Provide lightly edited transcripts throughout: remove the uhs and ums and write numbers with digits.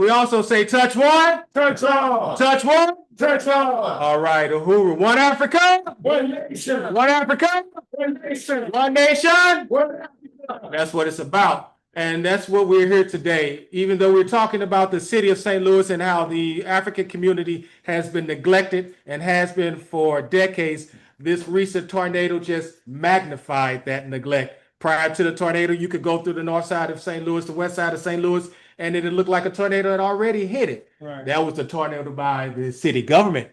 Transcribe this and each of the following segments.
we also say touch one, touch all, touch one, touch all. All right, Uhuru. One Africa, one nation, one Africa, one nation, one nation. one Africa. That's what it's about. And that's what we're here today. Even though we're talking about the city of St. Louis and how the African community has been neglected and has been for decades, this recent tornado just magnified that neglect. Prior to the tornado, you could go through the north side of St. Louis, the west side of St. Louis, and it looked like a tornado had already hit it. Right. That was the tornado by the city government.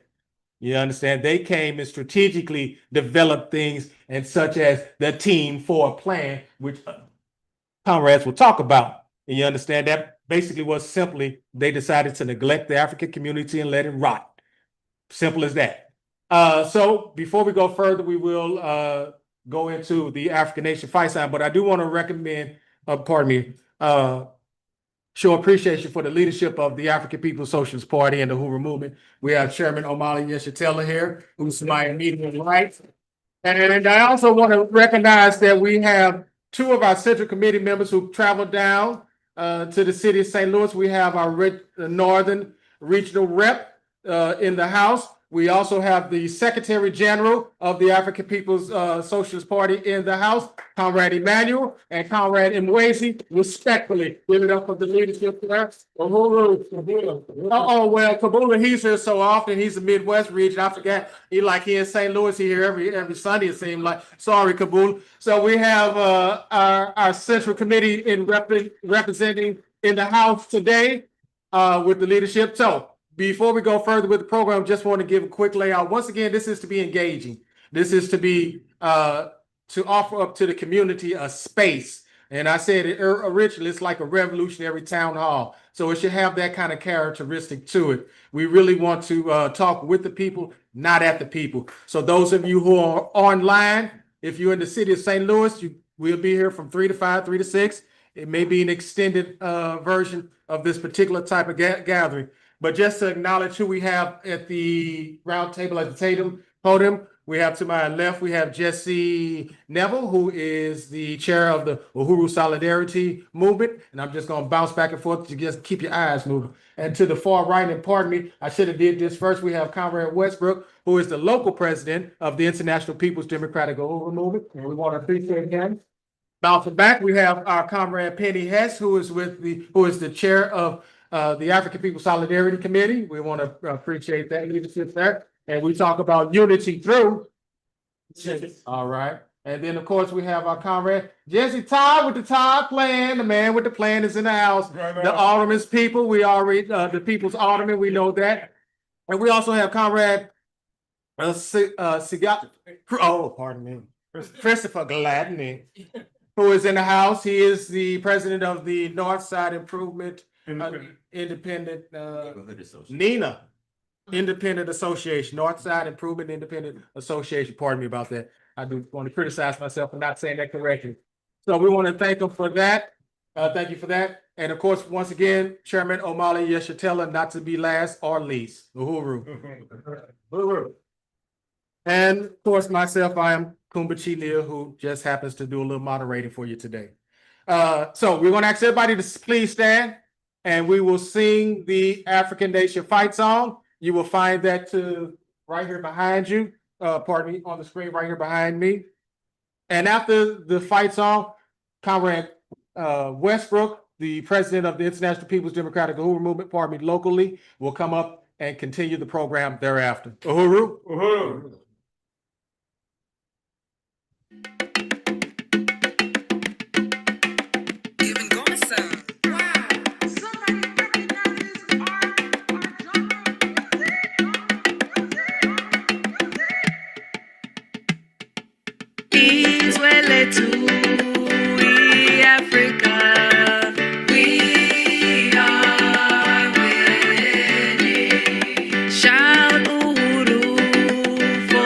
You understand? They came and strategically developed things, and such as the Team 4 plan, which comrades will talk about. And you understand that basically was simply they decided to neglect the African community and let it rot. Simple as that. So before we go further, we will go into the African Nation fight sign, but I do want to recommend, show appreciation for the leadership of the African People's Socialist Party and the Uhuru movement. We have Chairman Omali Yeshitela here, who's to my immediate right. And I also want to recognize that we have two of our Central Committee members who traveled down to the city of St. Louis. We have our Northern Regional Rep in the House. We also have the Secretary General of the African People's Socialist Party in the House, Comrade Emmanuel and Comrade Mwezi. Respectfully, give it up for the leadership there. Uhuru. Oh, well, Kabula, he's here so often. He's the Midwest region. I forget. He in St. Louis. He here every Sunday, it seems like. Sorry, Kabula. So we have our Central Committee in representing in the House today with the leadership. So before we go further with the program, just want to give a quick layout. Once again, this is to be engaging. This is to be to offer up to the community a space. And I said it originally, it's like a revolutionary town hall. So it should have that kind of characteristic to it. We really want to talk with the people, not at the people. So those of you who are online, if you're in the city of St. Louis, we'll be here from 3 to 5, 3 to 6. It may be an extended version of this particular type of gathering. But just to acknowledge who we have at the round table at the Tatum podium, we have to my left, we have Jesse Neville, who is the chair of the Uhuru Solidarity Movement. And I'm just going to bounce back and forth to just keep your eyes moving. And to the far right, and pardon me, I should have did this first. We have Comrade Westbrook, who is the local president of the International People's Democratic Uhuru Movement. And we want to appreciate him. Bouncing back, we have our Comrade Penny Hess, who is the chair of the African People's Solidarity Committee. We want to appreciate that leadership there. And we talk about unity through. All right. And then, of course, we have our comrade Jesse Todd with the Todd plan. The man with the plan is in the house. Right. The Alderman's people. We already, the people's Alderman. We know that. And we also have Comrade Christopher Gladney, who is in the house. He is the president of the Northside Improvement Independent NINA Independent Association, Northside Improvement Independent Association. Pardon me about that. I do want to criticize myself for not saying that correctly. So we want to thank them for that. Thank you for that. And of course, once again, Chairman Omali Yeshitela, not to be last or least. Uhuru. Uhuru. And of course, myself, I am Kumbachi Neal, who just happens to do a little moderating for you today. So we're going to ask everybody to please stand, and we will sing the African Nation fight song. You will find that right here behind you, pardon me, on the screen right here behind me. And after the fight song, Comrade Westbrook, the president of the International People's Democratic Uhuru Movement, pardon me, locally, will come up and continue the program thereafter. Uhuru. Uhuru. Shout Uhuru for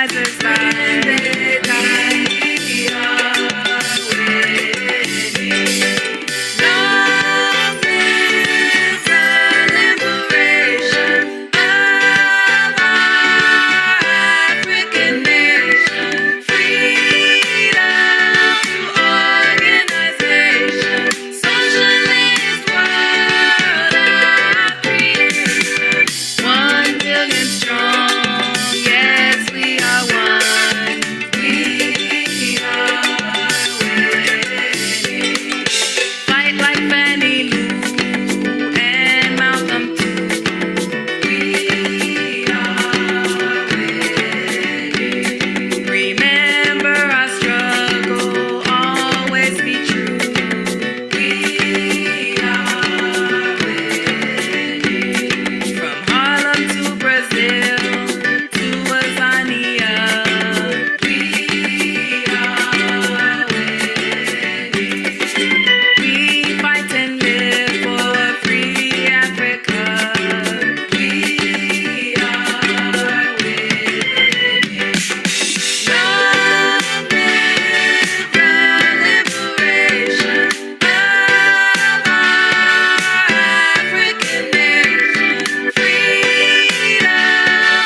risers light. We are winning. Love is the liberation of our African nation. Freedom through organization. Socialist world of creation. 1 billion strong. Yes, we are one. We are winning. Fight like Fannie Lou and Malcolm too. We are winning. Remember our struggle, always be true. We are winning. From Harlem to Brazil to Azania. We are winning. We fight and live for free Africa. We are winning. Long live the liberation of our African nation. Freedom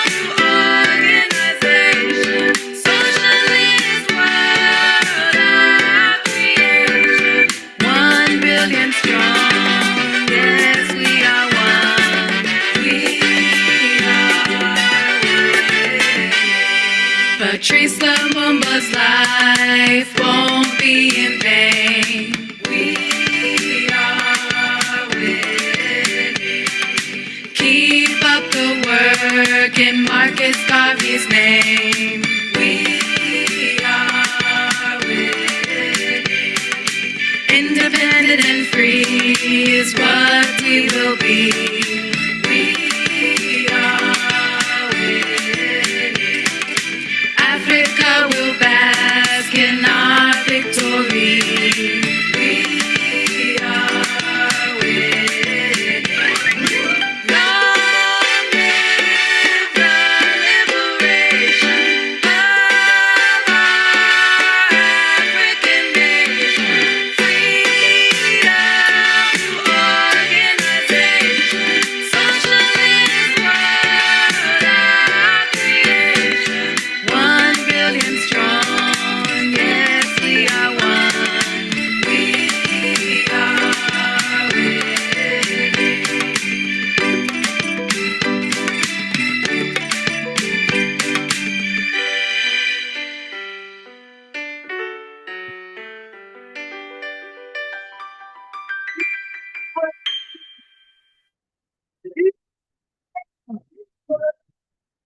through organization. Socialist world of creation. 1 billion strong. Yes, we are one. We are winning. Patrice Lumumba's life won't be in vain. We are winning. Keep up the work in Marcus Garvey's name. We are winning. Independent and free is what we will be. We are winning. Africa will bask in our victory. We are winning. Long live the liberation of our African nation. Freedom through organization. Socialist world of creation. 1 billion strong. Yes, we are one. We are winning.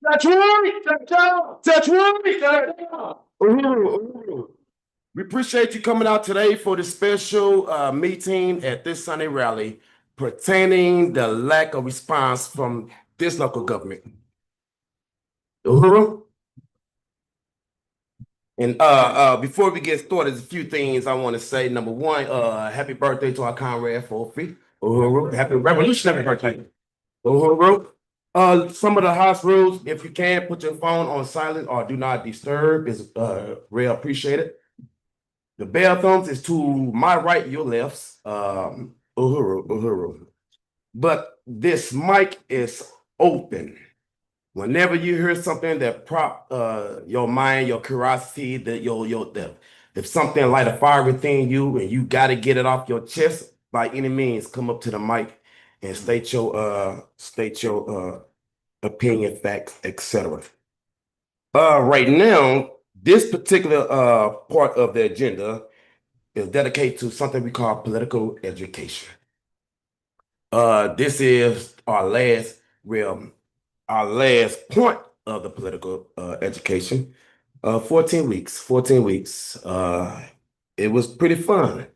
That's right. That's right. That's right. Uhuru, we appreciate you coming out today for this special meeting at this Sunday rally pertaining the lack of response from this local government. Uhuru? And before we get started, there's a few things I want to say. Number one, happy birthday to our comrade Fofi. Uhuru, happy revolutionary birthday. Uhuru. Some of the house rules, if you can, put your phone on silent or do not disturb is real appreciated. The bell thumbs is to my right, your left. Uhuru. But this mic is open. Whenever you hear something that prop your mind, your curiosity, if something light a fire within you and you got to get it off your chest, by any means, come up to the mic and state your opinion, facts, etc. Right now, this particular part of the agenda is dedicated to something we call political education. This is our last point of the political education. 14 weeks. It was pretty fun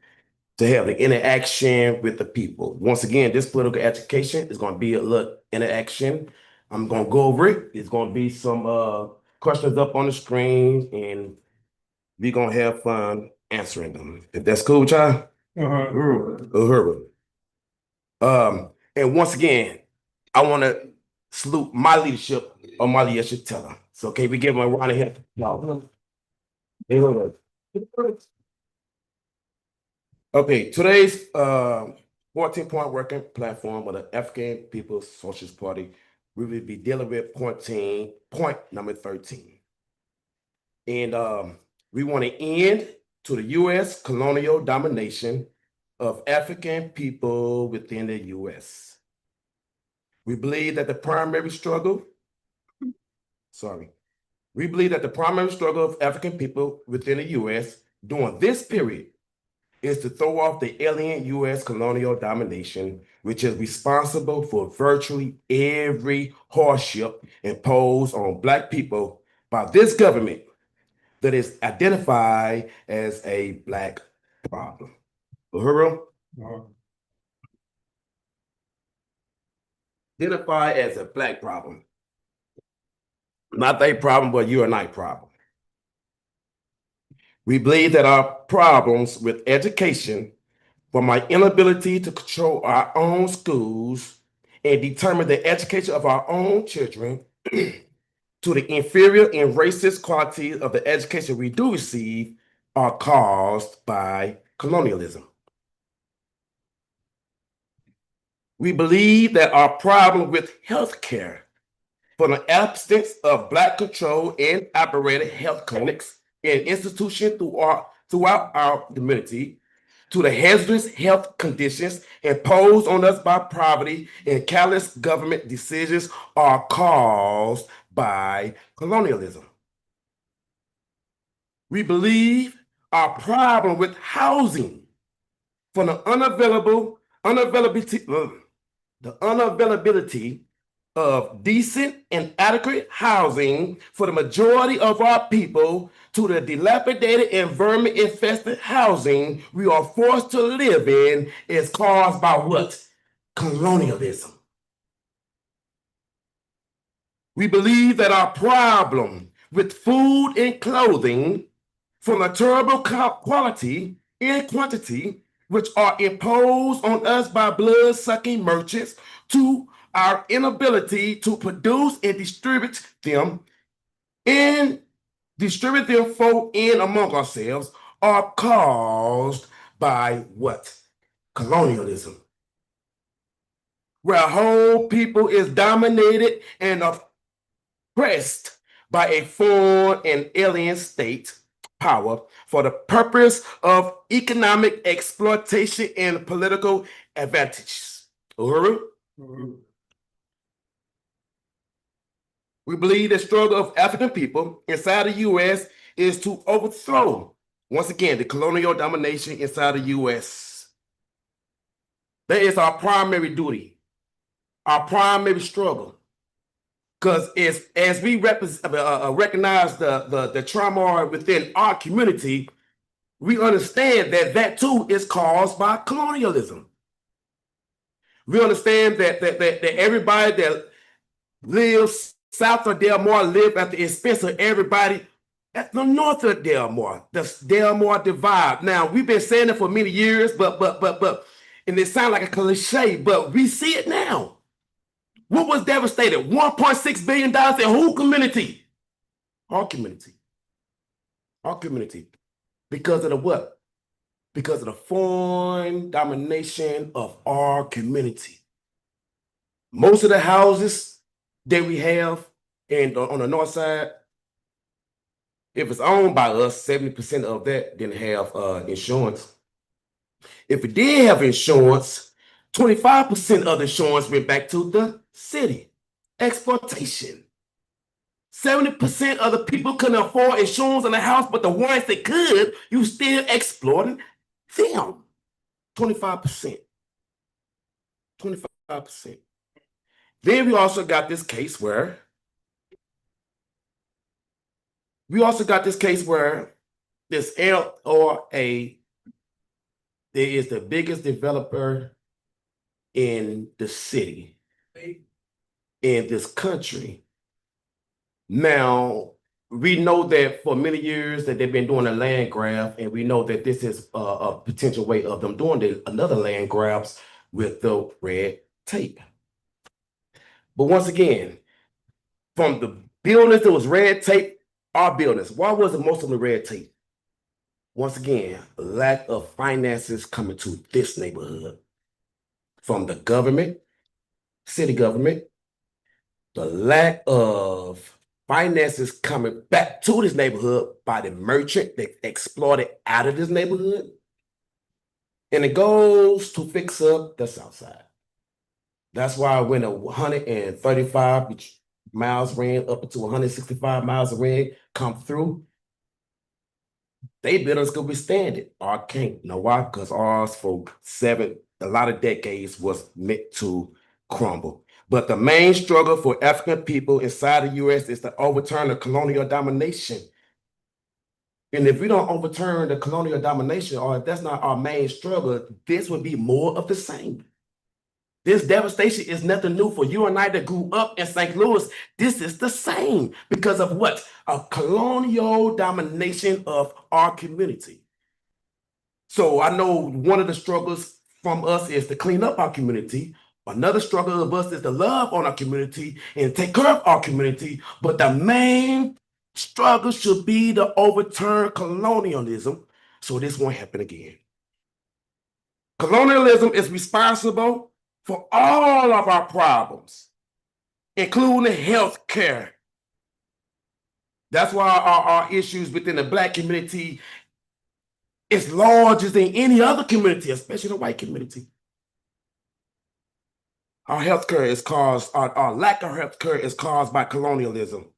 to have the interaction with the people. Once again, this political education is going to be a little interaction. I'm going to go over it. It's going to be some questions up on the screen, and we're going to have fun answering them. If that's cool, child. And once again, I want to salute my leadership, Omali Yeshitela. So can we give him a round of applause? Here we go. Okay, today's 14-point working platform of the African People's Socialist Party, we will be dealing with point number 13. And we want to end to the U.S. colonial domination of African people within the U.S. We believe that the primary struggle of African people within the U.S. during this period is to throw off the alien U.S. colonial domination, which is responsible for virtually every hardship imposed on Black people by this government that is identified as a Black problem. Uhuru? Identified as a Black problem. Not a problem, but you and I problem. We believe that our problems with education, from our inability to control our own schools and determine the education of our own children, to the inferior and racist quality of the education we do receive, are caused by colonialism. We believe that our problem with healthcare, from the absence of Black control and operated health clinics and institutions throughout our community, to the hazardous health conditions imposed on us by poverty and careless government decisions, are caused by colonialism. We believe our problem with housing, from the unavailability of decent and adequate housing for the majority of our people, to the dilapidated environment infested housing we are forced to live in, is caused by what? Colonialism. We believe that our problem with food and clothing, from the terrible quality and quantity which are imposed on us by blood-sucking merchants, to our inability to produce and distribute them for and among ourselves, are caused by what? Colonialism. Where a whole people is dominated and oppressed by a foreign and alien state power for the purpose of economic exploitation and political advantages. Uhuru? We believe the struggle of African people inside the U.S. is to overthrow, once again, the colonial domination inside the U.S. That is our primary duty, our primary struggle. Because as we recognize the trauma within our community, we understand that too is caused by colonialism. We understand that everybody that lives south of Delmar live at the expense of everybody at the north of Delmar. The Delmar divide. Now, we've been saying it for many years, but and it sounds like a cliche, but we see it now. What was devastated? $1.6 billion in whole community? Our community. Our community. Because of the what? Because of the foreign domination of our community. Most of the houses that we have on the north side, if it's owned by us, 70% of that didn't have insurance. If it did have insurance, 25% of the insurance went back to the city. Exploitation. 70% of the people couldn't afford insurance on the house, but the ones that could, you still exploiting them. 25%. 25%. Then we also got this case where this LRA is the biggest developer in the city, in this country. Now, we know that for many years that they've been doing a land grab, and we know that this is a potential way of them doing another land grabs with the red tape. But once again, from the buildings that was red tape, our buildings, why was it most of them red tape? Once again, lack of finances coming to this neighborhood from the government, city government, the lack of finances coming back to this neighborhood by the merchant that exploited out of this neighborhood. And it goes to fix up the south side. That's why when 135 miles ran up to 165 miles of rain come through, they buildings could withstand it. Ours can't. Know why? Because ours for a lot of decades was meant to crumble. But the main struggle for African people inside the U.S. is to overturn the colonial domination. And if we don't overturn the colonial domination, or if that's not our main struggle, this would be more of the same. This devastation is nothing new for you and I that grew up in St. Louis. This is the same because of what? A colonial domination of our community. So I know one of the struggles from us is to clean up our community. Another struggle of us is to love on our community and take care of our community. But the main struggle should be to overturn colonialism so this won't happen again. Colonialism is responsible for all of our problems, including health care. That's why our issues within the Black community is larger than any other community, especially the white community. Our health care is caused, our lack of health care is caused by colonialism.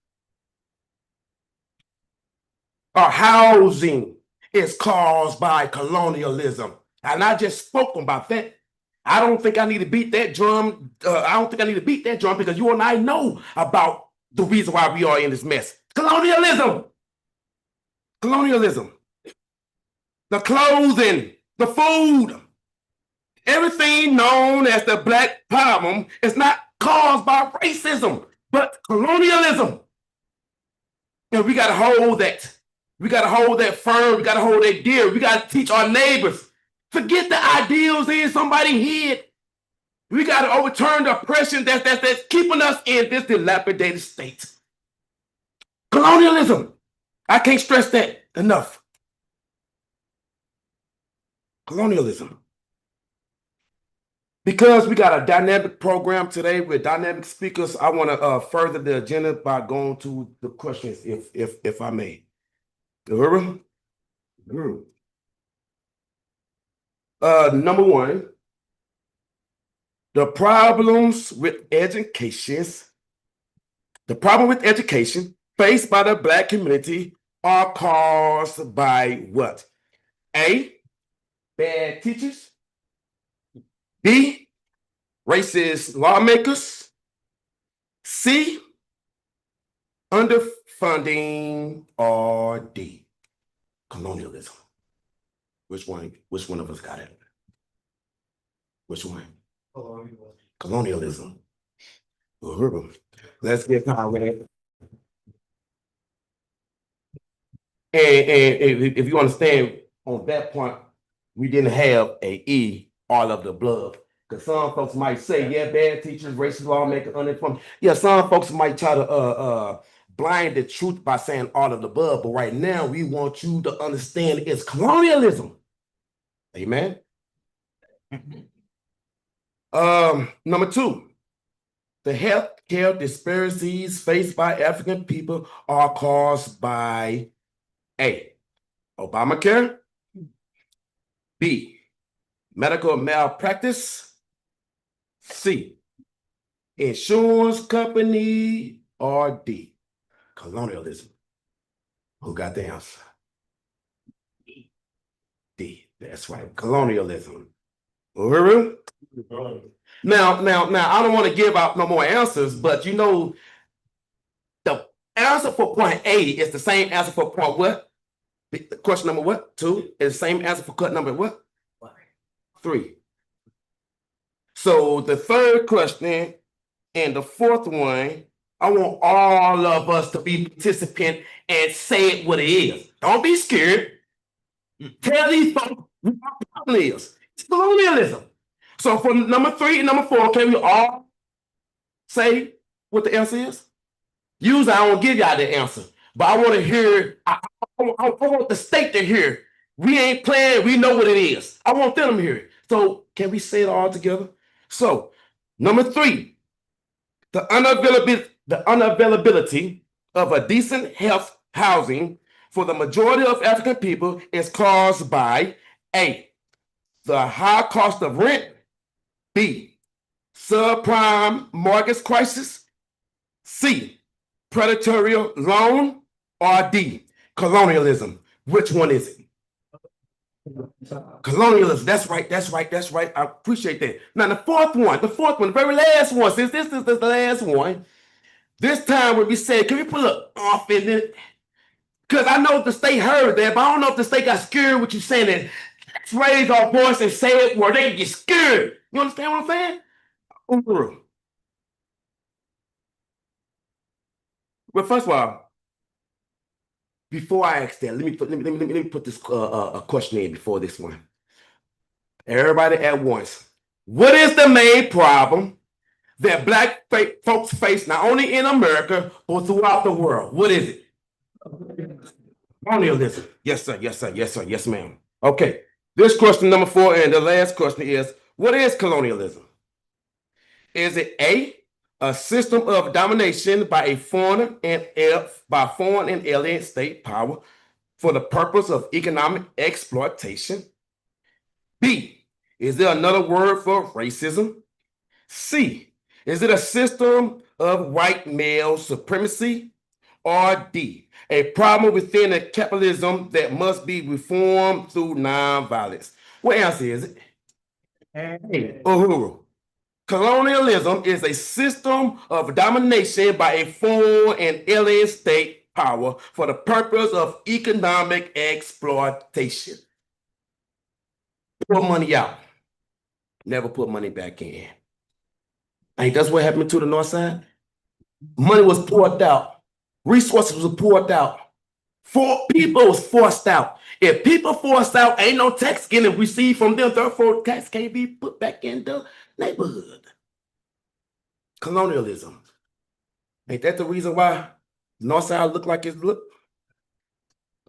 Our housing is caused by colonialism. And I just spoke about that. I don't think I need to beat that drum. I don't think I need to beat that drum because you and I know about the reason why we are in this mess. Colonialism. Colonialism. The clothing, the food, everything known as the Black problem is not caused by racism, but colonialism. And we got to hold that. We got to hold that firm. We got to hold that dear. We got to teach our neighbors. Forget the ideals in somebody's head. We got to overturn the oppression that's keeping us in this dilapidated state. Colonialism. I can't stress that enough. Colonialism. Because we got a dynamic program today with dynamic speakers, I want to further the agenda by going to the questions, if I may. Uhuru? Uhuru. Number one, the problem with education faced by the Black community are caused by what? A, bad teachers. B, racist lawmakers. C, underfunding. Or D, colonialism. Which one of us got it? Which one? Colonialism. Let's get Conrad. And if you understand on that point, we didn't have a E, all of the above. Because some folks might say, yeah, bad teachers, racist lawmakers, unemployment. Yeah, some folks might try to blind the truth by saying all of the above. But right now, we want you to understand it's colonialism. Amen. Number two, the healthcare disparities faced by African people are caused by A, Obamacare. B, medical malpractice. C, insurance company. Or D, colonialism. Who got the answer? D, that's right, colonialism. Uhuru? Now, I don't want to give out no more answers, but you know, the answer for point A is the same answer for point what? Question number what? 2 is the same answer for cut number what? 3. So the third question and the fourth one, I want all of us to be participant and say it what it is. Don't be scared. Tell these folks what our problem is. It's colonialism. So for number 3 and number 4, can we all say what the answer is? Usually I don't give y'all the answer, but I want to hear, I want the state to hear. We ain't playing, we know what it is. I want them to hear it. So can we say it all together? So, number 3, the unavailability of a decent health housing for the majority of African people is caused by A, the high cost of rent, B, subprime mortgage crisis, C, predatory loan, or D, colonialism. Which one is it? Colonialism. That's right. I appreciate that. Now the fourth one, the very last one, since this is the last one, this time when we said, can we put an off in it? Because I know the state heard that, but I don't know if the state got scared with you saying that. Let's raise our voice and say it where they get scared. You understand what I'm saying? Uhuru. Well, first of all, before I ask that, let me put this a question in before this one. Everybody at once. What is the main problem that Black folks face not only in America but throughout the world? What is it? Colonialism. Yes, sir. Yes, ma'am. Okay. This question number 4 and the last question is, what is colonialism? Is it a system of domination by foreign and alien state power for the purpose of economic exploitation? B, is there another word for racism? C, is it a system of white male supremacy? Or D, a problem within a capitalism that must be reformed through nonviolence? What answer is it? A, Uhuru. Colonialism is a system of domination by a foreign and alien state power for the purpose of economic exploitation. Pour money out, never put money back in. Ain't that's what happened to the North Side? Money was poured out, resources were poured out, people was forced out. If people forced out, ain't no tax getting received from them, therefore tax can't be put back in the neighborhood. Colonialism. Ain't that the reason why North Side look like it look?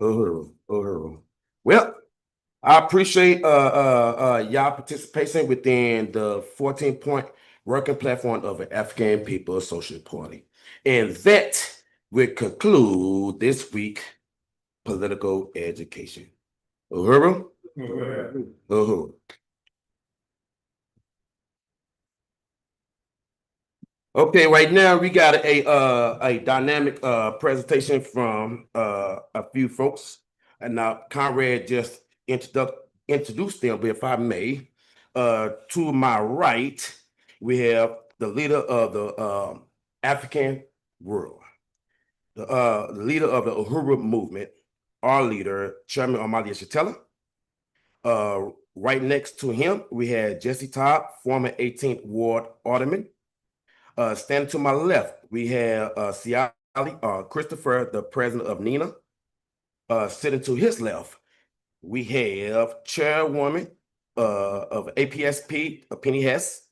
Uhuru. Well, I appreciate y'all participation within the 14-point working platform of the African People's Social Party. And that will conclude this week political education. Uhuru? Uhuru. Okay, right now we got a dynamic presentation from a few folks, and now Conrad just introduced them. But if I may, to my right we have the leader of the African world, the leader of the Uhuru movement, our leader, Chairman Omali Yeshitela. Right next to him we had Jesse Todd, former 18th Ward Alderman. Standing to my left, we have Siali Christopher, the president of NINA. Sitting to his left, we have chairwoman of APSP, Penny Hess.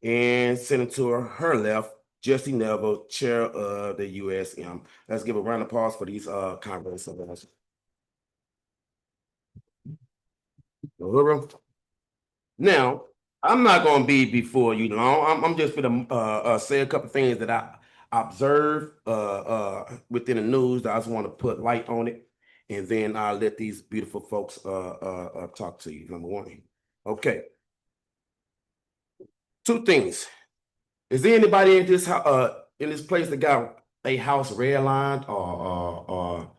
And sitting to her left, Jesse Neville, chair of the USM. Let's give a round of applause for these conference. Now, I'm not going to be before you long. I'm just going to say a couple things that I observed within the news that I just want to put light on it. And then I'll let these beautiful folks talk to you, number one. Okay. 2 things. Is there anybody in this place that got a house redlined or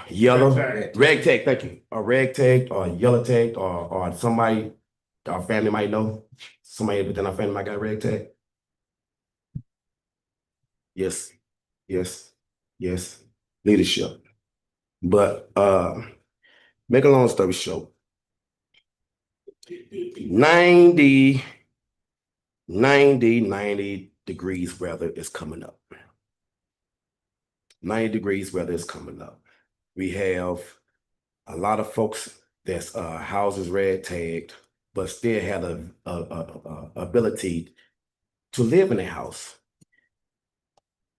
yellow? Rag tag, thank you. Or rag tag or yellow tag or somebody our family might know. Somebody within our family might got a rag tag. Yes. Leadership. But make a long story short, 90 degrees weather is coming up. 90 degrees weather is coming up. We have a lot of folks that's houses red tagged, but still have a ability to live in a house.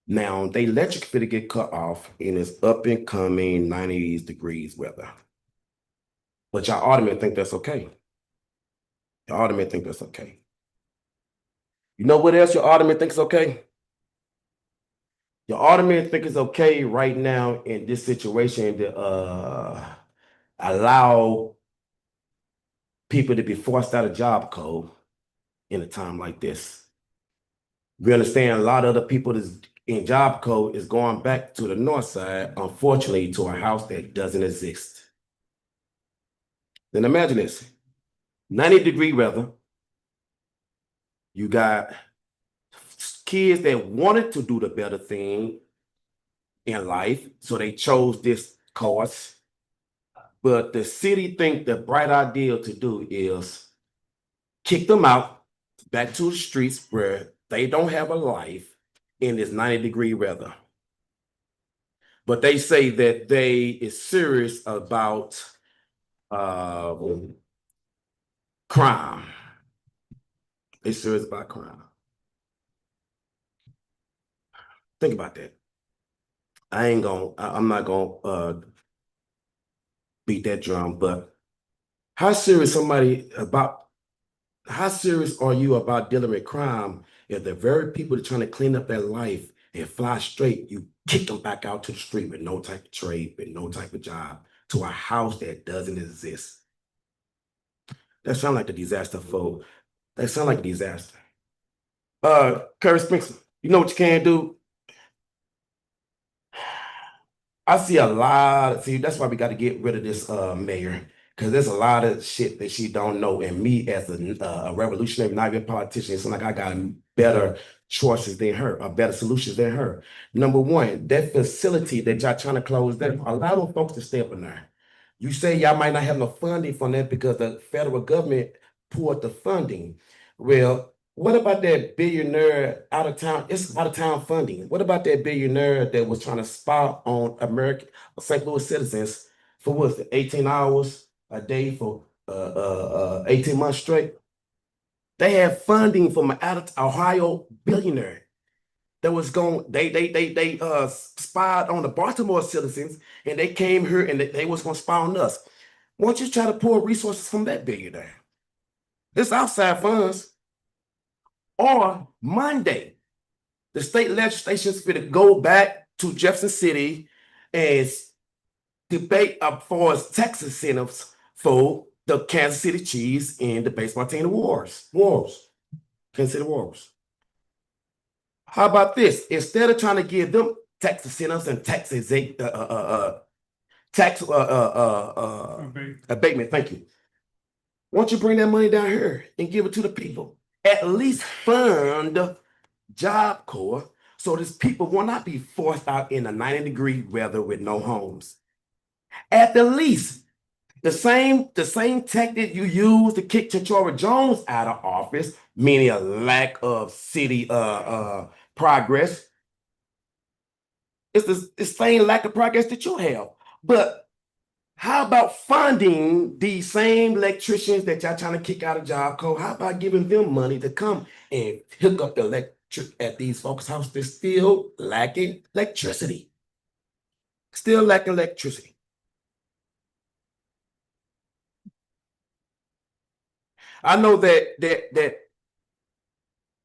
Now, the electric fit to get cut off and it's up and coming 90 degrees weather. But y'all automatically think that's okay. Y'all automatically think that's okay. You know what else your automatically thinks okay? Your automatically think it's okay right now in this situation to allow people to be forced out of job code in a time like this. We understand a lot of the people that's in job code is going back to the north side, unfortunately, to a house that doesn't exist. Then imagine this, 90-degree weather. You got kids that wanted to do the better thing in life, so they chose this course. But the city think the bright idea to do is kick them out back to the streets where they don't have a life in this 90-degree weather. But they say that they is serious about crime. They serious about crime. Think about that. I'm not gonna beat that drum, but how serious are you about dealing with crime if the very people that are trying to clean up their life and fly straight, you kick them back out to the street with no type of trade, with no type of job, to a house that doesn't exist? That sounds like a disaster, folks. That sounds like a disaster. Curry Spencer, you know what you can do? I see a lot. See, that's why we got to get rid of this mayor, because there's a lot of shit that she don't know. And me, as a revolutionary, not even a politician, it's like I got better choices than her, or better solutions than her. Number one, that facility that y'all trying to close down, allow them folks to stay up in there. You say y'all might not have no funding from that because the federal government poured the funding. Well, what about that billionaire out of town? It's out of town funding. What about that billionaire that was trying to spy on American St. Louis citizens for what's it, 18 hours a day for 18 months straight? They had funding from an out of Ohio billionaire that was going. They spied on the Baltimore citizens, and they came here and they was going to spy on us. Why don't you try to pull resources from that billionaire? It's outside funds. Or Monday, the state legislature is going to go back to Jefferson City and debate for tax incentives for the Kansas City Chiefs and the baseball team, the Wars. Kansas City Wars. How about this? Instead of trying to give them tax incentives and abatement, thank you. Why don't you bring that money down here and give it to the people? At least fund Job Corps so these people will not be forced out in a 90-degree weather with no homes. At the least, the same tactic you use to kick Chichora Jones out of office, meaning a lack of city progress. It's the same lack of progress that you have. But how about funding these same electricians that y'all trying to kick out of Job Corps? How about giving them money to come and hook up the electric at these folks' houses that's still lacking electricity? Still lacking electricity. I know that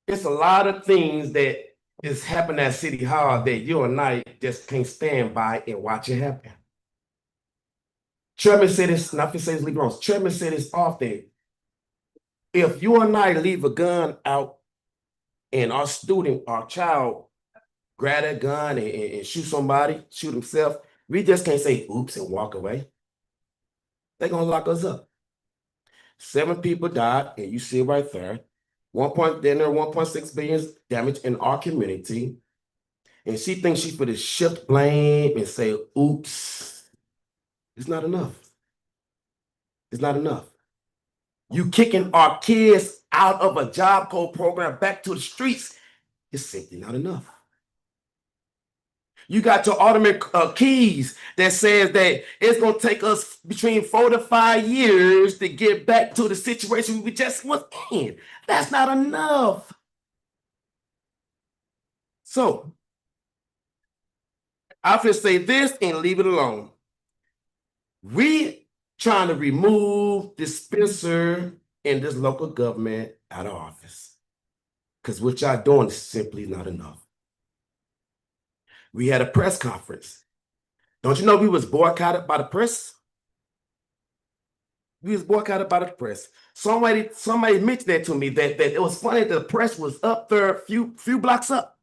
it's a lot of things that is happening at City Hall that you and I just can't stand by and watch it happen. Chairman said this, not to say this legal wrong. Chairman said this often. If you and I leave a gun out and our student, our child, grab that gun and shoot somebody, shoot himself, we just can't say oops and walk away. They're gonna lock us up. 7 people died, and you see it right there. 1.6 billion damage in our community. And she thinks she could shift blame and say, oops. It's not enough. It's not enough. You kicking our kids out of a Job Corps program back to the streets. It's simply not enough. You got your automatic keys that says that it's going to take us between 4 to 5 years to get back to the situation we just was in. That's not enough. So I'll just say this and leave it alone. We trying to remove dispenser in this local government out of office. Because what y'all doing is simply not enough. We had a press conference. Don't you know we was boycotted by the press? We was boycotted by the press. Somebody mentioned that to me, that it was funny that the press was up there a few blocks up.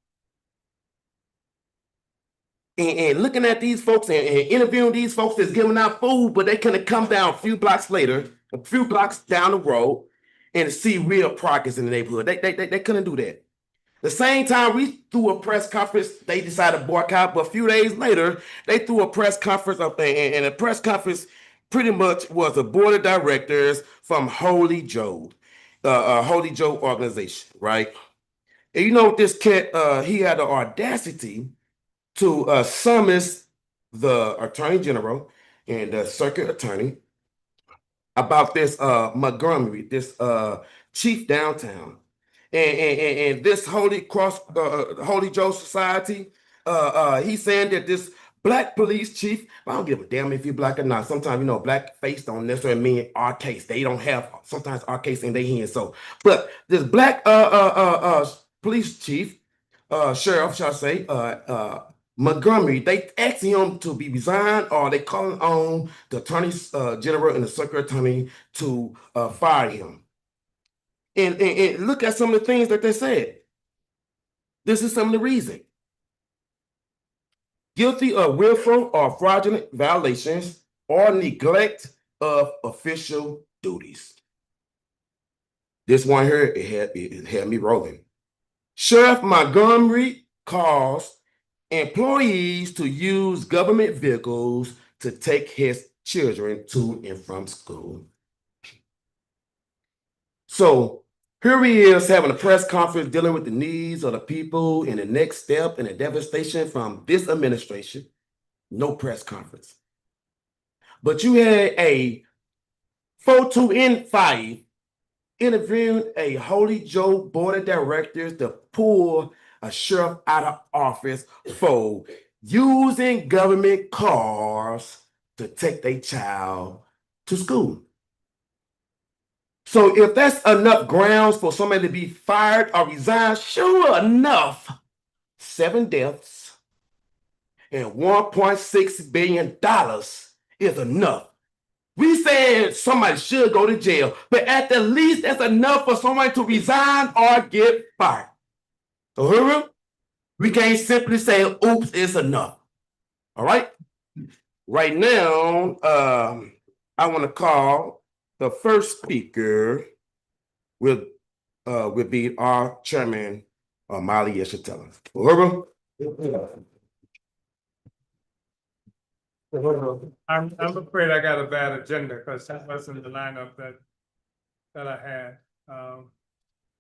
And looking at these folks and interviewing these folks that's giving out food, but they couldn't come down a few blocks later, a few blocks down the road, and see real progress in the neighborhood. They couldn't do that. The same time we threw a press conference, they decided to boycott, but a few days later, they threw a press conference up there, and the press conference pretty much was a board of directors from Holy Joe organization, right? And you know this cat, he had the audacity to summons the attorney general and the circuit attorney about this Montgomery, this chief downtown. And this Holy Joe Society, he's saying that this black police chief, I don't give a damn if you're black or not. Sometimes, you know, black face don't necessarily mean our case. They don't have sometimes our case in their hands. So, but this black police chief, sheriff, shall I say, Montgomery, they asked him to be resigned, or they calling on the attorney general and the circuit attorney to fire him. And look at some of the things that they said. This is some of the reason. Guilty of willful or fraudulent violations or neglect of official duties. This one here, it had me rolling. Sheriff Montgomery calls employees to use government vehicles to take his children to and from school. So here he is having a press conference dealing with the needs of the people and the next step and the devastation from this administration. No press conference. But you had a 4-2-5 interviewing a Holy Joe board of directors to pull a sheriff out of office for using government cars to take their child to school. So if that's enough grounds for somebody to be fired or resign, sure enough, 7 deaths and $1.6 billion is enough. We said somebody should go to jail, but at the least that's enough for somebody to resign or get fired. Uhuru, we can't simply say, oops, it's enough. All right? Right now, I want to call the first speaker will be our chairman, Molly Yeshatella. Uhuru? I'm afraid I got a bad agenda because that wasn't the lineup that I had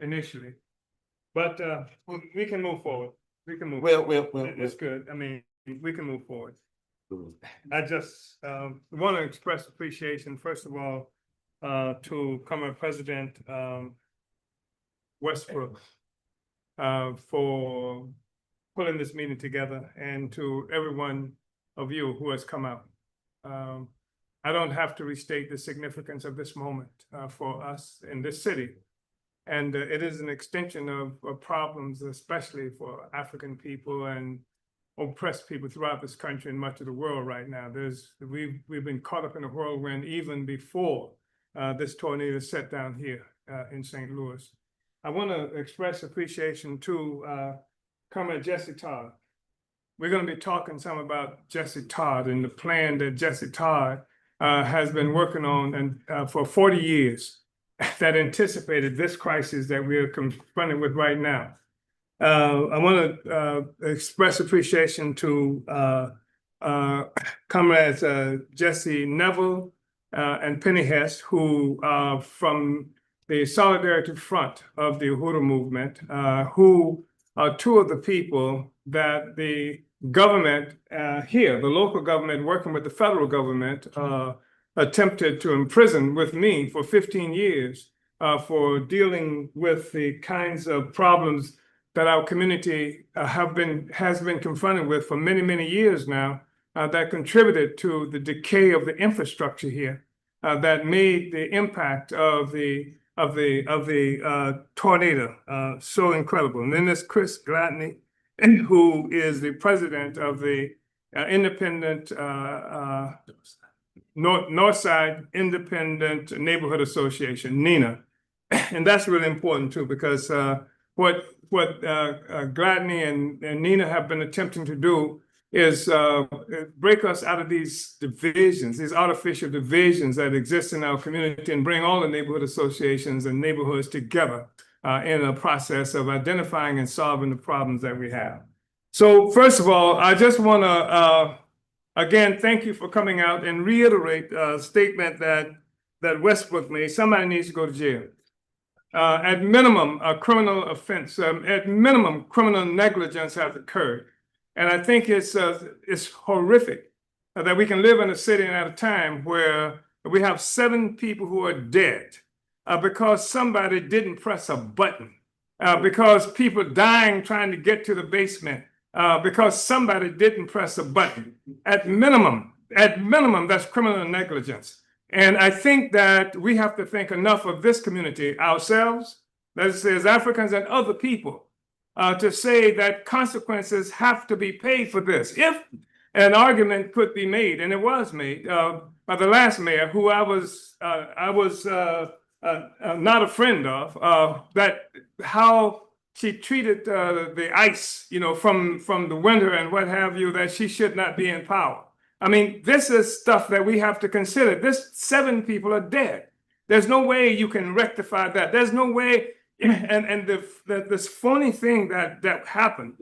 initially. But we can move forward. We can move. Well. It's good. I mean, we can move forward. I just want to express appreciation, first of all, to Comrade President Westbrook for pulling this meeting together, and to everyone of you who has come out. I don't have to restate the significance of this moment for us in this city. And it is an extension of problems, especially for African people and oppressed people throughout this country and much of the world right now. We've been caught up in a whirlwind even before this tornado set down here in St. Louis. I want to express appreciation to Comrade Jesse Todd. We're going to be talking some about Jesse Todd and the plan that Jesse Todd has been working on and for 40 years that anticipated this crisis that we are confronted with right now. I want to express appreciation to comrades Jesse Neville and Penny Hess, who from the Solidarity Front of the Uhuru movement, who are two of the people that the government here, the local government working with the federal government, attempted to imprison with me for 15 years for dealing with the kinds of problems that our community has been confronted with for many, many years now, that contributed to the decay of the infrastructure here, that made the impact of the tornado so incredible. And then there's Chris Gladney, who is the president of the independent Northside Independent Neighborhood Association, NINA. And that's really important too, because what Gladney and NINA have been attempting to do is break us out of these divisions, these artificial divisions that exist in our community, and bring all the neighborhood associations and neighborhoods together in a process of identifying and solving the problems that we have. So first of all, I just want to, again, thank you for coming out and reiterate a statement that Westbrook made. Somebody needs to go to jail. At minimum, a criminal offense, at minimum, criminal negligence has occurred. And I think it's horrific that we can live in a city and at a time where we have 7 people who are dead because somebody didn't press a button, because people dying trying to get to the basement, because somebody didn't press a button. At minimum, that's criminal negligence. And I think that we have to think enough of this community, ourselves, that is, as Africans and other people, to say that consequences have to be paid for this. If an argument could be made, and it was made by the last mayor, who I was not a friend of, that how she treated the ICE, from the winter and what have you, that she should not be in power. I mean, this is stuff that we have to consider. This 7 people are dead. There's no way you can rectify that. There's no way. And this funny thing that happened,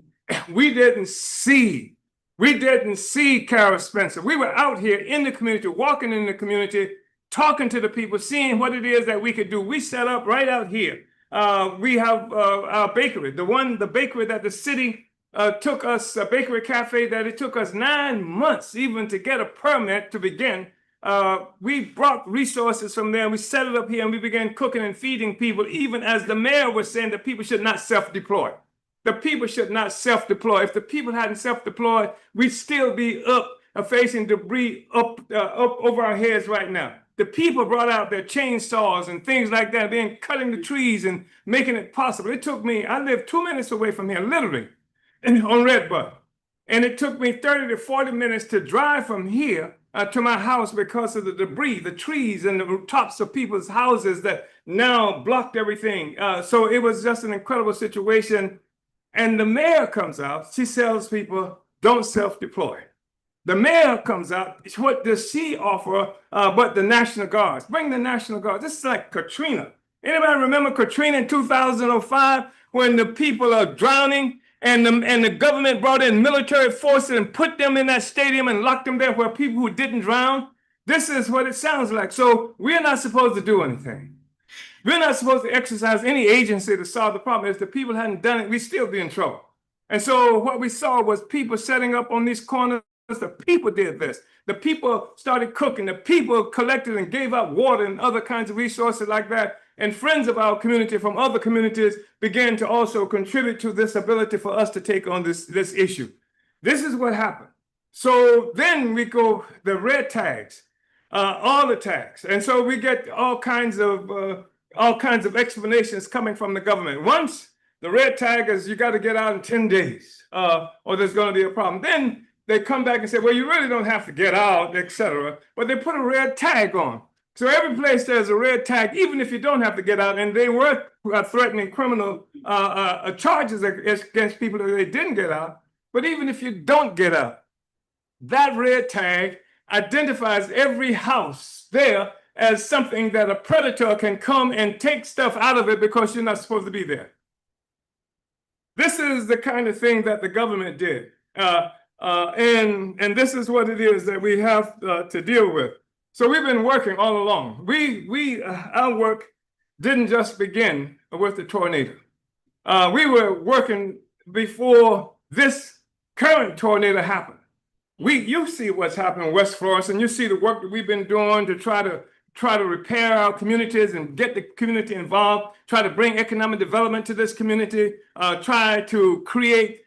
we didn't see Kara Spencer. We were out here in the community, walking in the community, talking to the people, seeing what it is that we could do. We set up right out here. We have our bakery, the bakery that the city took us, a bakery cafe that it took us 9 months even to get a permit to begin. We brought resources from there and we set it up here and we began cooking and feeding people, even as the mayor was saying that people should not self-deploy. The people should not self-deploy. If the people hadn't self-deployed, we'd still be up facing debris up over our heads right now. The people brought out their chainsaws and things like that, being cutting the trees and making it possible. It took me, I live 2 minutes away from here, literally, on Redbud. And it took me 30 to 40 minutes to drive from here to my house because of the debris, the trees and the tops of people's houses that now blocked everything. So it was just an incredible situation. And the mayor comes out, she tells people, don't self-deploy. The mayor comes out, what does she offer but the National Guards? Bring the National Guards. This is like Katrina. Anybody remember Katrina in 2005 when the people are drowning and the government brought in military forces and put them in that stadium and locked them there where people who didn't drown? This is what it sounds like. So we're not supposed to do anything. We're not supposed to exercise any agency to solve the problem. If the people hadn't done it, we'd still be in trouble. And so what we saw was people setting up on these corners. The people did this. The people started cooking. The people collected and gave out water and other kinds of resources like that. And friends of our community from other communities began to also contribute to this ability for us to take on this issue. This is what happened. So then we go, the red tags, all the tags. And so we get all kinds of explanations coming from the government. Once the red tag is, you got to get out in 10 days or there's going to be a problem. Then they come back and say, well, you really don't have to get out, etc. But they put a red tag on. So every place there's a red tag, even if you don't have to get out, and they were threatening criminal charges against people that they didn't get out. But even if you don't get out, that red tag identifies every house there as something that a predator can come and take stuff out of it because you're not supposed to be there. This is the kind of thing that the government did. And this is what it is that we have to deal with. So we've been working all along. Our work didn't just begin with the tornado. We were working before this current tornado happened. You see what's happening in West Florence, and you see the work that we've been doing to try to try to repair our communities and get the community involved, try to bring economic development to this community, try to create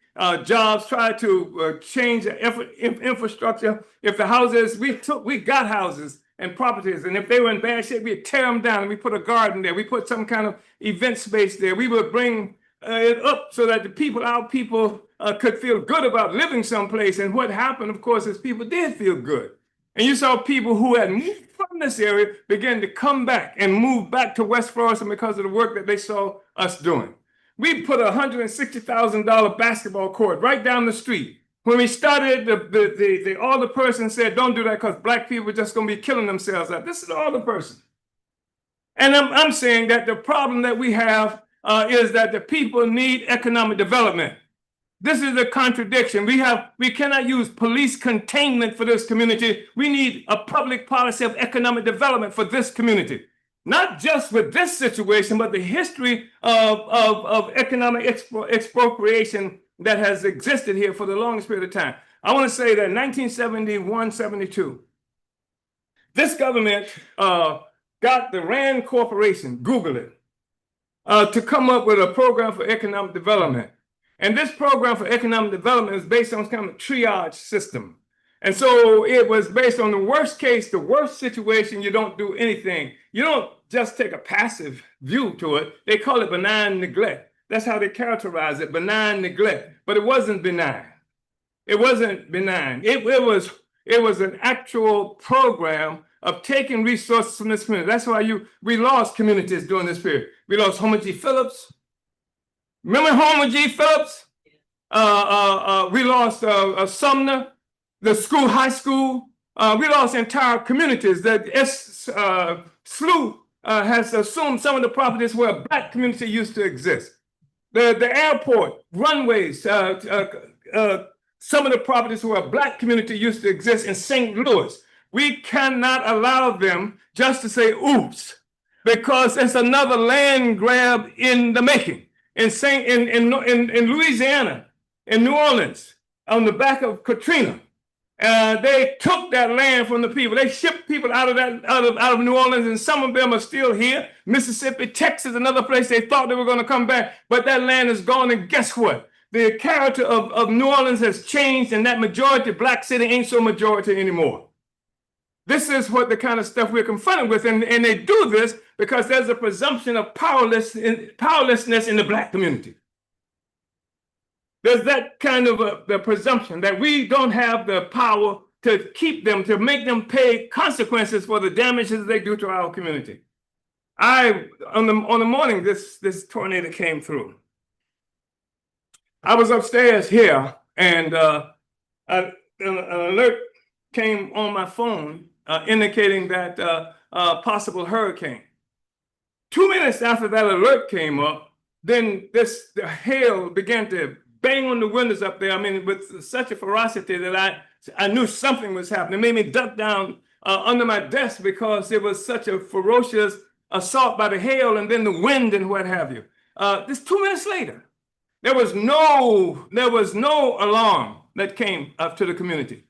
jobs, try to change the infrastructure. If the houses, we got houses and properties, and if they were in bad shape, we'd tear them down and we put a garden there. We put some kind of event space there. We would bring it up so that our people could feel good about living someplace. And what happened, of course, is people did feel good. And you saw people who had moved from this area begin to come back and move back to West Florissant because of the work that they saw us doing. We put a $160,000 basketball court right down the street. When we started, the alderperson said, don't do that because black people are just going to be killing themselves out. This is the alderperson. And I'm saying that the problem that we have is that the people need economic development. This is a contradiction. We cannot use police containment for this community. We need a public policy of economic development for this community. Not just with this situation, but the history of economic expropriation that has existed here for the longest period of time. I want to say that in 1971, 72, this government got the Rand Corporation, Google it, to come up with a program for economic development. And this program for economic development is based on some kind of triage system. And so it was based on the worst case, the worst situation, you don't do anything. You don't just take a passive view to it. They call it benign neglect. That's how they characterize it, benign neglect. But it wasn't benign. It wasn't benign. It was an actual program of taking resources from this community. That's why we lost communities during this period. We lost Homer G. Phillips. Remember Homer G. Phillips? We lost Sumner, the high school. We lost entire communities. That SLU has assumed some of the properties where a black community used to exist. The airport, runways, some of the properties where a black community used to exist in St. Louis. We cannot allow them just to say, oops, because it's another land grab in the making. In Louisiana, in New Orleans, on the back of Katrina, they took that land from the people. They shipped people out of New Orleans, and some of them are still here. Mississippi, Texas, another place they thought they were going to come back, but that land is gone. And guess what? The character of New Orleans has changed, and that majority black city ain't so majority anymore. This is what the kind of stuff we're confronted with, and they do this because there's a presumption of powerlessness in the black community. There's that kind of the presumption that we don't have the power to keep them, to make them pay consequences for the damages they do to our community. On the morning this tornado came through, I was upstairs here, and an alert came on my phone indicating that possible hurricane. 2 minutes after that alert came up, then the hail began to bang on the windows up there. I mean, with such a ferocity that I knew something was happening. It made me duck down under my desk because it was such a ferocious assault by the hail and then the wind and what have you. This 2 minutes later, there was no alarm that came up to the community.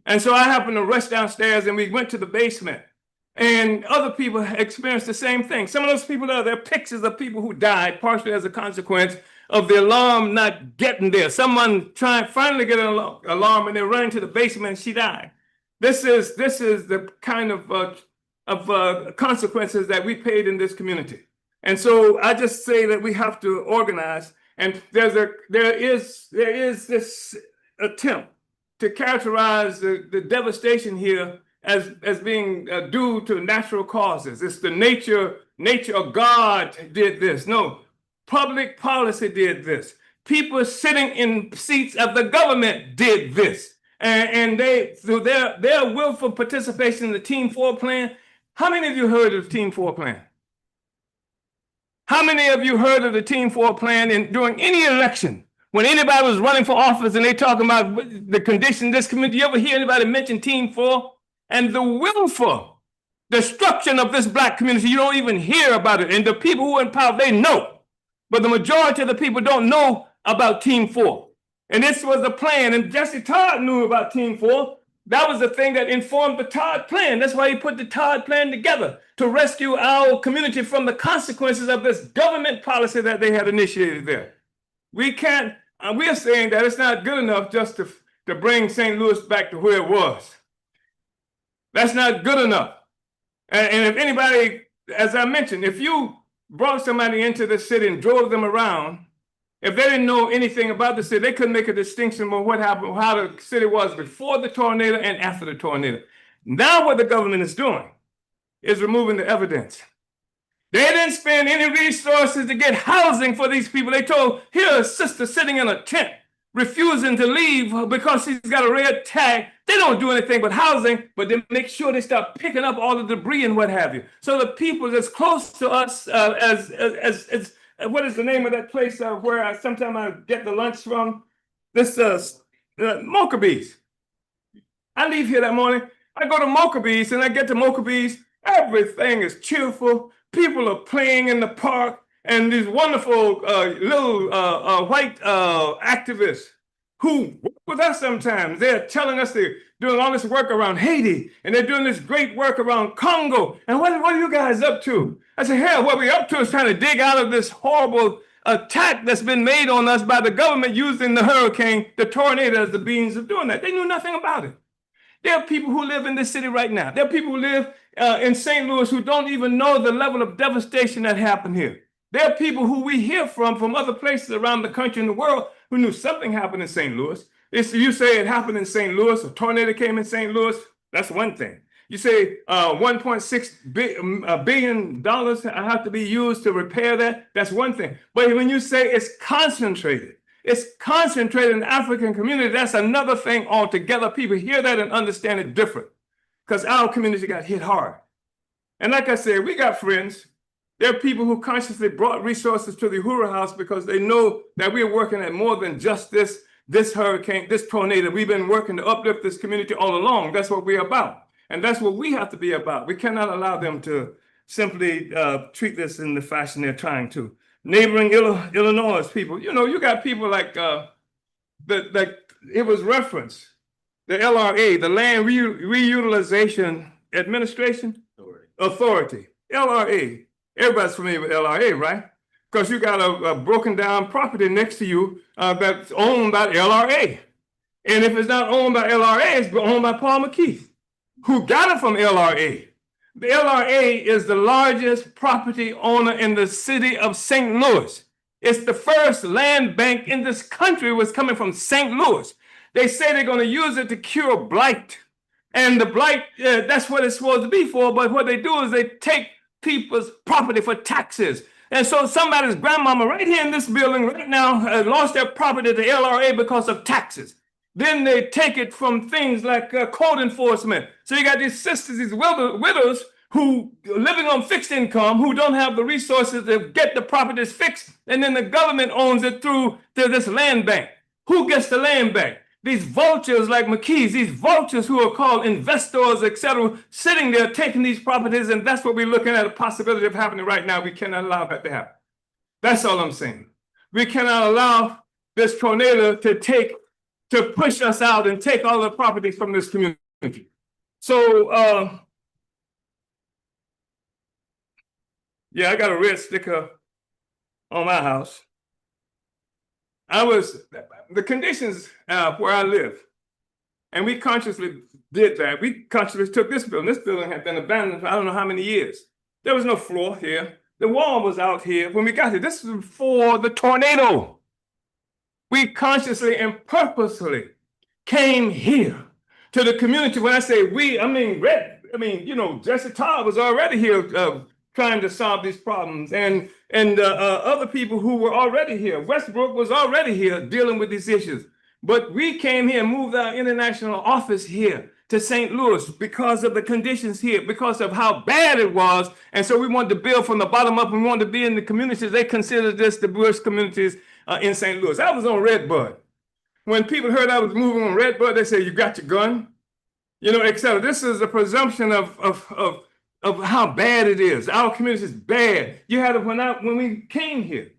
And so I happened to rush downstairs and we went to the basement, and other people experienced the same thing. Some of those people there are pictures of people who died partially as a consequence of the alarm not getting there. Someone finally get an alarm and they ran to the basement and she died. This is the kind of consequences that we paid in this community. And so I just say that we have to organize, and there is this attempt to characterize the devastation here as being due to natural causes. It's the nature of God did this. No, public policy did this. People sitting in seats of the government did this. And they, through their willful participation in the Team 4 plan. How many of you heard of the Team 4 plan? How many of you heard of the Team 4 plan during any election? When anybody was running for office and they talking about the condition of this community, you ever hear anybody mention Team 4? And the willful destruction of this black community, you don't even hear about it. And the people who are in power, they know. But the majority of the people don't know about Team 4. And this was the plan. And Jesse Todd knew about Team 4 That was the thing that informed the Todd plan. That's why he put the Todd plan together, to rescue our community from the consequences of this government policy that they had initiated there. We can't, we're saying that it's not good enough just to bring St. Louis back to where it was. That's not good enough. And if anybody, as I mentioned, if you brought somebody into the city and drove them around, if they didn't know anything about the city, they couldn't make a distinction of what happened, how the city was before the tornado and after the tornado. Now what the government is doing is removing the evidence. They didn't spend any resources to get housing for these people. They told, here's a sister sitting in a tent, refusing to leave because she's got a red tag. They don't do anything but housing, but they make sure they start picking up all the debris and what have you. So the people that's close to us, as what is the name of that place where I sometimes get the lunch from? This Mokabees. I leave here that morning. I go to Mokabees and I get to Mokabees. Everything is cheerful. People are playing in the park, and these wonderful little white activists who work with us sometimes. They're telling us they're doing all this work around Haiti, and they're doing this great work around Congo. And what are you guys up to? I said, hell, what we're up to is trying to dig out of this horrible attack that's been made on us by the government using the hurricane, the tornado as the means of doing that. They knew nothing about it. There are people who live in this city right now. There are people who live in St. Louis who don't even know the level of devastation that happened here. There are people who we hear from other places around the country and the world who knew something happened in St. Louis. You say it happened in St. Louis, a tornado came in St. Louis, that's one thing. You say $1.6 billion have to be used to repair that, that's one thing. But when you say it's concentrated in the African community, that's another thing altogether. People hear that and understand it different because our community got hit hard. And like I said, we got friends. There are people who consciously brought resources to the Uhuru House because they know that we are working at more than just this hurricane, this tornado. We've been working to uplift this community all along. That's what we're about. And that's what we have to be about. We cannot allow them to simply treat this in the fashion they're trying to. Neighboring Illinois people, you got people like it was referenced, the LRA, the Land Reutilization Administration Authority, LRA. Everybody's familiar with LRA, right? Because you got a broken down property next to you that's owned by LRA. And if it's not owned by LRA, it's owned by Paul McKeith, who got it from LRA. The LRA is the largest property owner in the city of St. Louis. It's the first land bank in this country was coming from St. Louis. They say they're going to use it to cure blight. And the blight, that's what it's supposed to be for. But what they do is they take people's property for taxes. And so somebody's grandmama right here in this building right now lost their property to LRA because of taxes. Then they take it from things like code enforcement. So you got these sisters, these widows who are living on fixed income, who don't have the resources to get the properties fixed. And then the government owns it through this land bank. Who gets the land bank? These vultures like McKee's, these vultures who are called investors, etc., sitting there taking these properties. And that's what we're looking at, a possibility of happening right now. We cannot allow that to happen. That's all I'm saying. We cannot allow this tornado to push us out and take all the properties from this community. So, yeah, I got a red sticker on my house. The conditions where I live, and we consciously did that. We consciously took this building. This building had been abandoned for I don't know how many years. There was no floor here. The wall was out here when we got here. This was before the tornado. We consciously and purposely came here to the community. When I say we, I mean Jesse Todd was already here trying to solve these problems, and other people who were already here. Westbrook was already here dealing with these issues. But we came here and moved our international office here to St. Louis because of the conditions here, because of how bad it was. And so we wanted to build from the bottom up, and we wanted to be in the communities. They considered this the worst communities in St. Louis. I was on Redbud. When people heard I was moving on Redbud, they said, "You got your gun?" etc. This is a presumption of how bad it is. Our community is bad. You had it when we came here.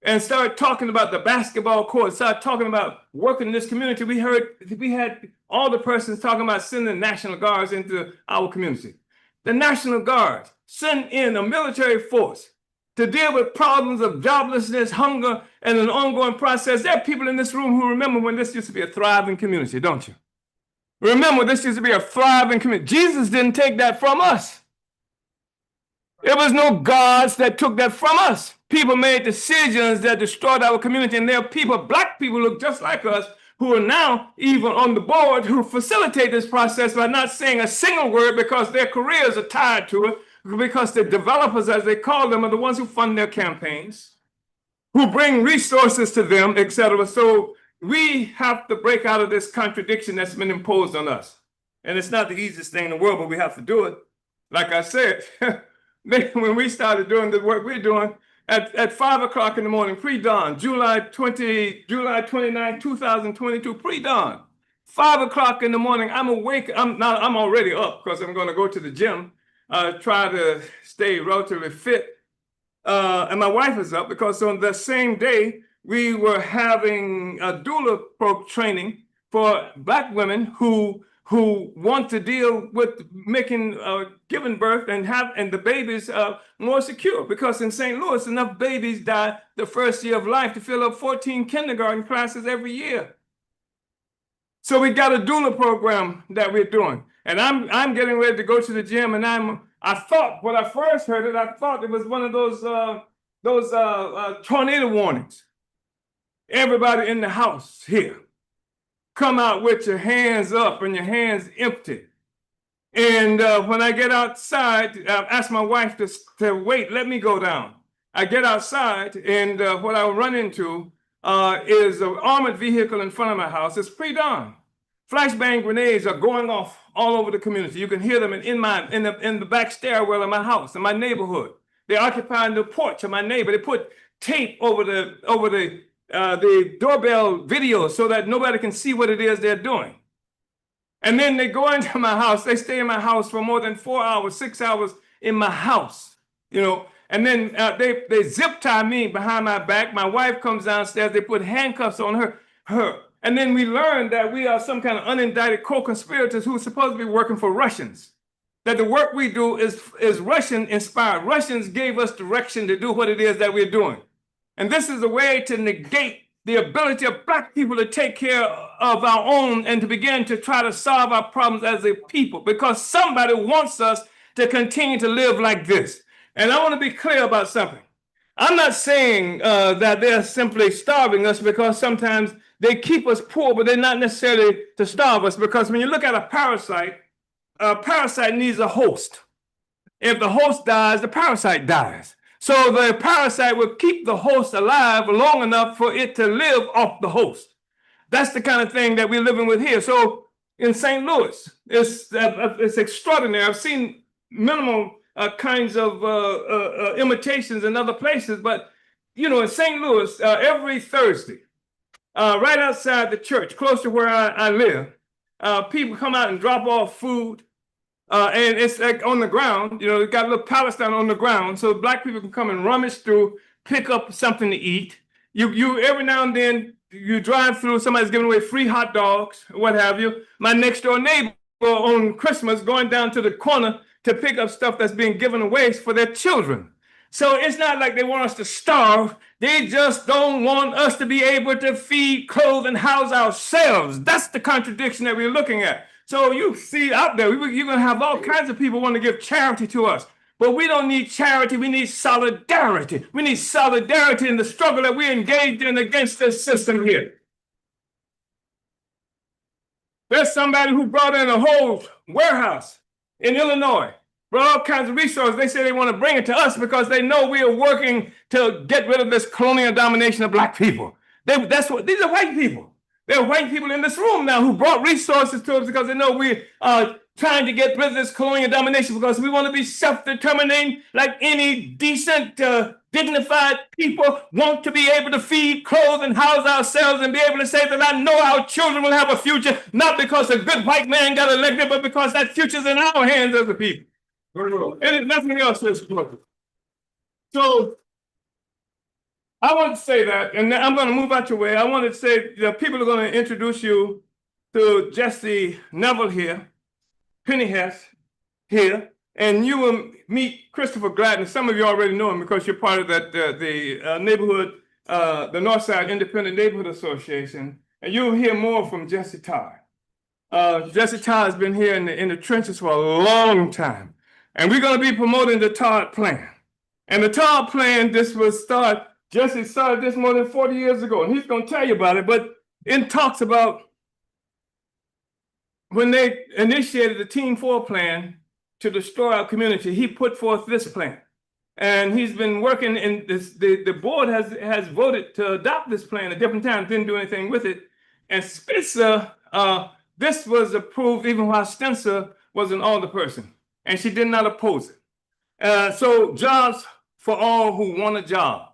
and started talking about the basketball court, started talking about working in this community, we had all the persons talking about sending National Guards into our community. The National Guard sent in a military force to deal with problems of joblessness, hunger, and an ongoing process. There are people in this room who remember when this used to be a thriving community, don't you? Remember, this used to be a thriving community. Jesus didn't take that from us. There was no gods that took that from us. People made decisions that destroyed our community, and there are people, black people look just like us, who are now even on the board who facilitate this process by not saying a single word because their careers are tied to it, because the developers, as they call them, are the ones who fund their campaigns, who bring resources to them, etc. So we have to break out of this contradiction that's been imposed on us. And it's not the easiest thing in the world, but we have to do it. Like I said, when we started doing the work we're doing, at 5 o'clock in the morning, pre-dawn, July 29, 2022, pre-dawn, 5 o'clock in the morning, I'm awake. I'm already up because I'm going to go to the gym, try to stay relatively fit. And my wife is up because on the same day, we were having a doula training for Black women who want to deal with making giving birth and the babies more secure, because in St. Louis enough babies die the first year of life to fill up 14 kindergarten classes every year. So we got a doula program that we're doing, and I'm getting ready to go to the gym, and I thought when I first heard it, I thought it was one of those tornado warnings. Everybody in the house here, come out with your hands up and your hands empty. And when I get outside, I ask my wife to wait, let me go down. I get outside, and what I run into is an armored vehicle in front of my house. It's pre-dawn. Flashbang grenades are going off all over the community. You can hear them in the back stairwell of my house, in my neighborhood. They're occupying the porch of my neighbor. They put tape over the doorbell video so that nobody can see what it is they're doing. And then they go into my house. They stay in my house for more than 4 hours, 6 hours in my house, you know. And then they zip tie me behind my back. My wife comes downstairs. They put handcuffs on her. And then we learn that we are some kind of unindicted co-conspirators who are supposed to be working for Russians. That the work we do is Russian inspired. Russians gave us direction to do what it is that we're doing. And this is a way to negate the ability of Black people to take care of our own and to begin to try to solve our problems as a people, because somebody wants us to continue to live like this. And I want to be clear about something. I'm not saying that they're simply starving us, because sometimes they keep us poor, but they're not necessarily to starve us, because when you look at a parasite needs a host. If the host dies, the parasite dies. So the parasite will keep the host alive long enough for it to live off the host. That's the kind of thing that we're living with here. So in St. Louis, it's extraordinary. I've seen minimal kinds of imitations in other places, but you know, in St. Louis, every Thursday, right outside the church, close to where I live, people come out and drop off food. And it's like on the ground, you know, they've got a little Palestine on the ground, so Black people can come and rummage through, pick up something to eat. You every now and then you drive through, somebody's giving away free hot dogs, what have you. My next door neighbor on Christmas going down to the corner to pick up stuff that's being given away for their children. So it's not like they want us to starve. They just don't want us to be able to feed, clothe, and house ourselves. That's the contradiction that we're looking at. So you see out there, you're going to have all kinds of people want to give charity to us. But we don't need charity. We need solidarity. We need solidarity in the struggle that we're engaged in against this system here. There's somebody who brought in a whole warehouse in Illinois, brought all kinds of resources. They say they want to bring it to us because they know we are working to get rid of this colonial domination of Black people. These are white people. There are white people in this room now who brought resources to us because they know we are trying to get rid of this colonial domination, because we want to be self-determining like any decent, dignified people want to be able to feed, clothe, and house ourselves and be able to say that I know our children will have a future, not because a good white man got elected, but because that future's in our hands as a people. And nothing else is important. So I want to say that, and I'm going to move out your way. I want to say that people are going to introduce you to Jesse Neville here, Penny Hess here, and you will meet Christopher Gladden. Some of you already know him because you're part of that the neighborhood, the Northside Independent Neighborhood Association, and you'll hear more from Jesse Todd. Jesse Todd has been here in the trenches for a long time, and we're going to be promoting the Todd Plan. And the Todd Plan, Jesse started this more than 40 years ago, and he's going to tell you about it, but it talks about when they initiated the Team 4 plan to destroy our community, he put forth this plan. And he's been working in this, the board has voted to adopt this plan at different times, didn't do anything with it. And Spitzer, this was approved even while Spencer was an alderperson, and she did not oppose it. So jobs for all who want a job,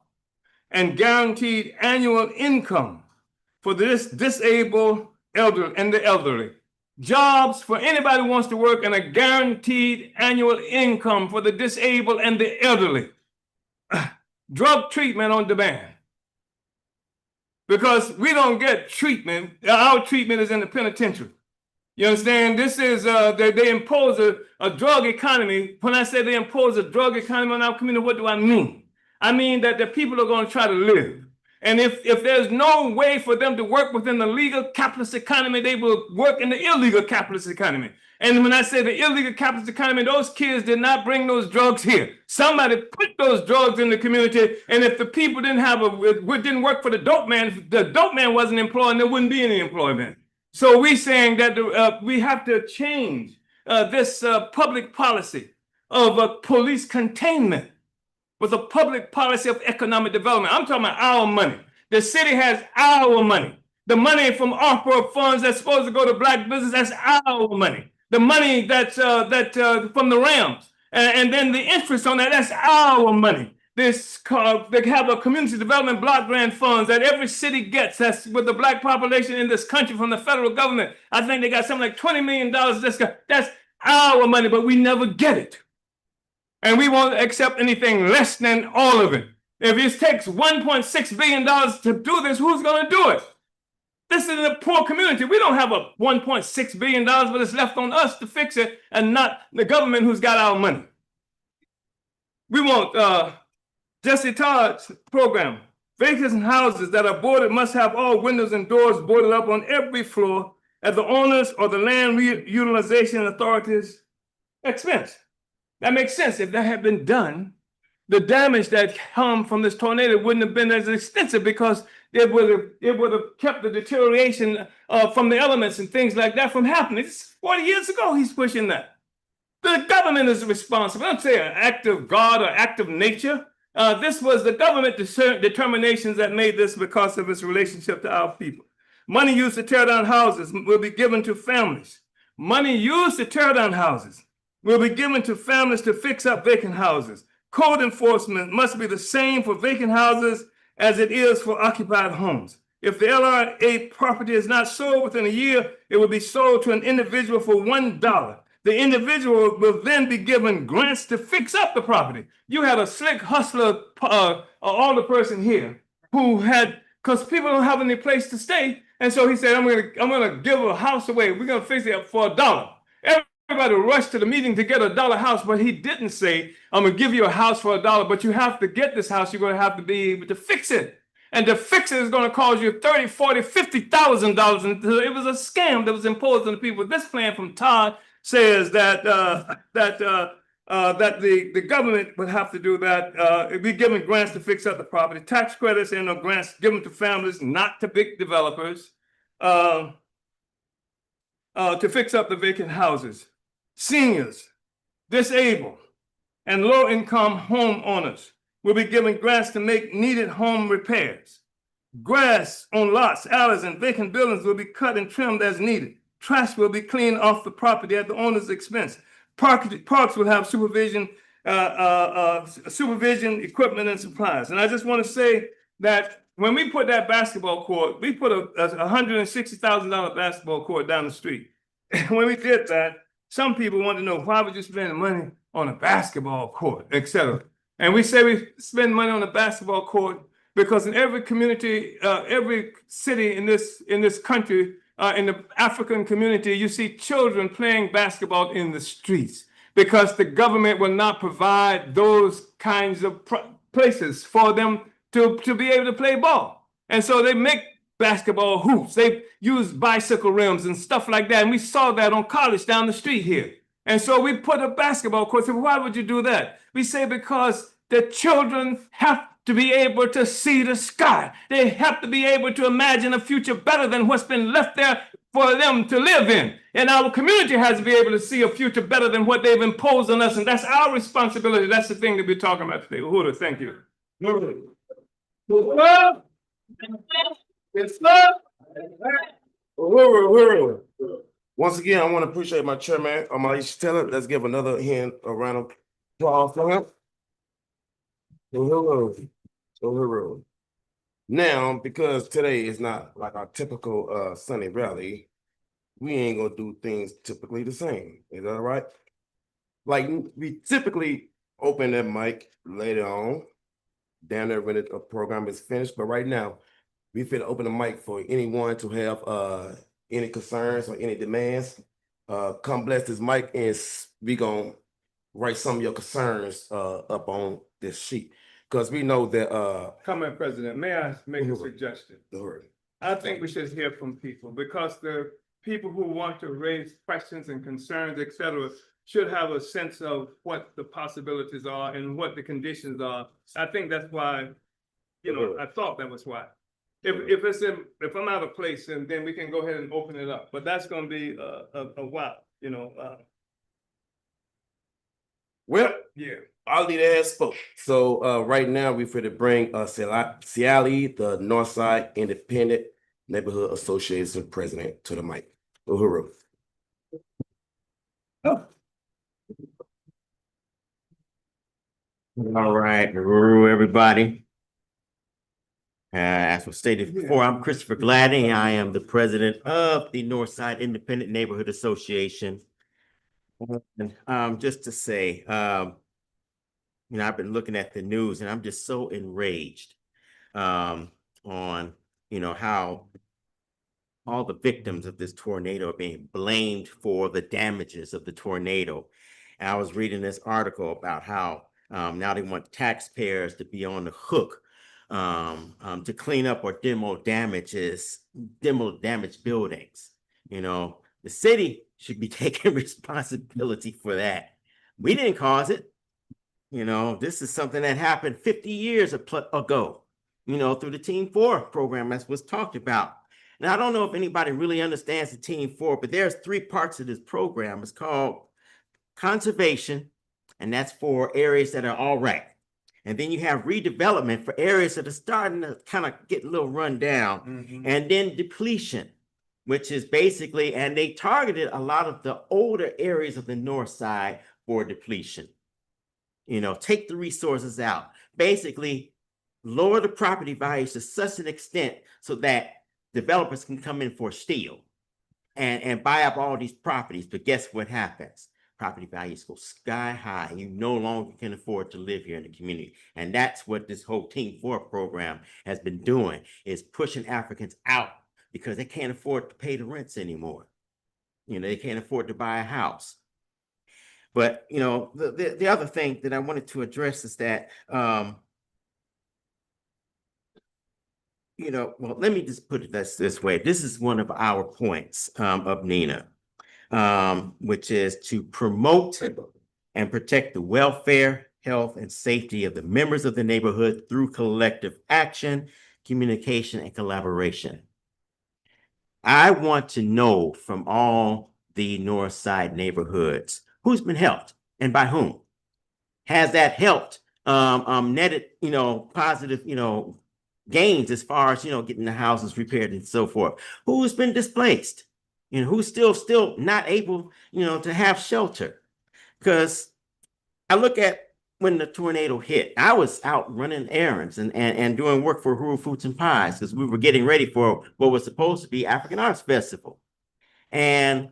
and guaranteed annual income for this disabled elder and the elderly. Jobs for anybody who wants to work, and a guaranteed annual income for the disabled and the elderly. Drug treatment on demand. Because we don't get treatment, our treatment is in the penitentiary. You understand? This is, they impose a drug economy. When I say they impose a drug economy on our community, what do I mean? I mean that the people are going to try to live. And if there's no way for them to work within the legal capitalist economy, they will work in the illegal capitalist economy. And when I say the illegal capitalist economy, those kids did not bring those drugs here. Somebody put those drugs in the community, and if the people didn't work for the dope man wasn't employed, there wouldn't be any employment. So we're saying that we have to change this public policy of police containment with a public policy of economic development. I'm talking about our money. The city has our money. The money from ARPA funds that's supposed to go to black business, that's our money. The money that's from the Rams, and then the interest on that's our money. They have a community development block grant funds that every city gets. That's with the black population in this country from the federal government. I think they got something like $20 million. That's our money, but we never get it. And we won't accept anything less than all of it. If it takes $1.6 billion to do this, who's going to do it? This is a poor community. We don't have a $1.6 billion, but it's left on us to fix it and not the government who's got our money. We want Jesse Todd's program. Vacant houses that are boarded must have all windows and doors boarded up on every floor at the owners or the land reutilization authorities' expense. That makes sense. If that had been done, the damage that come from this tornado wouldn't have been as extensive because it would have kept the deterioration from the elements and things like that from happening. It's 40 years ago he's pushing that. The government is responsible. I don't say an act of God or act of nature. This was the government determinations that made this because of its relationship to our people. Money used to tear down houses will be given to families. Money used to tear down houses will be given to families to fix up vacant houses. Code enforcement must be the same for vacant houses as it is for occupied homes. If the LRA property is not sold within a year, it will be sold to an individual for $1. The individual will then be given grants to fix up the property. You had a slick hustler, alderperson here who had, because people don't have any place to stay, and so he said, I'm gonna give a house away. We're gonna fix it for $1. Everybody rushed to the meeting to get $1 house, but he didn't say, I'm gonna give you a house for $1, but you have to get this house. You're gonna have to be able to fix it. And to fix it is gonna cost you $30,000, $40,000, $50,000. And it was a scam that was imposed on the people. This plan from Todd says that the government would have to do that. It'd be given grants to fix up the property, tax credits and grants given to families, not to big developers, to fix up the vacant houses. Seniors, disabled, and low-income homeowners will be given grants to make needed home repairs. Grass on lots, alleys, and vacant buildings will be cut and trimmed as needed. Trash will be cleaned off the property at the owner's expense. Parks will have supervision, equipment, and supplies. And I just want to say that when we put that basketball court, we put a $160,000 basketball court down the street. And when we did that, some people want to know, why would you spend money on a basketball court, etc. And we say we spend money on a basketball court because in every community, every city in this country, in the African community, you see children playing basketball in the streets because the government will not provide those kinds of places for them to be able to play ball. And so they make basketball hoops. They use bicycle rims and stuff like that. And we saw that on College down the street here. And so we put a basketball court. So why would you do that? We say because the children have to be able to see the sky. They have to be able to imagine a future better than what's been left there for them to live in. And our community has to be able to see a future better than what they've imposed on us. And that's our responsibility. That's the thing that we're talking about today. Uhuru, thank you. Uhuru. Once again, I want to appreciate my chairman, Omalisha Taylor. Let's give another a round of applause for him. Uhuru. Now, because today is not like our typical Sunday rally, we ain't gonna do things typically the same. Is that all right? Like we typically open that mic later on, down there when the program is finished. But right now, we finna open the mic for anyone to have any concerns or any demands. Come bless this mic and we gonna write some of your concerns up on this sheet. Because we know that Comment, President, may I make a suggestion? Uhuru. I think we should hear from people because the people who want to raise questions and concerns, et cetera, should have a sense of what the possibilities are and what the conditions are. I think that's why, I thought that was why. If I'm out of place, and then we can go ahead and open it up, but that's going to be a while, Well, yeah. I'll leave that spoke. So right now we're going to bring Ciali, the Northside Independent Neighborhood Association president, to the mic. Uhuru. All right, Uhuru, everybody. As was stated before, I'm Christopher Gladney. I am the president of the Northside Independent Neighborhood Association. And just to say, I've been looking at the news and I'm just so enraged on, how all the victims of this tornado are being blamed for the damages of the tornado. And I was reading this article about how now they want taxpayers to be on the hook to clean up or demo damaged buildings. The city should be taking responsibility for that. We didn't cause it. This is something that happened 50 years ago, through the Team 4 program as was talked about. Now, I don't know if anybody really understands the Team 4, but there's 3 parts of this program. It's called conservation, and that's for areas that are all right. And then you have redevelopment for areas that are starting to kind of get a little run down. Mm-hmm. And then depletion, which is basically, and they targeted a lot of the older areas of the north side for depletion. Take the resources out. Basically, lower the property values to such an extent so that developers can come in for steal and buy up all these properties. But guess what happens? Property values go sky high. You no longer can afford to live here in the community. And that's what this whole Team 4 program has been doing, is pushing Africans out because they can't afford to pay the rents anymore. They can't afford to buy a house. But, the other thing that I wanted to address is that, well, let me just put it this way. This is one of our points of NINA, which is to promote and protect the welfare, health, and safety of the members of the neighborhood through collective action, communication, and collaboration. I want to know from all the North Side neighborhoods who's been helped and by whom. Has that helped netted, positive, gains as far as, getting the houses repaired and so forth? Who's been displaced? Who's still not able, to have shelter? Because I look at when the tornado hit, I was out running errands and doing work for Uhuru Foods and Pies because we were getting ready for what was supposed to be African Arts Festival. And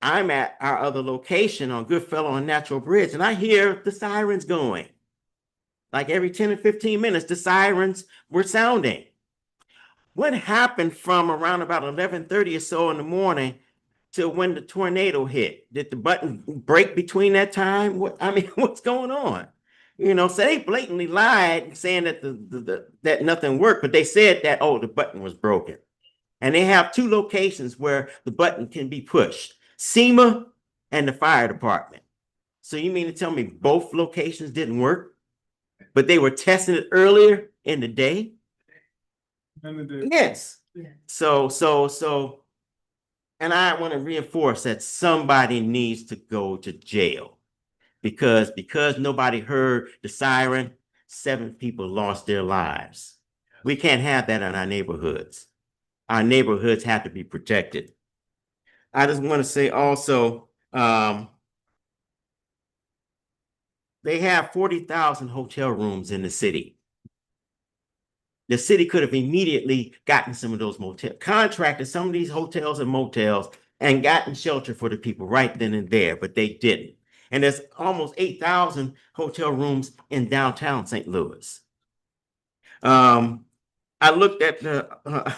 I'm at our other location on Goodfellow and Natural Bridge, and I hear the sirens going. Like every 10 or 15 minutes, the sirens were sounding. What happened from around about 11:30 or so in the morning to when the tornado hit? Did the button break between that time? I mean, what's going on? So they blatantly lied saying that that nothing worked, but they said that, oh, the button was broken. And they have two locations where the button can be pushed, SEMA and the fire department. So you mean to tell me both locations didn't work, but they were testing it earlier in the day? Yes. So, and I want to reinforce that somebody needs to go to jail because nobody heard the siren, 7 people lost their lives. We can't have that in our neighborhoods. Our neighborhoods have to be protected. I just want to say also, they have 40,000 hotel rooms in the city. The city could have immediately gotten some of those contracted some of these hotels and motels and gotten shelter for the people right then and there, but they didn't. And there's almost 8,000 hotel rooms in downtown St. Louis. I looked at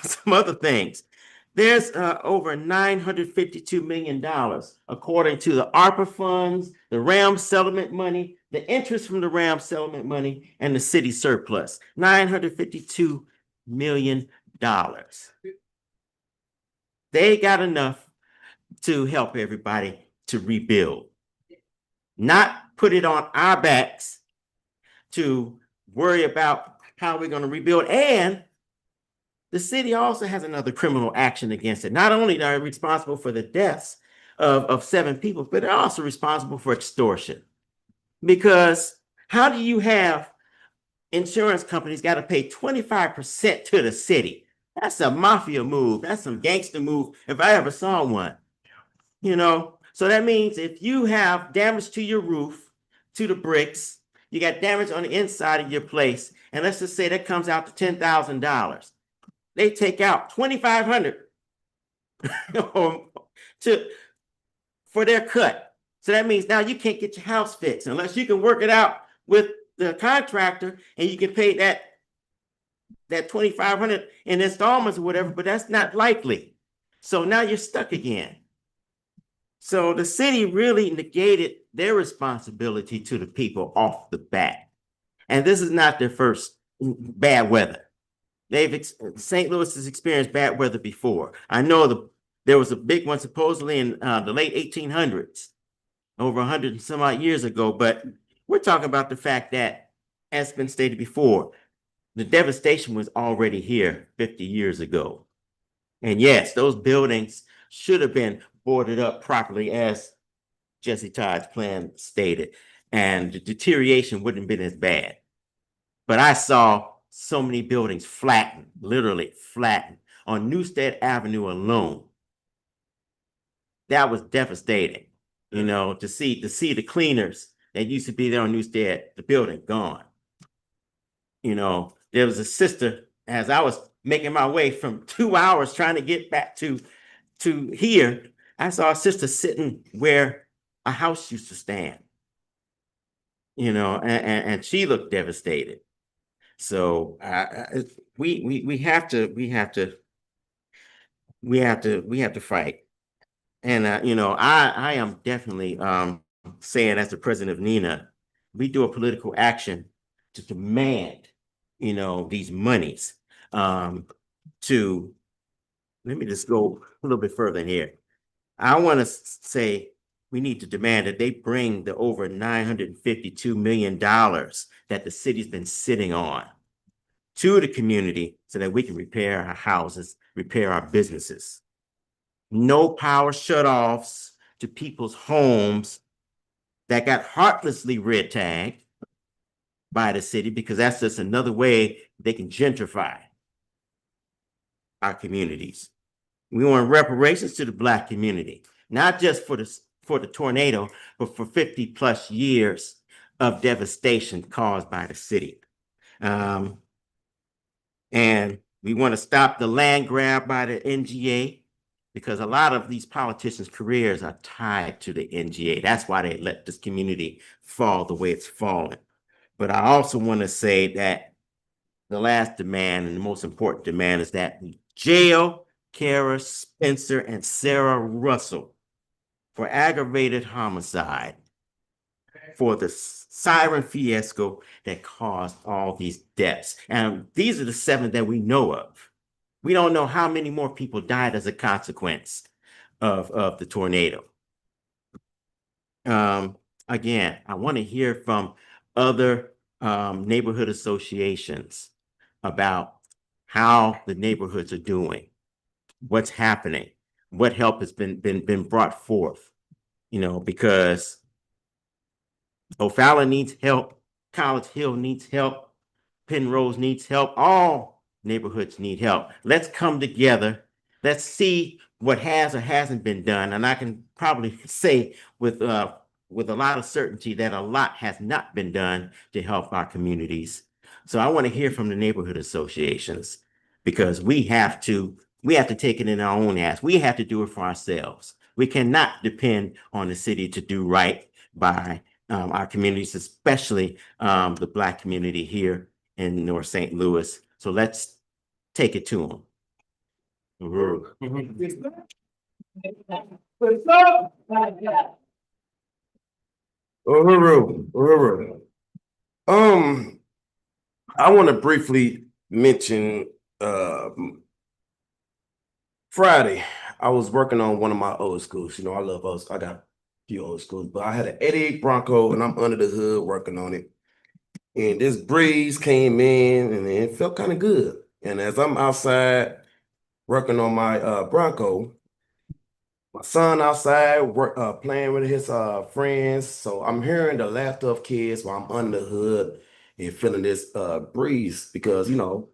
some other things. There's over $952 million, according to the ARPA funds, the RAM settlement money, the interest from the RAM settlement money, and the city surplus. $952 million. They got enough to help everybody to rebuild, not put it on our backs to worry about how we're going to rebuild. And the city also has another criminal action against it. Not only are they responsible for the deaths of 7 people, but they're also responsible for extortion. Because how do you have insurance companies got to pay 25% to the city? That's a mafia move. That's some gangster move if I ever saw one. So that means if you have damage to your roof, to the bricks, you got damage on the inside of your place, and let's just say that comes out to $10,000. They take out $2,500 for their cut. So that means now you can't get your house fixed unless you can work it out with the contractor and you can pay that $2,500 in installments or whatever, but that's not likely. So now you're stuck again. So the city really negated their responsibility to the people off the bat. And this is not their first bad weather. St. Louis has experienced bad weather before. I know there was a big one supposedly in the late 1800s, over 100 and some odd years ago. But we're talking about the fact that, as has been stated before, the devastation was already here 50 years ago. And yes, those buildings should have been boarded up properly, as Jesse Todd's plan stated, and the deterioration wouldn't have been as bad. But I saw so many buildings flattened, literally flattened on Newstead Avenue alone. That was devastating, to see the cleaners that used to be there on Newstead, the building gone. There was a sister, as I was making my way from 2 hours trying to get back to here, I saw a sister sitting where a house used to stand, and she looked devastated. So we have to fight. And I am definitely saying, as the president of NENA, we do a political action to demand these monies. Let me just go a little bit further in here. I want to say we need to demand that they bring the over $952 million that the city's been sitting on to the community so that we can repair our houses, repair our businesses. No power shutoffs to people's homes that got heartlessly red tagged by the city, because that's just another way they can gentrify our communities. We want reparations to the Black community, not just for the tornado, but for 50 plus years of devastation caused by the city. And we want to stop the land grab by the NGA, because a lot of these politicians' careers are tied to the NGA. That's why they let this community fall the way it's fallen. But I also want to say that the last demand and the most important demand is that we jail Kara Spencer and Sarah Russell for aggravated homicide for the siren fiasco that caused all these deaths. And these are the 7 that we know of. We don't know how many more people died as a consequence of the tornado. Again, I want to hear from other neighborhood associations about how the neighborhoods are doing, what's happening, what help has been brought forth, because O'Fallon needs help, College Hill needs help, Penrose needs help, all neighborhoods need help. Let's come together. Let's see what has or hasn't been done. And I can probably say with a lot of certainty that a lot has not been done to help our communities. So I want to hear from the neighborhood associations, because we have to take it in our own hands. We have to do it for ourselves. We cannot depend on the city to do right by our communities, especially the Black community here in North St. Louis. So let's take it to them. Uhuru. I want to briefly mention Friday. I was working on one of my old schools. I love old. I got a few old schools, but I had an '88 Bronco, and I'm under the hood working on it. And this breeze came in, and it felt kind of good. And as I'm outside working on my Bronco, my son outside playing with his friends. So I'm hearing the laughter of kids while I'm under the hood and feeling this breeze because the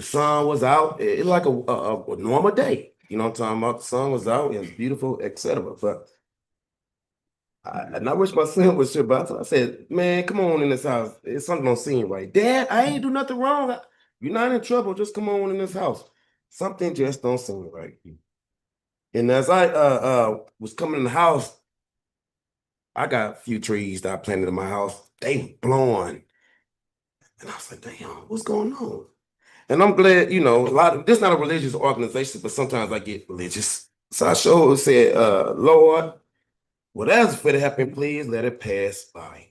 sun was out. It's like a normal day. You know what I'm talking about? The sun was out, it was beautiful, etc. But I wish my son was here, but I said, man, come on in this house. It's something don't seem right. Dad, I ain't do nothing wrong. You're not in trouble. Just come on in this house. Something just don't seem right. And as I was coming in the house, I got a few trees that I planted in my house. They blowing. And I was like, damn, what's going on? And I'm glad, this not a religious organization, but sometimes I get religious. So I said, Lord, whatever's for to happen, please let it pass by.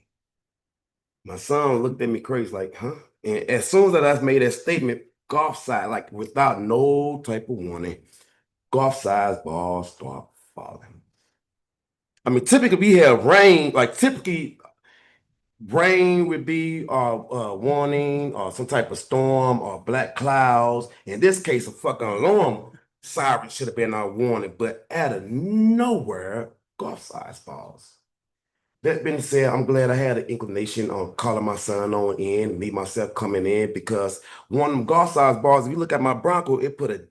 My son looked at me crazy, like, huh? And as soon as I made that statement, golf side, like without no type of warning, golf size balls start falling. I mean, typically we have rain, typically rain would be warning or some type of storm or black clouds. In this case, a fucking alarm siren should have been our warning, but out of nowhere, golf size balls. That being said, I'm glad I had an inclination on calling my son on in, me myself coming in, because one of them golf size balls, if you look at my Bronco, it put a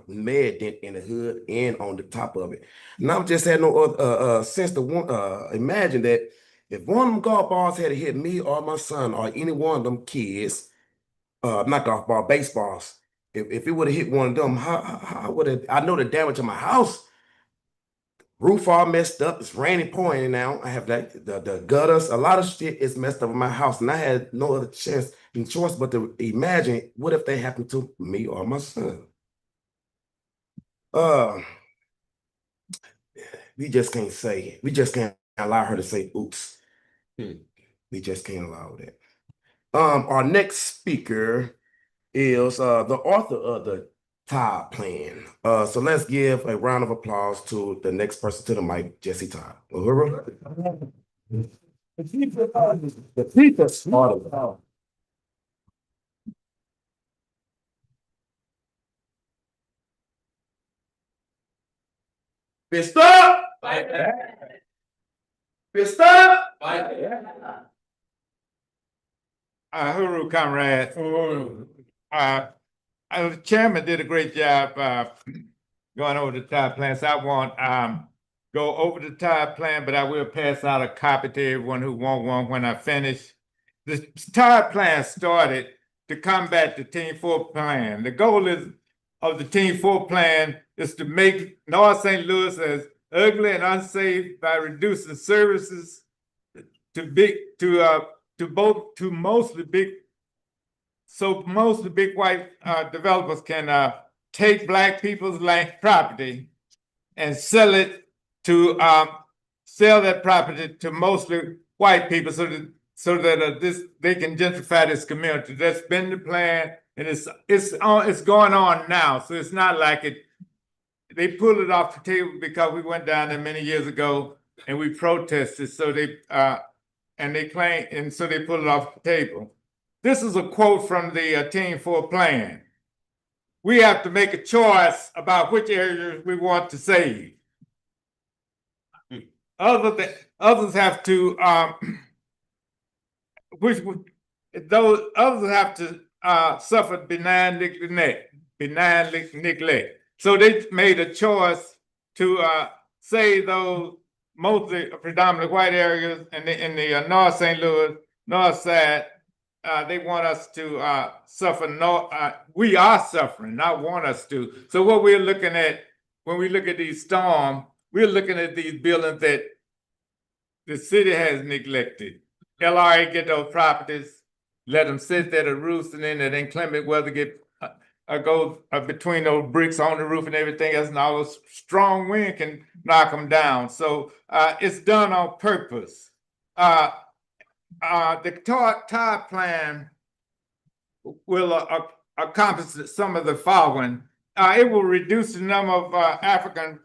mad dent in the hood and on the top of it. And I just had no other sense to imagine that if one of them golf balls had hit me or my son or any one of them kids, not golf ball, baseballs, if it would have hit one of them, how would it? I know the damage to my house. Roof all messed up. It's raining, pouring now. I have the gutters. A lot of shit is messed up in my house, and I had no other choice but to imagine what if they happened to me or my son. We just can't allow her to say oops. We just can't allow that. Our next speaker is the author of the Todd Plan. So let's give a round of applause to the next person to the mic, Jesse Todd. Uhuru. The people smart. Fist up! Fist up! Uhuru, comrade. The chairman did a great job going over the Todd plan. So I won't go over the Todd plan, but I will pass out a copy to everyone who want one when I finish. The Todd plan started to combat the Team 4 plan. The goal of the Team 4 plan is to make North St. Louis as ugly and unsafe by reducing services to to mostly big. So most of the big white developers can take black people's land property and sell it to sell that property to mostly white people so that this they can gentrify this community. That's been the plan, and it's going on now. So it's not like they pulled it off the table because we went down there many years ago and we protested. So they claim, and so they pulled it off the table. This is a quote from the Team 4 plan. We have to make a choice about which areas we want to save. Others have to others have to suffer benign neglect. So they made a choice to save those mostly predominantly white areas in the North St. Louis, North Side. They want us to suffer. We are suffering, not want us to. So what we're looking at when we look at these storms, we're looking at these buildings that the city has neglected. LRA get those properties, let them sit there to roost, and then that inclement weather get goes between those bricks on the roof and everything else, and all those strong wind can knock them down. So it's done on purpose. The TAR plan will accomplish some of the following. It will reduce the number of African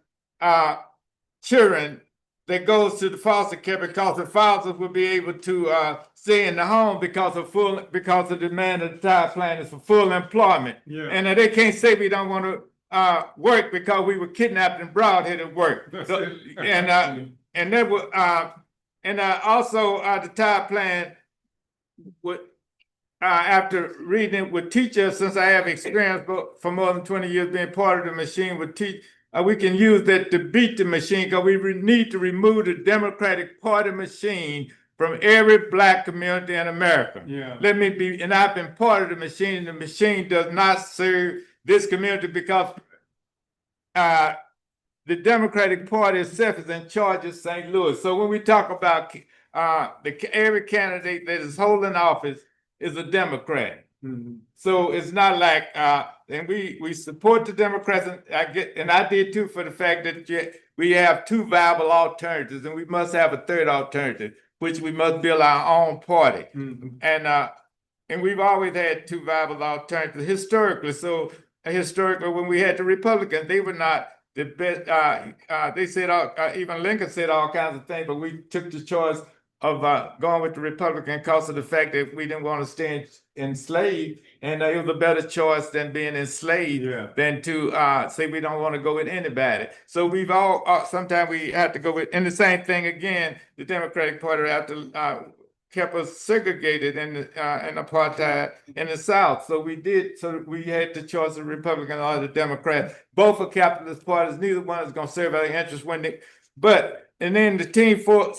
children that goes to the foster care because the fathers will be able to stay in the home because the demand of the TAR plan is for full employment. Yeah. And they can't say we don't want to work because we were kidnapped and brought here to work. And that will also the TAR plan would after reading it would teach us, since I have experience for more than 20 years being part of the machine, would teach we can use that to beat the machine because we need to remove the Democratic Party machine from every black community in America. Yeah. And I've been part of the machine, and the machine does not serve this community because the Democratic Party itself is in charge of St. Louis. So when we talk about every candidate that is holding office is a Democrat. Mm-hmm. So it's not like, and we support the Democrats, and I did too, for the fact that we have two viable alternatives, and we must have a third alternative, which we must build our own party. Mm-hmm. And we've always had two viable alternatives historically. So historically, when we had the Republicans, they were not the best. They said even Lincoln said all kinds of things, but we took the choice of going with the Republican because of the fact that we didn't want to stay enslaved, and it was a better choice than being enslaved than to say we don't want to go with anybody. So we've sometimes we have to go with, and the same thing again, the Democratic Party kept us segregated in apartheid in the South. So we had the choice of Republican or the Democrat. Both are capitalist parties. Neither one is going to serve our interests and then the Team 4.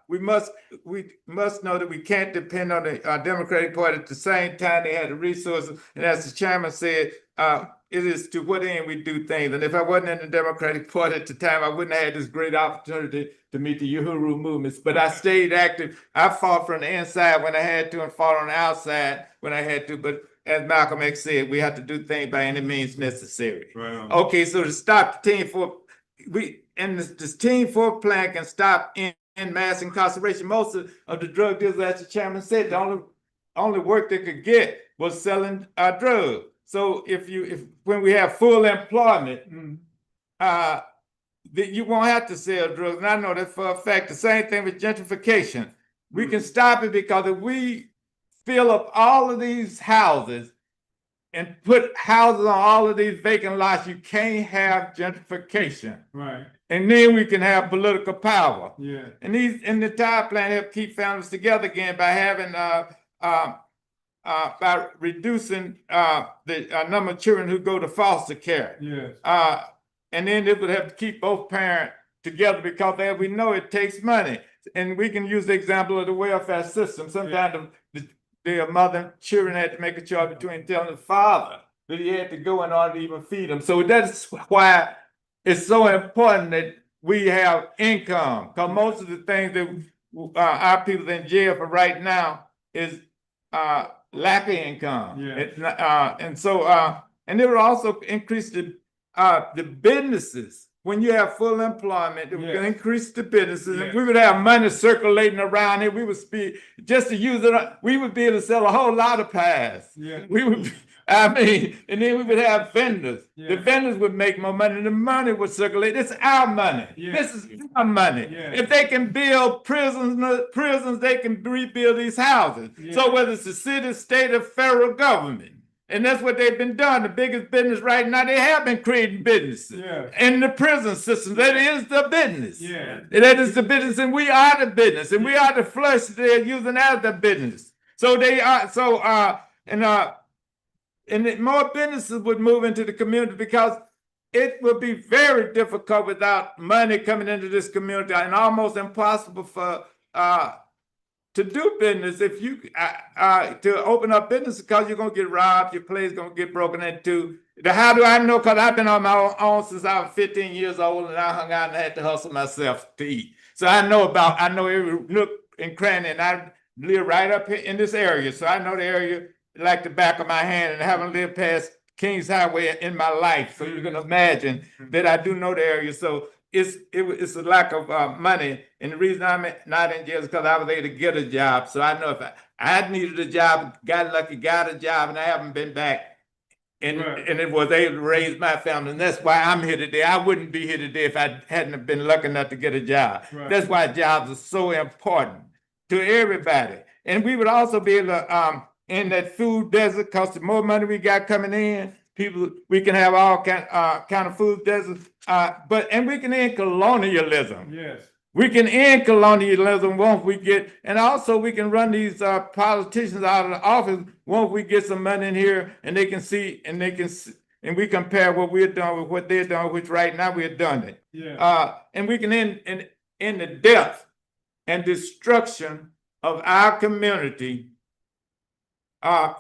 We must know that we can't depend on the Democratic Party. At the same time, they had the resources, and as the chairman said, it is to what end we do things. And if I wasn't in the Democratic Party at the time, I wouldn't have had this great opportunity to meet the Uhuru movements. But I stayed active. I fought from the inside when I had to, and fought on the outside when I had to. But as Malcolm X said, we have to do things by any means necessary. Right. Okay, so to stop the Team 4, this Team 4 plan can stop in mass incarceration. Most of the drug dealers, as the chairman said, the only work they could get was selling drugs. So when we have full employment, you won't have to sell drugs. And I know that for a fact. The same thing with gentrification. We can stop it because if we fill up all of these houses and put houses on all of these vacant lots, you can't have gentrification. Right. And then we can have political power. Yeah. And the TAR plan help keep families together again by having by reducing the number of children who go to foster care. Yes. And then it would have to keep both parents together because as we know, it takes money. And we can use the example of the welfare system. Sometimes the mother and children had to make a choice between telling the father that he had to go in order to even feed them. So that's why it's so important that we have income, because most of the things that our people in jail for right now is lack of income. Yeah. And it would also increase the businesses. When you have full employment, it would Yeah. increase the businesses, Yeah. and we would have money circulating around here. We would be just to use it. We would be able to sell a whole lot of pies. Yeah. We would. I mean, and then we would have vendors. Yeah. The vendors would make more money, and the money would circulate. It's our money. Yeah. This is our money. Yeah. If they can build prisons, they can rebuild these houses. Yeah. So whether it's the city, state, or federal government. And that's what they've been doing. The biggest business right now, they have been creating businesses. Yeah. In the prison system, that is the business. Yeah. That is the business, and we are the business, and we are the flesh they're using as the business. So they are, and more businesses would move into the community because it would be very difficult without money coming into this community and almost impossible for to do business if you to open up business because you're gonna get robbed, your place gonna get broken into. How do I know? Because I've been on my own since I was 15 years old, and I hung out and had to hustle myself to eat. So I know every nook and cranny, and I live right up here in this area. So I know the area like the back of my hand, and I haven't lived past Kings Highway in my life. So you can imagine that I do know the area. So it's a lack of money, and the reason I'm not in jail is because I was able to get a job. So I know if I needed a job, got lucky, got a job, and I haven't been back, and it was able to raise my family, and that's why I'm here today. I wouldn't be here today if I hadn't been lucky enough to get a job. Right. That's why jobs are so important to everybody, and we would also be able to in that food desert, because the more money we got coming in, we can have all kind of food deserts, and we can end colonialism. Yes. We can end colonialism once we get, and also we can run these politicians out of the office once we get some money in here, and they can see, and we compare what we're doing with what they're doing, which right now we're doing it. Yeah. And we can end the death and destruction of our community.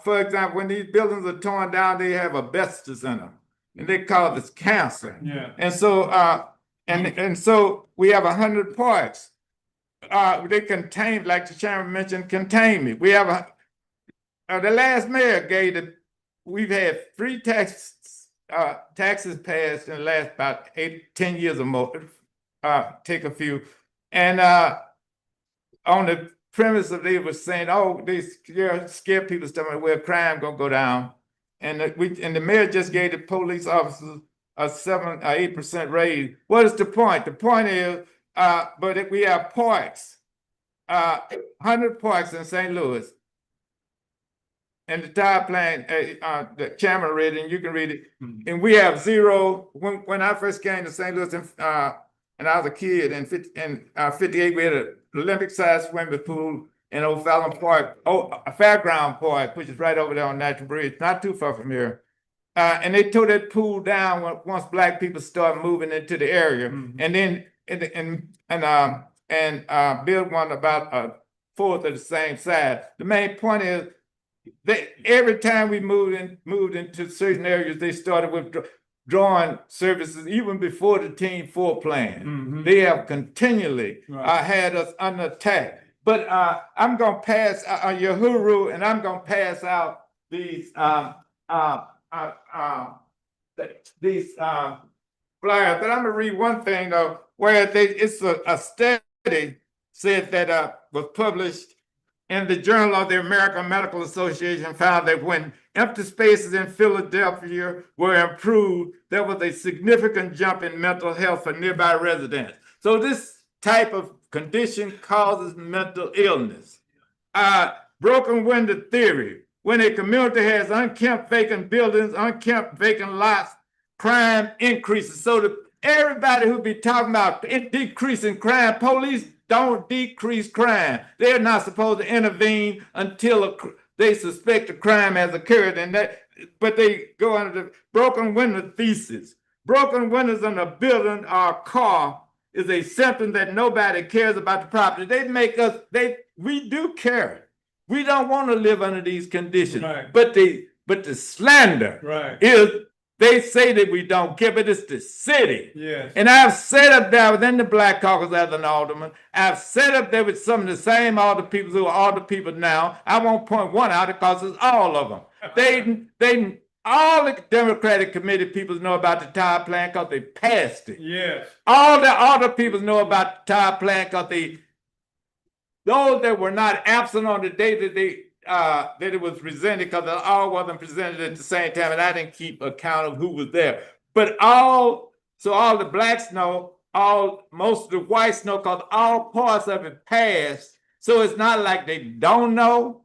For example, when these buildings are torn down, they have asbestos in them, and they call this cancer. Yeah. And so, and so we have 100 parks. They contain, like the chairman mentioned, containment. We have the last mayor gave that we've had 3 taxes passed in the last about 8-10 years or more. Take a few, and on the premise of they were saying, oh, they scare people stuff where crime gonna go down, and the mayor just gave the police officers a 7 or 8% raise. What is the point? The point is, but if we have parks, 100 parks in St. Louis, and the tire plan, the chairman read it, and you can read it, and we have 0. When I first came to St. Louis, and I was a kid, in 58, we had an Olympic-sized swimming pool in O'Fallon Park, a fairground park, which is right over there on Natural Bridge, not too far from here. And they tore that pool down once Black people started moving into the area, and then build one about a fourth of the same size. The main point is that every time we moved into certain areas, they started withdrawing services even before the Team 4 plan. They have continually had us under attack. But I'm gonna pass Uhuru, and I'm gonna pass out these flyers. But I'm gonna read one thing though, where it's a study said that was published in the Journal of the American Medical Association, found that when empty spaces in Philadelphia were improved, there was a significant jump in mental health for nearby residents. So this type of condition causes mental illness. Broken window theory. When a community has unkempt vacant buildings, unkempt vacant lots, crime increases. So everybody who be talking about decreasing crime, police don't decrease crime. They're not supposed to intervene until they suspect a crime has occurred, but they go under the broken window thesis. Broken windows in a building or a car is a symptom that nobody cares about the property. We do care. We don't want to live under these conditions. Right. But the slander Right. is They say that we don't care, but it's the city. Yes. And I've sat up there within the Black Caucus as an alderman. I've sat up there with some of the same alder people who are alder people now. I won't point one out because it's all of them. All the Democratic committee people know about the tire plan because they passed it. Yes. All the other people know about the tire plan because those that were not absent on the day that it was presented, because it all wasn't presented at the same time, and I didn't keep account of who was there. But all the blacks know, most of the whites know, because all parts of it passed. So it's not like they don't know.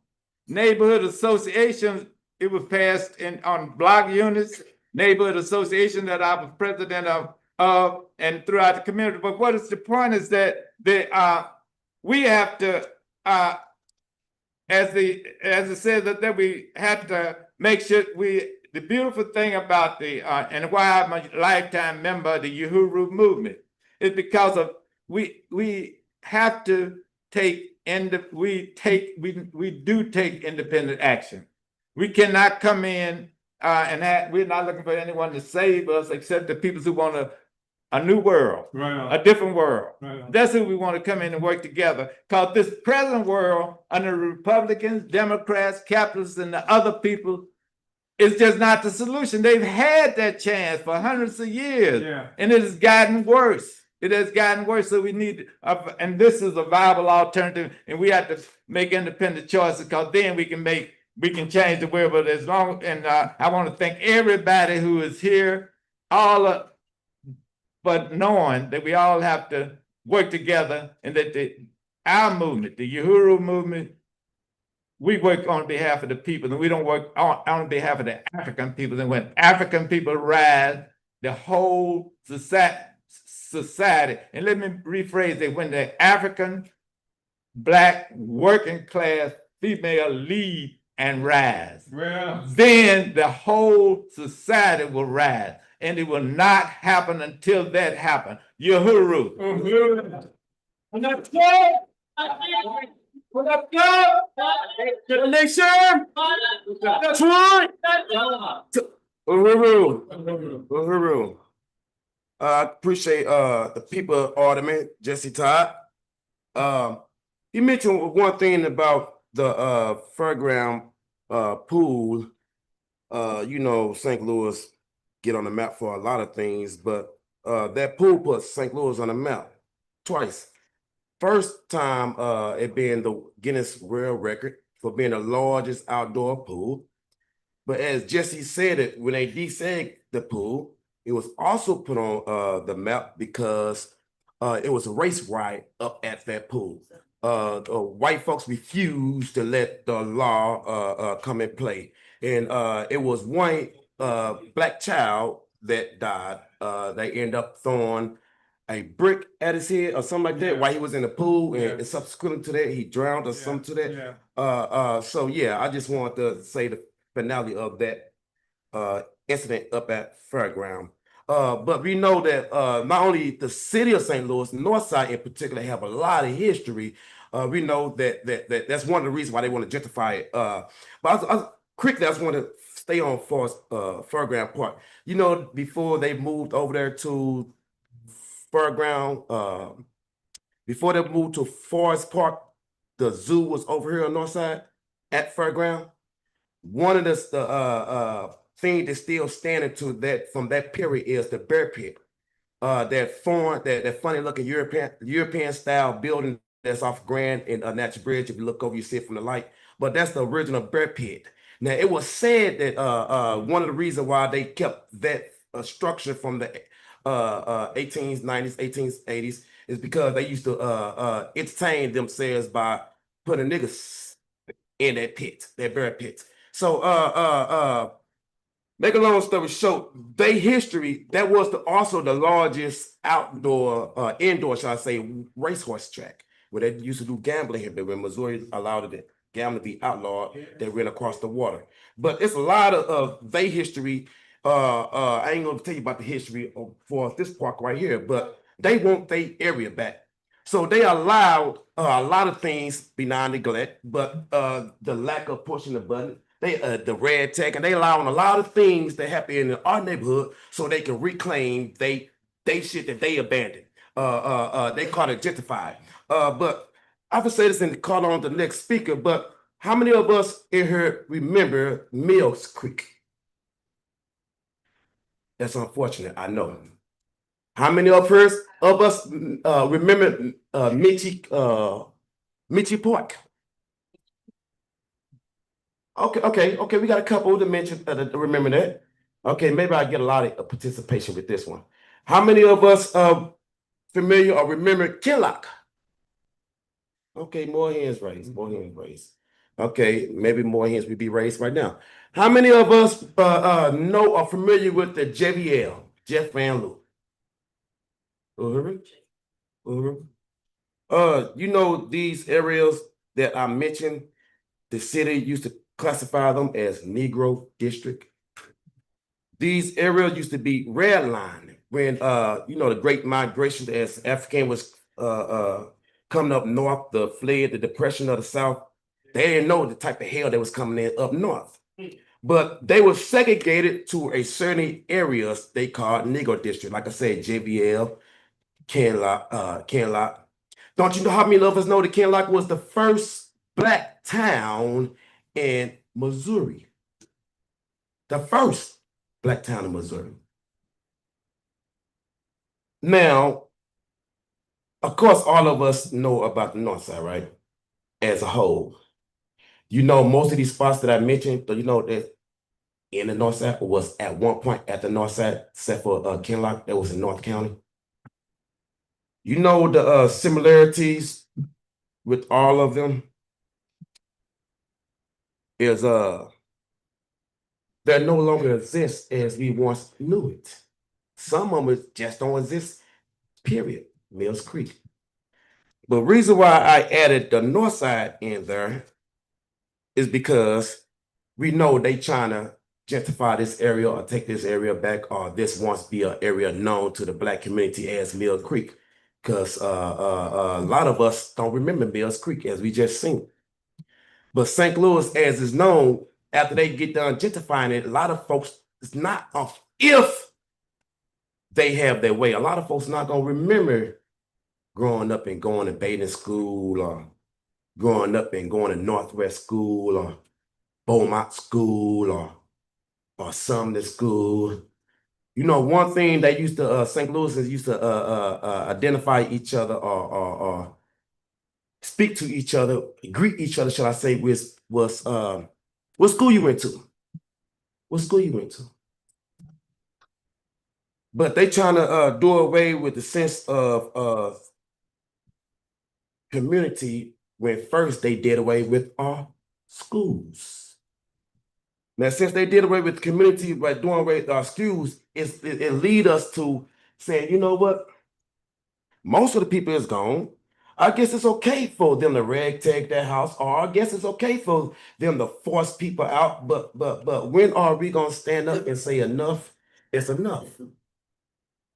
Neighborhood associations, it was passed on block units, neighborhood association that I was president of and throughout the community. But what is the point is that we have to, as it says that we have to make sure the beautiful thing about and why I'm a lifetime member of the Uhuru movement is because of we have to take we do take independent action. We cannot come in we're not looking for anyone to save us except the people who want a new world, a different world. That's who we want to come in and work together. Because this present world under Republicans, Democrats, capitalists, and the other people is just not the solution. They've had that chance for hundreds of years, and it has gotten worse. It has gotten worse. So we need, and this is a viable alternative, and we have to make independent choices, because then we can change the world. But I want to thank everybody who is here, but knowing that we all have to work together, and that our movement, the Uhuru movement, we work on behalf of the people, and we don't work on behalf of the African people. And when African people rise, the whole society, and let me rephrase it, when the African, Black, working class female lead and rise, then the whole society will rise. And it will not happen until that happens. Uhuru. Let's go! Let's go! To the nation! That's right! Uhuru. I appreciate the people, Alderman Jesse Todd. You mentioned one thing about the fairground pool. St. Louis get on the map for a lot of things, but that pool put St. Louis on the map twice. First time it being the Guinness World Record for being the largest outdoor pool. But as Jesse said it, when they deseged the pool, it was also put on the map because it was a race riot up at that pool. White folks refused to let the law come in play. And it was one Black child that died. They end up throwing a brick at his head or something like that while he was in the pool, and subsequent to that, he drowned or something to that. So yeah, I just wanted to say the finale of that incident up at Fairground. But we know that not only the city of St. Louis, Northside in particular, have a lot of history. We know that's one of the reasons why they want to gentrify it. But quickly, I just want to stay on Fairground Park. Before they moved over there to Fairground, before they moved to Forest Park, the zoo was over here on Northside at Fairground. One of the thing that's still standing to that from that period is the bear pit. That funny looking European style building that's off Grand and Natural Bridge. If you look over, you see it from the light. But that's the original bear pit. Now it was said that one of the reasons why they kept that structure from the 1890s, 1880s is because they used to entertain themselves by putting niggas in that pit, that bear pit. So make a long story short, their history, that was also the largest indoor, shall I say, racehorse track, where they used to do gambling here, but when Missouri allowed it, gambling to be outlawed, they ran across the water. But it's a lot of their history. I ain't gonna tell you about the history for this park right here, but they want their area back. So they allowed a lot of things beyond neglect, but the lack of pushing the button. the red tag, and they allowing a lot of things that happen in our neighborhood so they can reclaim they shit that they abandoned. They call it gentrified. But I would say this and call on the next speaker, but how many of us in here remember Mills Creek? That's unfortunate, I know. How many of us remember Mitchie Park? Okay. We got a couple to mention to remember that. Okay, maybe I get a lot of participation with this one. How many of us familiar or remember Kinlock? Okay, more hands raised. More hands raised. Okay, maybe more hands will be raised right now. How many of us know or familiar with the JVL, Jeff Van Loo? Uhuru? Uhuru? You know these areas that I mentioned, the city used to classify them as Negro district. These areas used to be redlined when the Great Migration as African was coming up north, the fled the depression of the South. They didn't know the type of hell that was coming in up north. But they were segregated to a certain areas they called Negro district. Like I said, JBL, Kenlock. Don't you know how many of us know that Kenlock was the first black town in Missouri? The first black town in Missouri. Now, of course, all of us know about the North Side, right? As a whole. You know, most of these spots that I mentioned, you know that in the North Side was at one point at the North Side, except for Kenlock, that was in North County. You know the similarities with all of them is they no longer exist as we once knew it. Some of them just don't exist, period. Mills Creek. But reason why I added the North Side in there is because we know they trying to gentrify this area or take this area back, or this once be an area known to the black community as Mill Creek. Because a lot of us don't remember Mills Creek, as we just seen. But St. Louis, as is known, after they get done gentrifying it, a lot of folks, it's not off if they have their way. A lot of folks not gonna remember growing up and going to Baden School, or growing up and going to Northwest School, or Beaumont School, or Sumner School. You know, one thing they used to St. Louisans used to identify each other or speak to each other, greet each other, shall I say, was what school you went to? What school you went to? But they trying to do away with the sense of community when first they did away with our schools. Now, since they did away with the community by doing away with our schools, it lead us to saying, you know what? Most of the people is gone. I guess it's okay for them to rag tag their house, or I guess it's okay for them to force people out. But when are we gonna stand up and say enough is enough?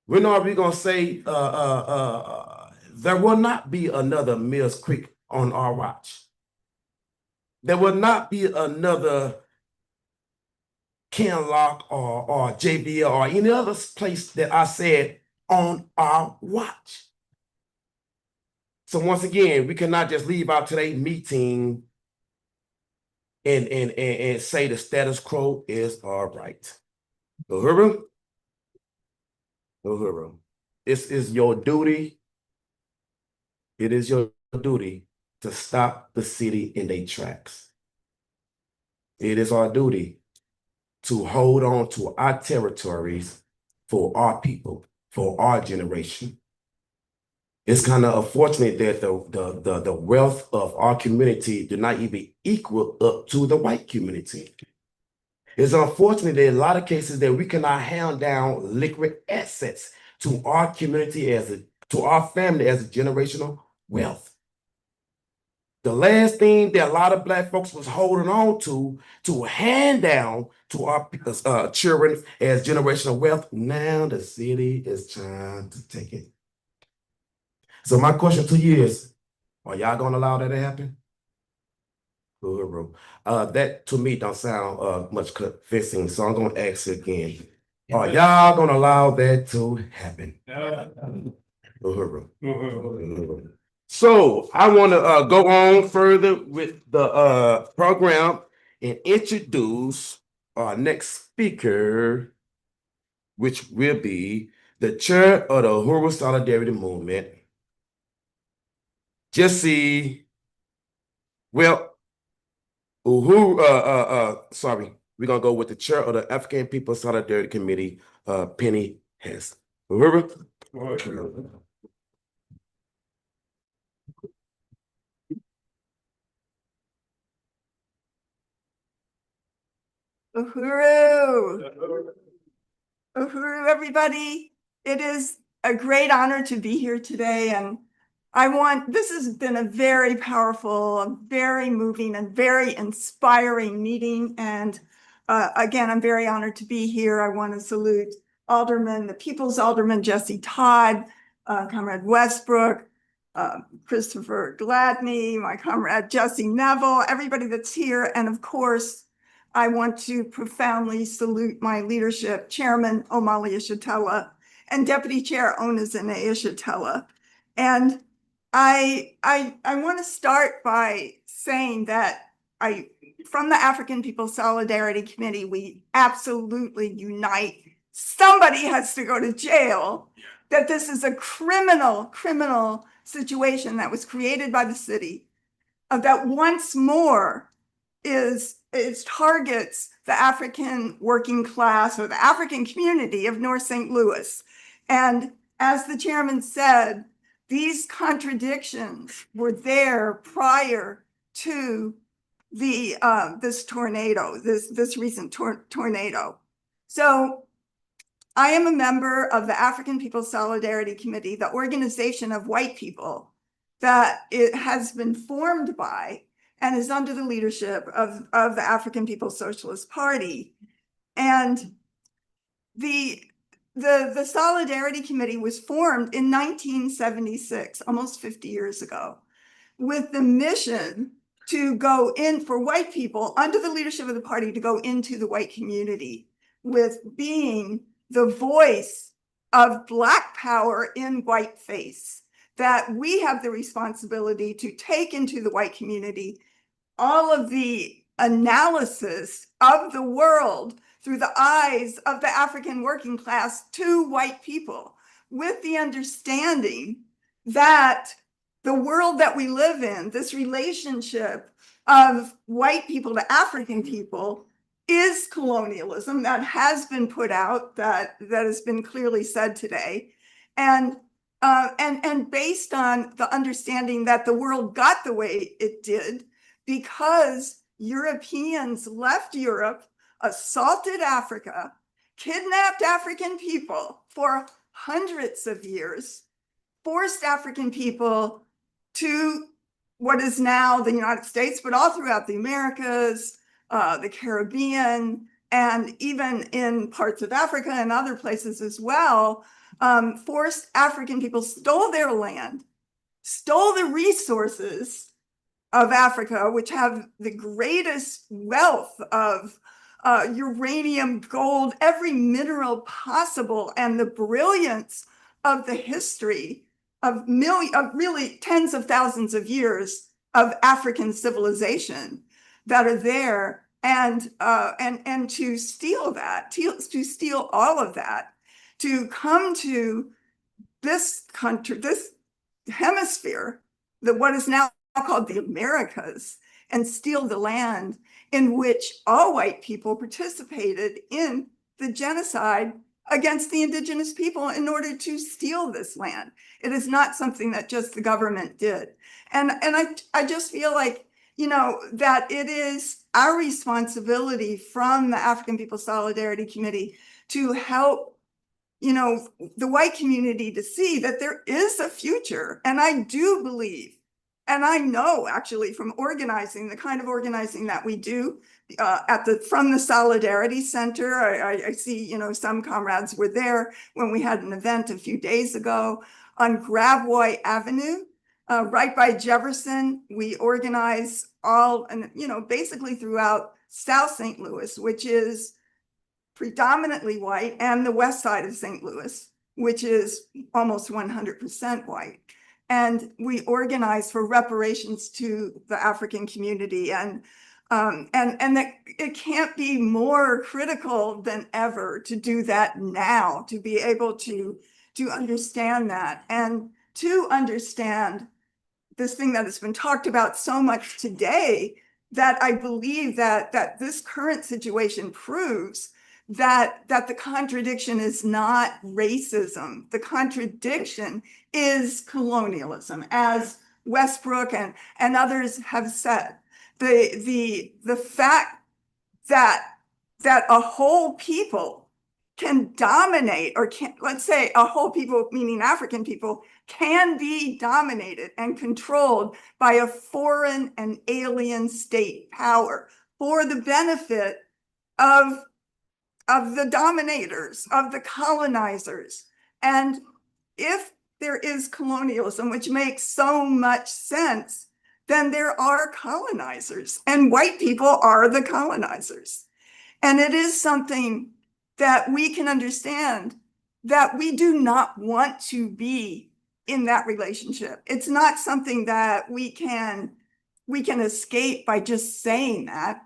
When are we gonna say there will not be another Mills Creek on our watch? There will not be another Kenlock or JBL or any other place that I said on our watch. So once again, we cannot just leave out today's meeting and say the status quo is all right. Uhuru? Uhuru. This is your duty. It is your duty to stop the city in their tracks. It is our duty to hold on to our territories for our people, for our generation. It's kind of unfortunate that the wealth of our community do not even equal up to the white community. It's unfortunate that in a lot of cases that we cannot hand down liquid assets to our community to our family as a generational wealth. The last thing that a lot of black folks was holding on to hand down to our children as generational wealth, now the city is trying to take it. So my question to you is, are y'all gonna allow that to happen? Uhuru. That to me don't sound much convincing, so I'm gonna ask again. Are y'all gonna allow that to happen? Uhuru. Uhuru. So I want to go on further with the program and introduce our next speaker, which will be the chair of the Uhuru Solidarity Movement, Jesse. Well, Uhuru. Sorry, we're gonna go with the chair of the African People Solidarity Committee, Penny Hess. Uhuru. Uhuru, Uhuru, everybody. It is a great honor to be here today. And this has been a very powerful, very moving, and very inspiring meeting. And again, I'm very honored to be here. I want to salute the People's Alderman, Jesse Todd, Comrade Westbrook, Christopher Gladney, my comrade Jesse Neville, everybody that's here. And of course, I want to profoundly salute my leadership, Chairman Omali Yeshitela and Deputy Chair Onizine Yeshitela. And I want to start by saying that from the African People Solidarity Committee, we absolutely unite. Somebody has to go to jail, that this is a criminal situation that was created by the city, that once more targets the African working class or the African community of North St. Louis. And as the chairman said, these contradictions were there prior to this tornado, this recent tornado. So I am a member of the African People Solidarity Committee, the organization of white people that it has been formed by and is under the leadership of the African People's Socialist Party. And the Solidarity Committee was formed in 1976, almost 50 years ago, with the mission to go in for white people under the leadership of the party to go into the white community with being the voice of Black power in whiteface, that we have the responsibility to take into the white community all of the analysis of the world through the eyes of the African working class to white people, with the understanding that the world that we live in, this relationship of white people to African people, is colonialism that has been put out, that has been clearly said today. And based on the understanding that the world got the way it did because Europeans left Europe, assaulted Africa, kidnapped African people for hundreds of years, forced African people to what is now the United States, but all throughout the Americas, the Caribbean, and even in parts of Africa and other places as well, forced African people, stole their land, stole the resources of Africa, which have the greatest wealth of uranium, gold, every mineral possible, and the brilliance of the history of really tens of thousands of years of African civilization that are there, and to steal that, to steal all of that, to come to this country, this hemisphere, what is now called the Americas, and steal the land in which all white people participated in the genocide against the indigenous people in order to steal this land. It is not something that just the government did. And I just feel like, that it is our responsibility from the African People Solidarity Committee to help, the white community to see that there is a future. And I do believe, and I know actually from organizing, the kind of organizing that we do from the Solidarity Center. I see, some comrades were there when we had an event a few days ago on Gravois Avenue. right by Jefferson. We organize all, and basically throughout South St. Louis, which is predominantly white, and the west side of St. Louis, which is almost 100% white. And we organize for reparations to the African community, and that it can't be more critical than ever to do that now, to be able to understand that, and to understand this thing that has been talked about so much today, that I believe that this current situation proves that the contradiction is not racism. The contradiction is colonialism, as Westbrook and others have said. The fact that a whole people can dominate, or can, let's say a whole people, meaning African people, can be dominated and controlled by a foreign and alien state power for the benefit of the dominators, of the colonizers. And if there is colonialism, which makes so much sense, then there are colonizers, and white people are the colonizers. And it is something that we can understand, that we do not want to be in that relationship. It's not something that we can escape by just saying that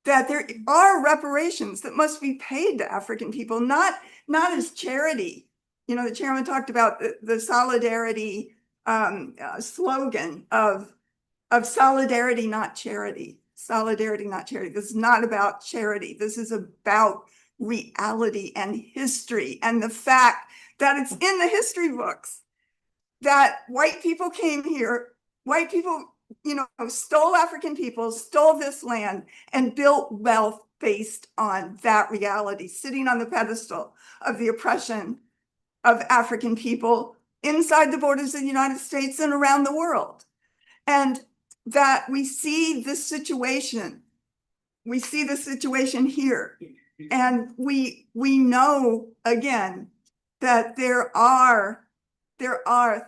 there are reparations that must be paid to African people, not as charity. The chairman talked about the solidarity slogan of solidarity, not charity. Solidarity, not charity. This is not about charity. This is about reality and history, and the fact that it's in the history books that white people came here, white people, stole African people, stole this land, and built wealth based on that reality, sitting on the pedestal of the oppression of African people inside the borders of the United States and around the world. And that we see this situation here. And we know, again, that there are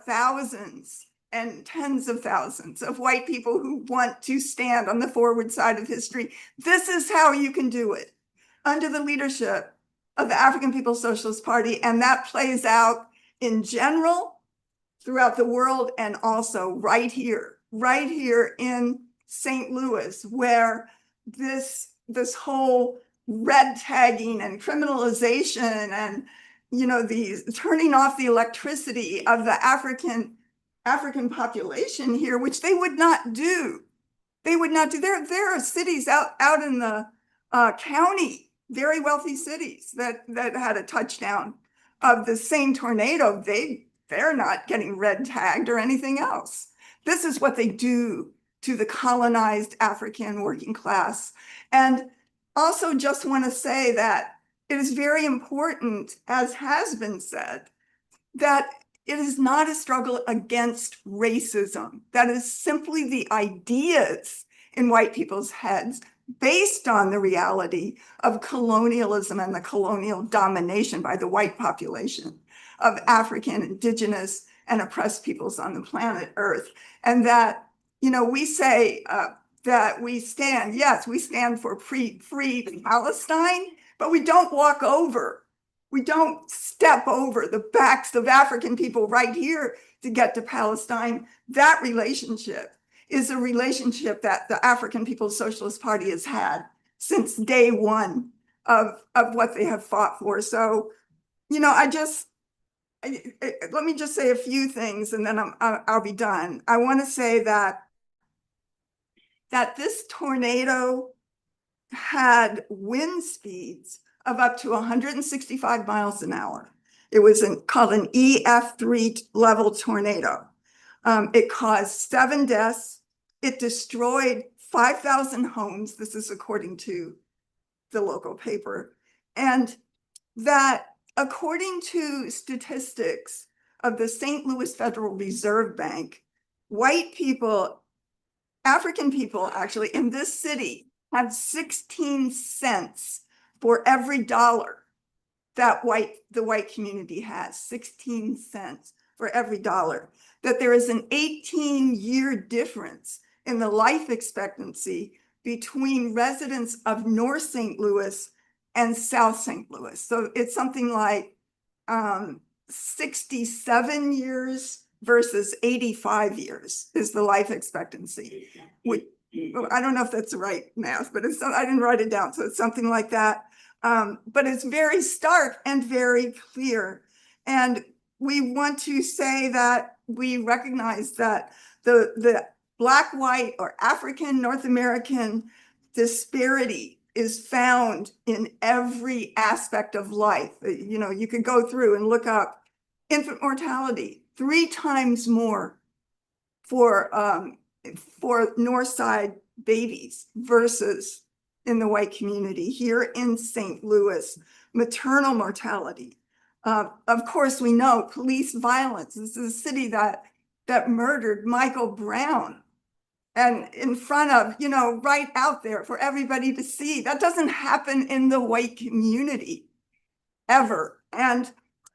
thousands and tens of thousands of white people who want to stand on the forward side of history. This is how you can do it, under the leadership of the African People's Socialist Party. And that plays out in general throughout the world, and also right here in St. Louis, where this whole red tagging and criminalization and the turning off the electricity of the African population here, which they would not do. There are cities out in the county, very wealthy cities that had a touchdown of the same tornado. They're not getting red tagged or anything else. This is what they do to the colonized African working class. And also just want to say that it is very important, as has been said, that it is not a struggle against racism. That is simply the ideas in white people's heads based on the reality of colonialism and the colonial domination by the white population of African, indigenous, and oppressed peoples on the planet Earth. And that, we say that we stand for free Palestine, but we don't we don't step over the backs of African people right here to get to Palestine. That relationship is a relationship that the African People's Socialist Party has had since day one of what they have fought for. So, let me just say a few things, and then I'll be done. I want to say that this tornado had wind speeds of up to 165 miles an hour. It was called an EF3 level tornado. It caused 7 deaths. It destroyed 5,000 homes. This is according to the local paper. And that, according to statistics of the St. Louis Federal Reserve Bank, white people, African people actually, in this city have 16 cents for every dollar that the white community has. 16 cents for every dollar, that there is an 18-year difference in the life expectancy between residents of North St. Louis and South St. Louis. So it's something like 67 years versus 85 years is the life expectancy. I don't know if that's the right math, but I didn't write it down. So it's something like that. But it's very stark and very clear. And we want to say that we recognize that the Black, white, or African North American disparity is found in every aspect of life. You know, you could go through and look up infant mortality, 3 times more for North Side babies versus in the white community. Here in St. Louis, maternal mortality. Of course, we know police violence. This is a city that murdered Michael Brown, and in front of, you know, right out there for everybody to see. That doesn't happen in the white community ever. And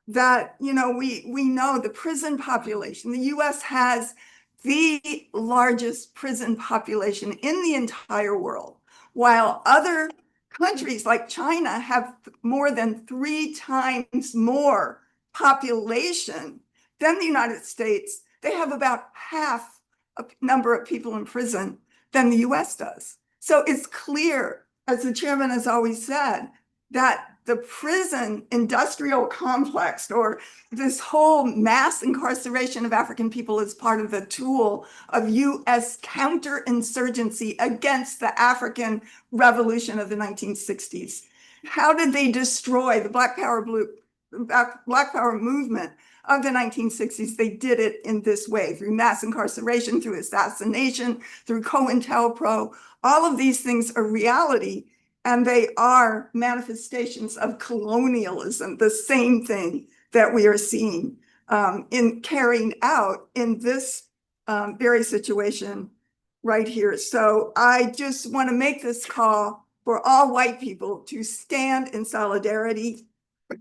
that, you know, we know the prison population. The US has the largest prison population in the entire world, while other countries like China have more than 3 times more population than the United States. They have about half a number of people in prison than the US does. So it's clear, as the chairman has always said, that the prison industrial complex, or this whole mass incarceration of African people, is part of the tool of US counterinsurgency against the African revolution of the 1960s. How did they destroy the Black Power movement of the 1960s? They did it in this way, through mass incarceration, through assassination, through COINTELPRO. All of these things are reality, and they are manifestations of colonialism, the same thing that we are seeing in carrying out in this very situation right here. So I just want to make this call for all white people to stand in solidarity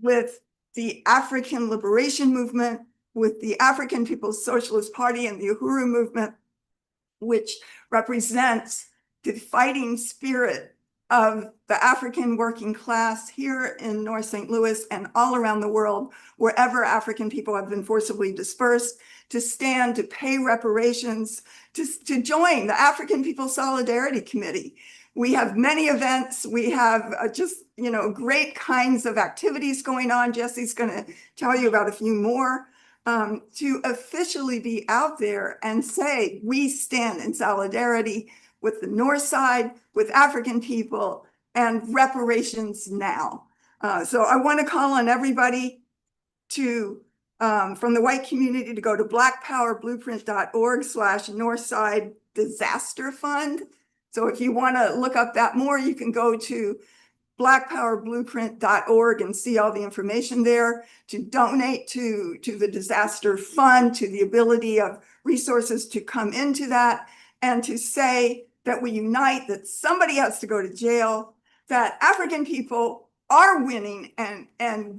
with the African liberation movement, with the African People's Socialist Party and the Uhuru movement, which represents the fighting spirit of the African working class here in North St. Louis and all around the world, wherever African people have been forcibly dispersed, to stand, to pay reparations, to join the African People's Solidarity Committee. We have many events. We have just, you know, great kinds of activities going on. Jesse's going to tell you about a few more, to officially be out there and say, we stand in solidarity with the North Side, with African people, and reparations now. So I want to call on everybody to, from the white community, to go to blackpowerblueprint.org/Northside Disaster Fund. So if you want to look up that more, you can go to blackpowerblueprint.org and see all the information there, to donate to the disaster fund, to the ability of resources to come into that, and to say that we unite, that somebody has to go to jail, that African people are winning and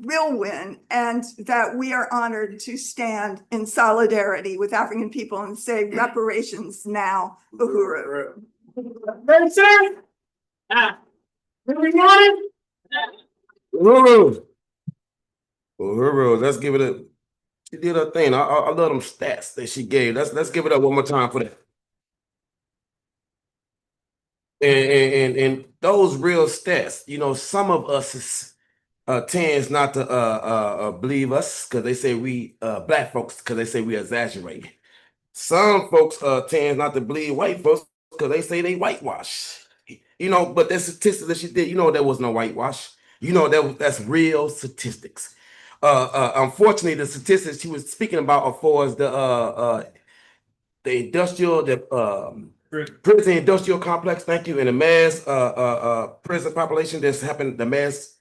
will win, and that we are honored to stand in solidarity with African people and say reparations now, Uhuru. Ready, sir? Everyone? Uhuru. Uhuru, let's give it a. She did her thing. I love them stats that she gave. Let's give it up one more time for that. And those real stats, you know, some of us tends not to believe us because they say we black folks, because they say we exaggerate. Some folks tend not to believe white folks because they say they whitewash. You know, but that statistics that she did, you know, there was no whitewash. You know, that's real statistics. Unfortunately, the statistics she was speaking about are for us the prison industrial complex, thank you, and the mass prison population that's happened, the mass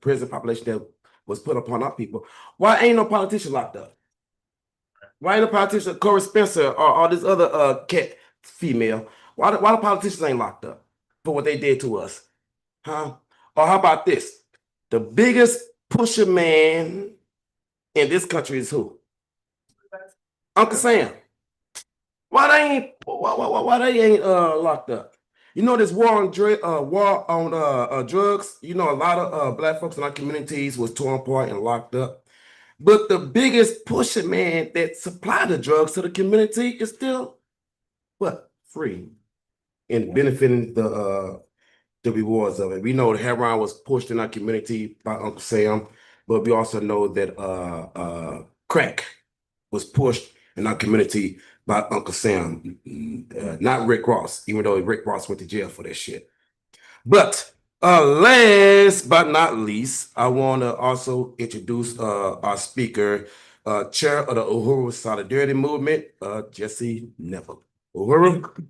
prison population that was put upon our people. Why ain't no politician locked up? Why ain't no politician, Corey Spencer, or all this other cat female? Why the politicians ain't locked up for what they did to us? Huh? Or how about this? The biggest pusher man in this country is who? Uncle Sam, why they ain't locked up? You know this war on drugs. You know a lot of black folks in our communities was torn apart and locked up. But the biggest pusher man that supply the drugs to the community is still what free and benefiting the rewards of it. We know the heroin was pushed in our community by Uncle Sam, but we also know that crack was pushed in our community by Uncle Sam, not Rick Ross, even though Rick Ross went to jail for that shit. But last but not least, I want to also introduce our speaker, chair of the Uhuru Solidarity Movement, Jesse Neville. Uhuru.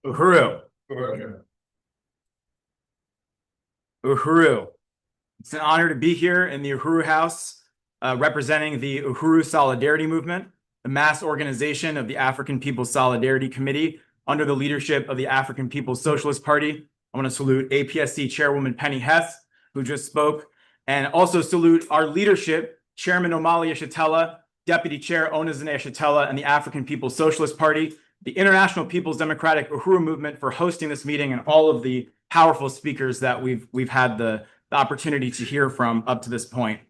Uhuru. Uhuru. It's an honor to be here in the Uhuru House, representing the Uhuru Solidarity Movement, the mass organization of the African People's Solidarity Committee under the leadership of the African People's Socialist Party. I want to salute APSC Chairwoman Penny Hess, who just spoke, and also salute our leadership, Chairman Omali Yeshitela, Deputy Chair Onezene Yeshitela, and the African People's Socialist Party, the International People's Democratic Uhuru Movement for hosting this meeting, and all of the powerful speakers that we've had the opportunity to hear from up to this point.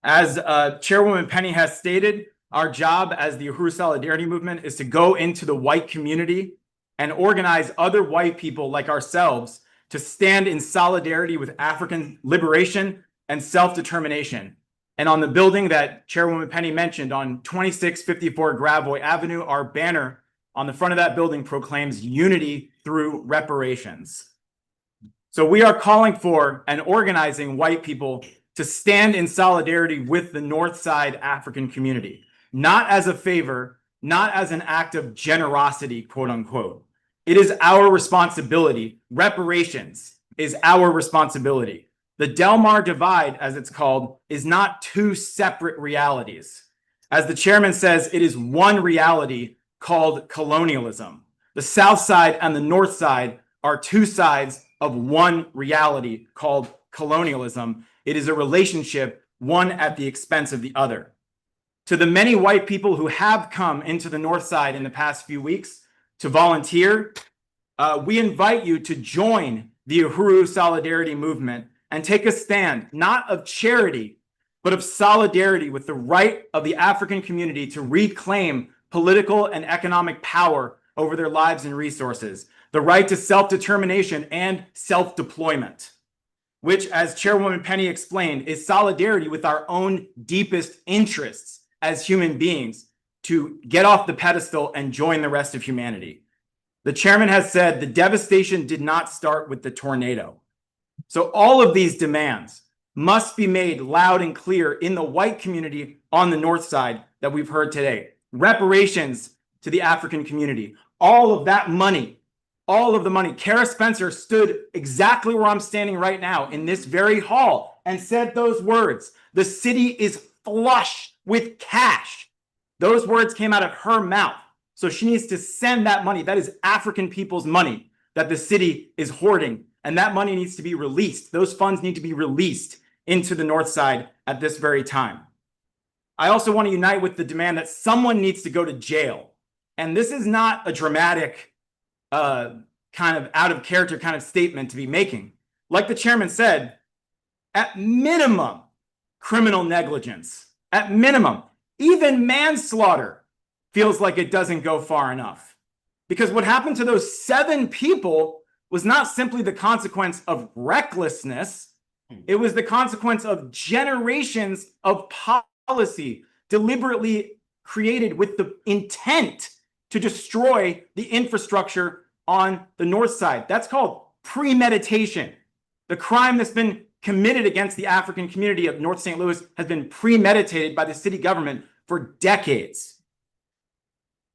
As Chairwoman Penny has stated, our job as the Uhuru Solidarity Movement is to go into the white community and organize other white people like ourselves to stand in solidarity with African liberation and self-determination. And on the building that Chairwoman Penny mentioned on 2654 Gravois Avenue, our banner on the front of that building proclaims unity through reparations. So we are calling for and organizing white people to stand in solidarity with the North Side African community, not as a favor, not as an act of generosity, quote unquote. It is our responsibility. Reparations is our responsibility. The Del Mar Divide, as it's called, is not two separate realities. As the chairman says, it is one reality called colonialism. The South Side and the North Side are two sides of one reality called colonialism. It is a relationship, one at the expense of the other. To the many white people who have come into the North Side in the past few weeks to volunteer, we invite you to join the Uhuru Solidarity Movement and take a stand, not of charity, but of solidarity with the right of the African community to reclaim political and economic power over their lives and resources, the right to self-determination and self-deployment, which, as Chairwoman Penny explained, is solidarity with our own deepest interests as human beings to get off the pedestal and join the rest of humanity. The chairman has said the devastation did not start with the tornado. So all of these demands must be made loud and clear in the white community on the North Side that we've heard today. Reparations to the African community, all of that money, all of the money. Kara Spencer stood exactly where I'm standing right now in this very hall and said those words. The city is flush with cash. Those words came out of her mouth. So she needs to send that money. That is African people's money that the city is hoarding. And that money needs to be released. Those funds need to be released into the North Side at this very time. I also want to unite with the demand that someone needs to go to jail. And this is not a dramatic, kind of out of character kind of statement to be making. Like the chairman said, at minimum, criminal negligence. At minimum, even manslaughter feels like it doesn't go far enough. Because what happened to those 7 people was not simply the consequence of recklessness. It was the consequence of generations of policy deliberately created with the intent to destroy the infrastructure on the North Side. That's called premeditation. The crime that's been committed against the African community of North St. Louis has been premeditated by the city government for decades.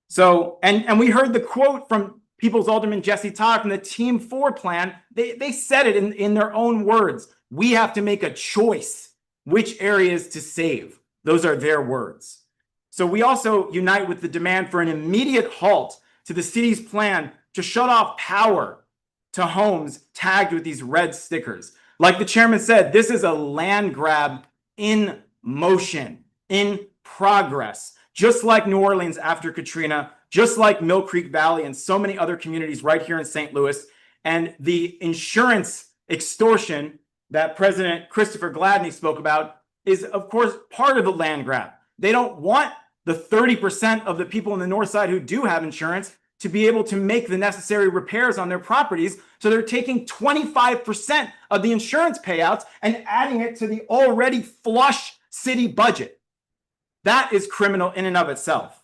So, and we heard the quote from People's Alderman Jesse Todd from the Team 4 plan. They said it in their own words. We have to make a choice which areas to save. Those are their words. So we also unite with the demand for an immediate halt to the city's plan to shut off power to homes tagged with these red stickers. Like the chairman said, this is a land grab in motion, in progress, just like New Orleans after Katrina, just like Mill Creek Valley and so many other communities right here in St. Louis. And the insurance extortion that President Christopher Gladney spoke about is, of course, part of the land grab. They don't want the 30% of the people in the North Side who do have insurance to be able to make the necessary repairs on their properties. So they're taking 25% of the insurance payouts and adding it to the already flush city budget. That is criminal in and of itself.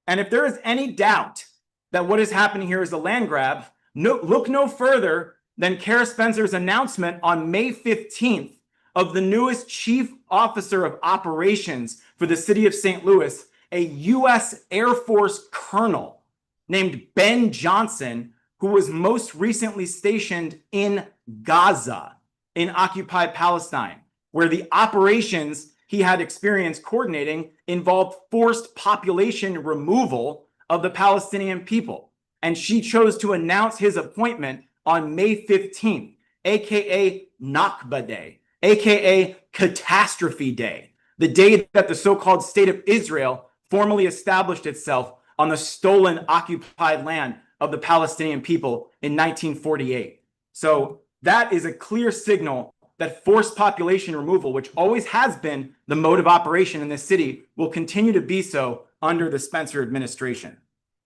And if there is any doubt that what is happening here is a land grab, look no further than Kara Spencer's announcement on May 15th of the newest chief officer of operations for the city of St. Louis, a U.S. Air Force colonel named Ben Johnson, who was most recently stationed in Gaza, in occupied Palestine, where the operations he had experience coordinating involved forced population removal of the Palestinian people. And she chose to announce his appointment on May 15th, aka Nakba Day, aka Catastrophe Day, the day that the so-called State of Israel formally established itself on the stolen occupied land of the Palestinian people in 1948. So that is a clear signal that forced population removal, which always has been the mode of operation in this city, will continue to be so under the Spencer administration.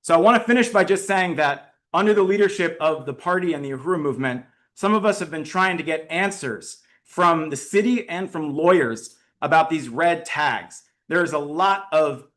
So I want to finish by just saying that under the leadership of the party and the Uhuru movement, some of us have been trying to get answers from the city and from lawyers about these red tags. There's a lot of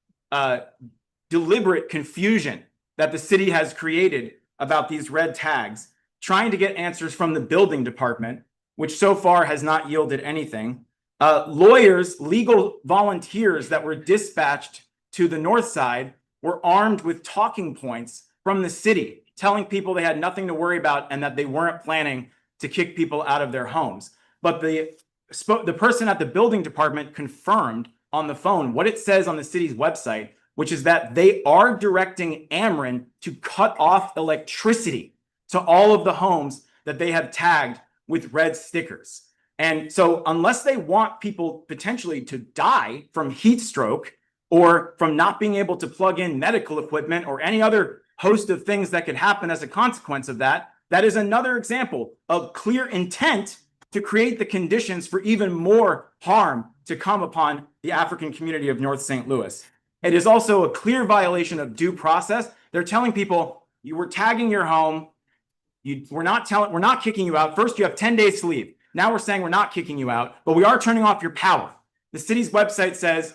deliberate confusion that the city has created about these red tags, trying to get answers from the building department, which so far has not yielded anything. Lawyers, legal volunteers that were dispatched to the North Side were armed with talking points from the city, telling people they had nothing to worry about and that they weren't planning to kick people out of their homes. But the person at the building department confirmed on the phone what it says on the city's website, which is that they are directing Ameren to cut off electricity to all of the homes that they have tagged with red stickers. And so unless they want people potentially to die from heat stroke or from not being able to plug in medical equipment or any other host of things that could happen as a consequence of that, that is another example of clear intent to create the conditions for even more harm to come upon the African community of North St. Louis. It is also a clear violation of due process. They're telling people, you were tagging your home, we're not kicking you out. First, you have 10 days to leave. Now we're saying we're not kicking you out, but we are turning off your power. The city's website says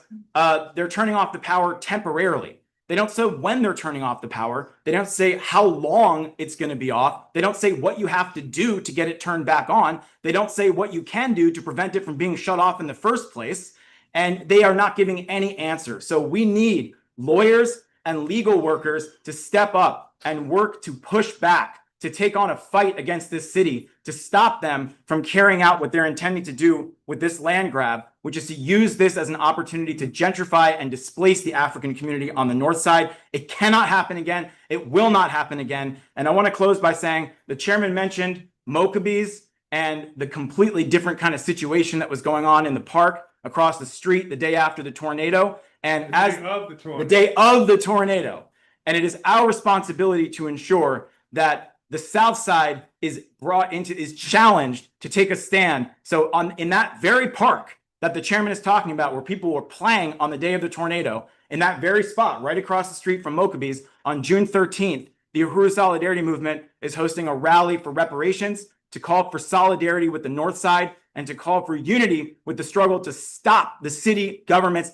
they're turning off the power temporarily. They don't say when they're turning off the power. They don't say how long it's going to be off. They don't say what you have to do to get it turned back on. They don't say what you can do to prevent it from being shut off in the first place. And they are not giving any answer. So we need lawyers and legal workers to step up and work to push back, to take on a fight against this city, to stop them from carrying out what they're intending to do with this land grab, which is to use this as an opportunity to gentrify and displace the African community on the North Side. It cannot happen again. It will not happen again. And I want to close by saying the chairman mentioned Mokabees and the completely different kind of situation that was going on in the park across the street the day after the tornado. And the day of the tornado. And it is our responsibility to ensure that the South Side is challenged to take a stand. So in that very park that the chairman is talking about, where people were playing on the day of the tornado, in that very spot right across the street from Mokabees, on June 13th, the Uhuru Solidarity Movement is hosting a rally for reparations to call for solidarity with the North Side and to call for unity with the struggle to stop the city government's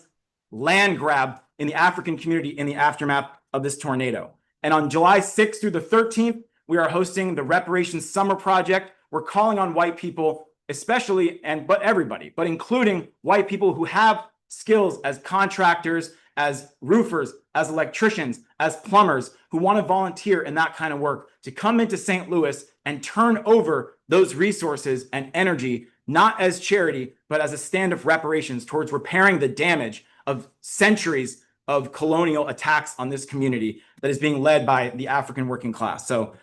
land grab in the African community in the aftermath of this tornado. And on July 6th through the 13th, we are hosting the Reparations Summer Project. We're calling on white people, especially, but everybody, but including white people who have skills as contractors, as roofers, as electricians, as plumbers, who want to volunteer in that kind of work, to come into St. Louis and turn over those resources and energy, not as charity, but as a stand of reparations towards repairing the damage of centuries of colonial attacks on this community that is being led by the African working class. So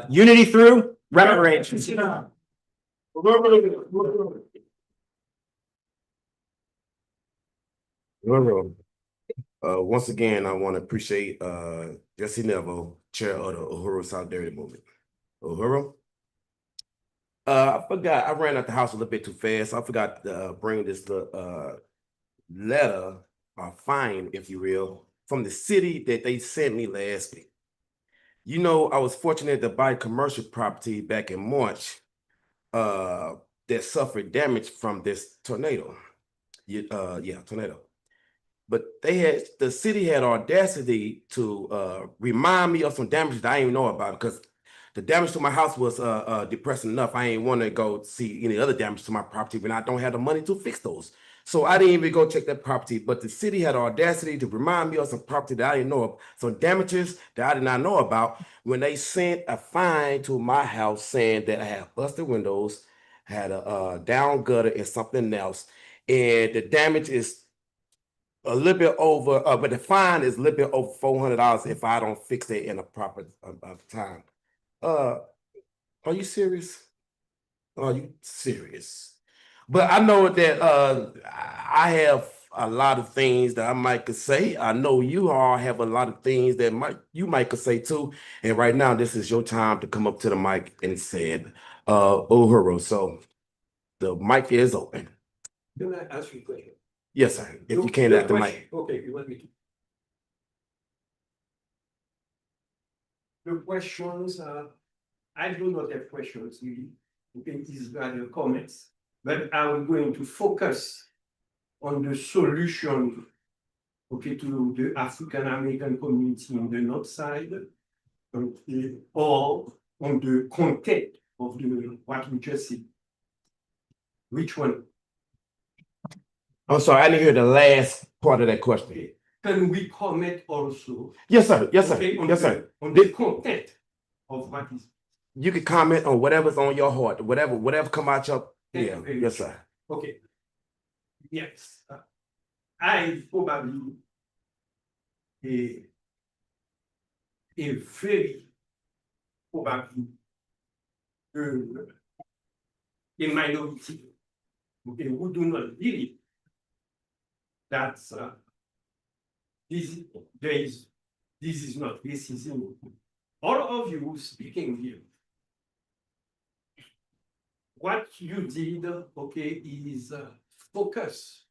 unity through reparations. Once again, I want to appreciate Jesse Neville, chair of the Uhuru Solidarity Movement. Uhuru? I forgot, I ran out the house a little bit too fast. I forgot to bring this letter or fine, if you will, from the city that they sent me last week. You know, I was fortunate to buy commercial property back in March that suffered damage from this tornado. Tornado. But the city had audacity to remind me of some damage that I didn't even know about, because the damage to my house was depressing enough. I ain't want to go see any other damage to my property when I don't have the money to fix those. So I didn't even go check that property. But the city had audacity to remind me of some property that I didn't know of, some damages that I did not know about, when they sent a fine to my house saying that I had busted windows, had a down gutter and something else, and the damage is a little bit over, but the fine is a little bit over $400 if I don't fix it in a proper time. Are you serious? Are you serious? But I know that I have a lot of things that I might could say. I know you all have a lot of things that you might could say too. And right now, this is your time to come up to the mic and say, Uhuru. So the mic is open. Can I ask you a question? Yes, sir. If you can at the mic. Okay, you want me to. The questions I do not have questions really. Okay, these are the comments, but I'm going to focus on the solution, okay, to the African American community in the north side, okay, or on the content of what we just said. Which one? I'm sorry, I didn't hear the last part of that question. Can we comment also? Yes, sir. Yes, sir. Okay, Yes, sir. On the content of what is. You can comment on whatever's on your heart, whatever come out your. Yeah. Yes, sir. Okay. Yes. I probably a very probably a minority, okay, who do not believe that this is not racism. All of you speaking here, what you did, okay, is focus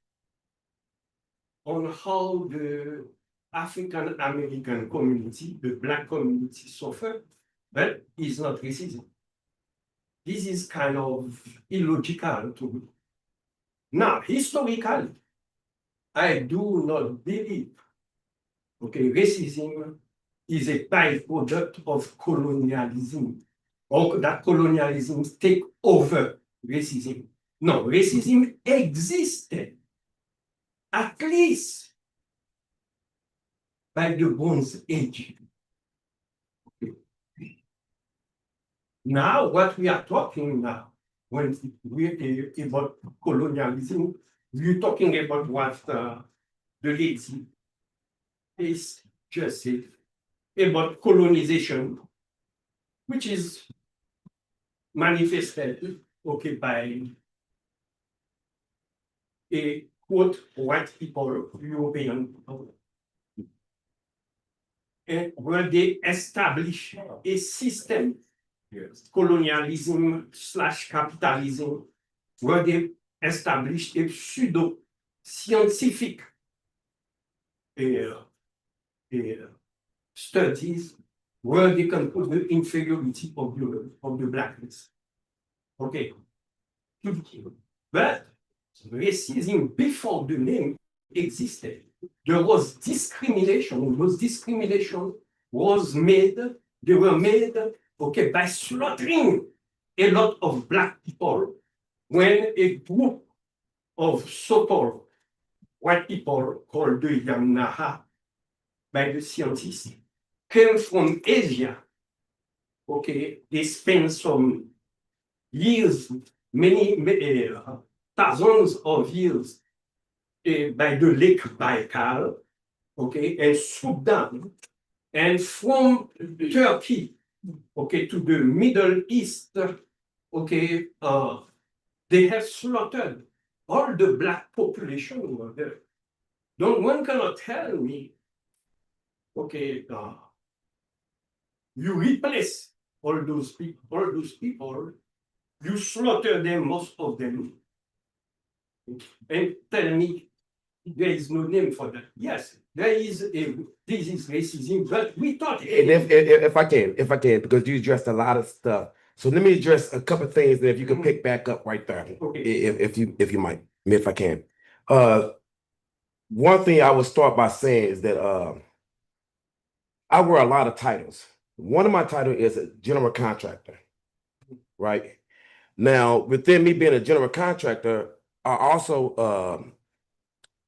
on how the African American community, the Black community suffered, but it's not racism. This is kind of illogical to me. Now, historically, I do not believe, okay, racism is a byproduct of colonialism, or that colonialism take over racism. No, racism existed, at least by the Bronze Age. Okay. Now, what we are talking now, when we're about colonialism, we're talking about what the lady is just said about colonization, which is manifested, okay, by a quote white people, European people, and where they establish a system, colonialism / capitalism, where they established a pseudo-scientific studies where they can put the inferiority of the blackness. Okay. But racism before the name existed. There was discrimination. Those discrimination was made, they were made, okay, by slaughtering a lot of Black people when a group of so-called white people called the Yamnaha by the scientists came from Asia. Okay, they spent some years, many thousands of years by the Lake Baikal, okay, and swooped down. And from Turkey, okay, to the Middle East, okay, They have slaughtered all the black population over there. Don't one cannot tell me, okay, you replace all those people, you slaughter them, most of them, and tell me there is no name for that. Yes, this is racism, but we thought. And if I can, because you addressed a lot of stuff. So let me address a couple of things, and if you can pick back up right there, Okay. if you might, if I can. One thing I would start by saying is that I wear a lot of titles. One of my titles is a general contractor, right? Now, within me being a general contractor, I also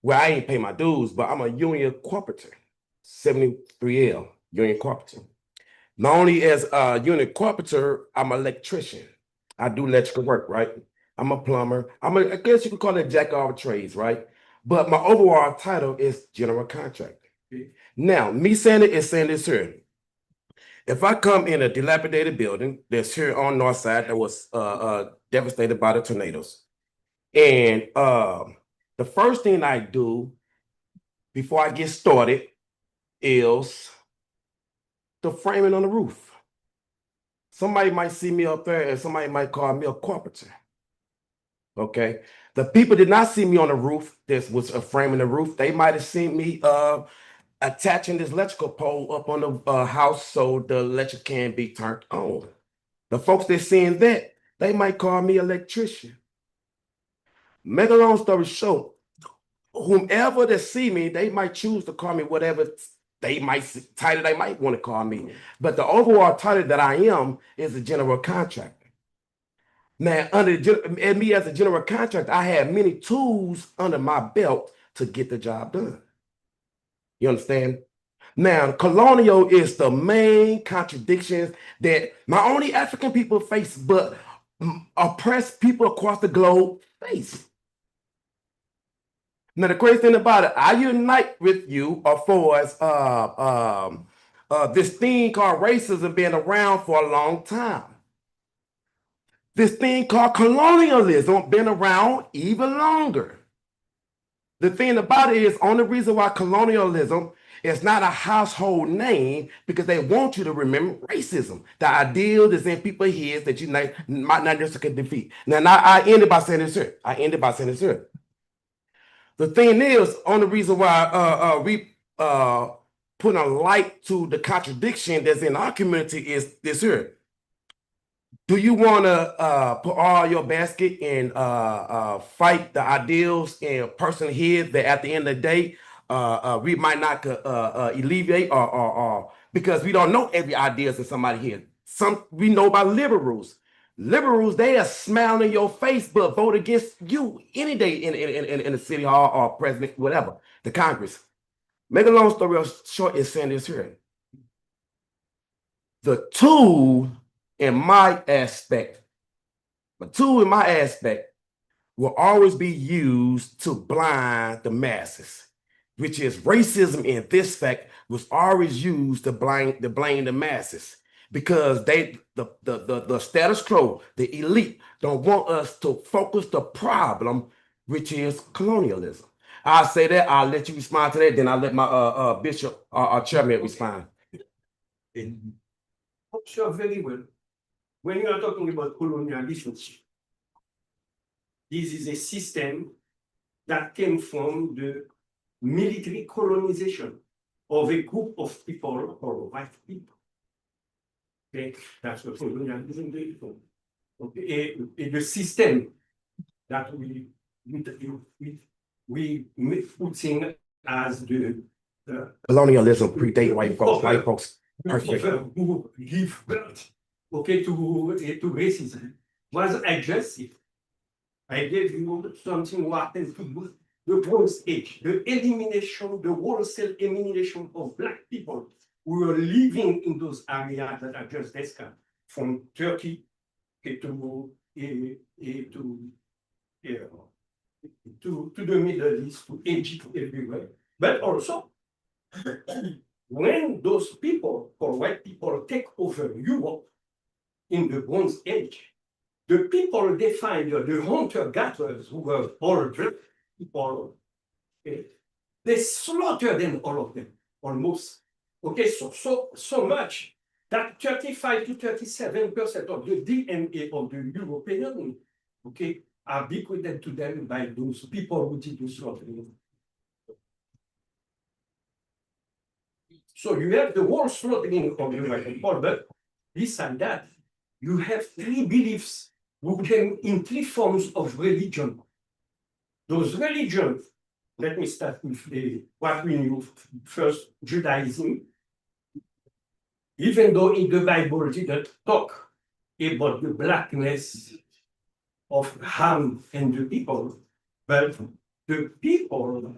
well, I ain't pay my dues, but I'm a union corporator, 73L union corporator. Not only as a unit corporator, I'm an electrician. I do electrical work, right? I'm a plumber. I guess you could call it jack of all trades, right? But my overall title is general contractor. Now, me saying it is saying this here. If I come in a dilapidated building that's here on North Side that was devastated by the tornadoes, and the first thing I do before I get started is the framing on the roof. Somebody might see me up there and somebody might call me a carpenter. Okay. The people did not see me on the roof. This was a framing the roof. They might have seen me attaching this electrical pole up on the house so the electric can be turned on. The folks that seen that, they might call me electrician. Make a long story short, whomever that see me, they might choose to call me whatever title they might want to call me. But the overall title that I am is a general contractor. Now, and me as a general contractor, I have many tools under my belt to get the job done. You understand? Now, colonial is the main contradictions that not only African people face, but oppressed people across the globe face. Now, the crazy thing about it, I unite with you as far as this thing called racism being around for a long time. This thing called colonialism been around even longer. The thing about it is, only reason why colonialism is not a household name because they want you to remember racism. The ideal is in people's heads that you might not just can defeat. Now, I ended by saying this here. The thing is, only reason why we put a light to the contradiction that's in our community is this here. Do you want to put all your basket and fight the ideals in personal head that at the end of the day we might not alleviate or because we don't know every ideas in somebody here. Some we know about liberals. Liberals, they are smiling in your face, but vote against you any day in the city hall or president, whatever, the Congress. Make a long story short is saying this here. The tool in my aspect will always be used to blind the masses, which is racism in this fact was always used to blame the masses because the status quo, the elite, don't want us to focus the problem, which is colonialism. I'll say that, I'll let you respond to that, then I'll let my bishop or chairman respond. Observe very well. When you are talking about colonialism, this is a system that came from the military colonization of a group of people or white people. Okay, that's what colonialism is. Okay, the system that we put in as the colonialism predate white folks. White folks who give birth, okay, to racism was aggressive. I gave you something what happened to the Bronze Age, the wholesale elimination of black people who were living in those areas that I just described, from Turkey to the Middle East, to Egypt, everywhere. But also, when those people, or white people, take over Europe in the Bronze Age, the people they find, the hunter-gatherers who were all black people, okay, they slaughtered them, all of them, almost. Okay, so much that 35 to 37% of the DNA of the European, okay, are bequeathed to them by those people who did the slaughtering. So you have the whole slaughtering of the white people, but beside that, you have three beliefs who came in three forms of religion. Those religions, let me start with what we knew first, Judaism. Even though in the Bible didn't talk about the blackness of Ham and the people, but the people,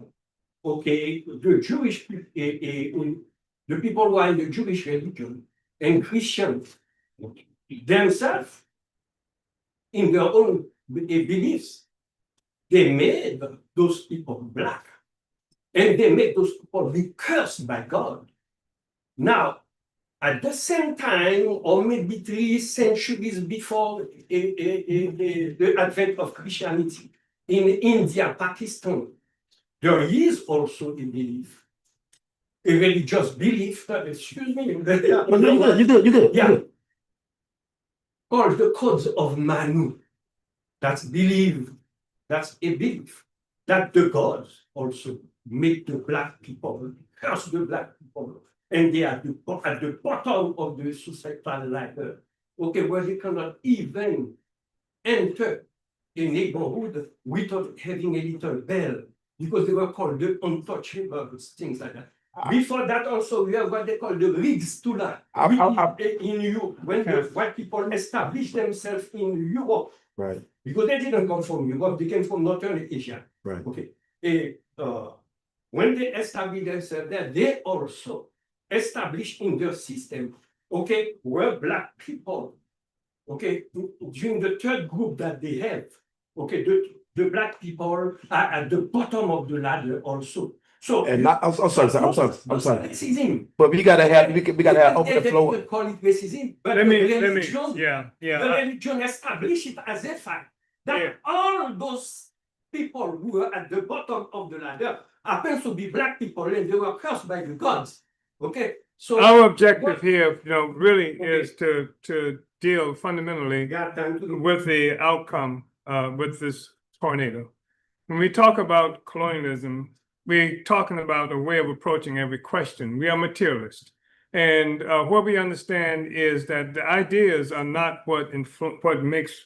okay, the Jewish, the people who are in the Jewish religion and Christians themselves, in their own beliefs, they made those people black, and they made those people be cursed by God. Now, at the same time, or maybe 3 centuries before the advent of Christianity, in India, Pakistan, there is also a belief, a religious belief, excuse me. You good. Yeah. Called the codes of Manu. That's belief. That's a belief that the gods also make the black people, curse the black people, and they are at the bottom of the societal ladder. Okay, where they cannot even enter a neighborhood without having a little bell, because they were called the untouchables, things like that. Before that, also, we have what they call the rigs to that. In Europe, when the white people established themselves in Europe, Right. because they didn't come from Europe, they came from Northern Asia. Right. Okay. When they established themselves there, they also established in their system, okay, where black people, okay, during the third group that they have, okay, the black people are at the bottom of the ladder also. So, And not, I'm sorry. racism. But we gotta have open the floor. They call it racism, but Let the me, religion, yeah. the religion established it as a fact that all those people who were at the bottom of the ladder happen to be black people, and they were cursed by the gods. Okay, so Our objective here, really is to deal fundamentally with the outcome with this tornado. When we talk about colonialism, we're talking about a way of approaching every question. We are materialists. And what we understand is that the ideas are not what makes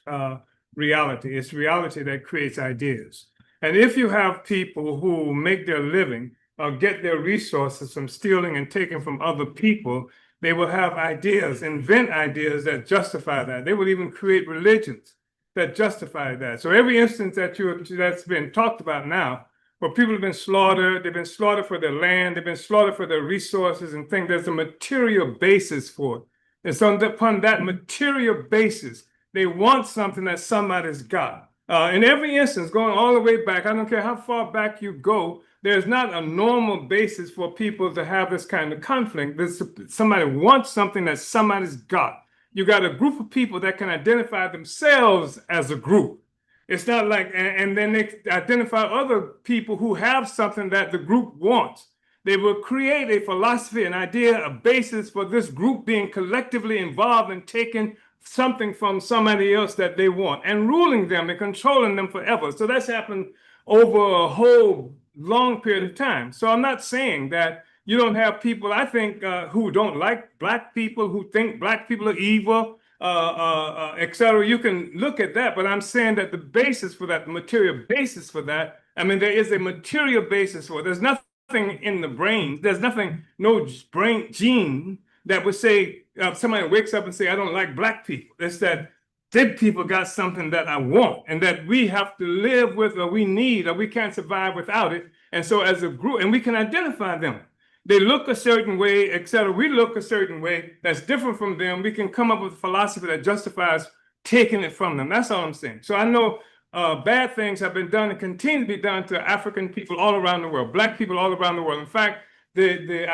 reality. It's reality that creates ideas. And if you have people who make their living or get their resources from stealing and taking from other people, they will have ideas, invent ideas that justify that. They will even create religions that justify that. So every instance that's been talked about now, where people have been slaughtered, they've been slaughtered for their land, they've been slaughtered for their resources and things, there's a material basis for it. And so upon that material basis, they want something that somebody's got. In every instance, going all the way back, I don't care how far back you go, there's not a normal basis for people to have this kind of conflict. Somebody wants something that somebody's got. You got a group of people that can identify themselves as a group. It's not like, and then they identify other people who have something that the group wants. They will create a philosophy, an idea, a basis for this group being collectively involved in taking something from somebody else that they want and ruling them and controlling them forever. So that's happened over a whole long period of time. So I'm not saying that you don't have people, I think, who don't like black people, who think black people are evil, et cetera. You can look at that, but I'm saying that the basis for that, the material basis for that, I mean, there is a material basis for it. There's nothing in the brain. There's nothing, no brain gene that would say, somebody wakes up and say, I don't like black people. It's that dead people got something that I want and that we have to live with, or we need, or we can't survive without it. And so as a group, and we can identify them. They look a certain way, et cetera. We look a certain way that's different from them. We can come up with a philosophy that justifies taking it from them. That's all I'm saying. So I know bad things have been done and continue to be done to African people all around the world, black people all around the world. In fact, even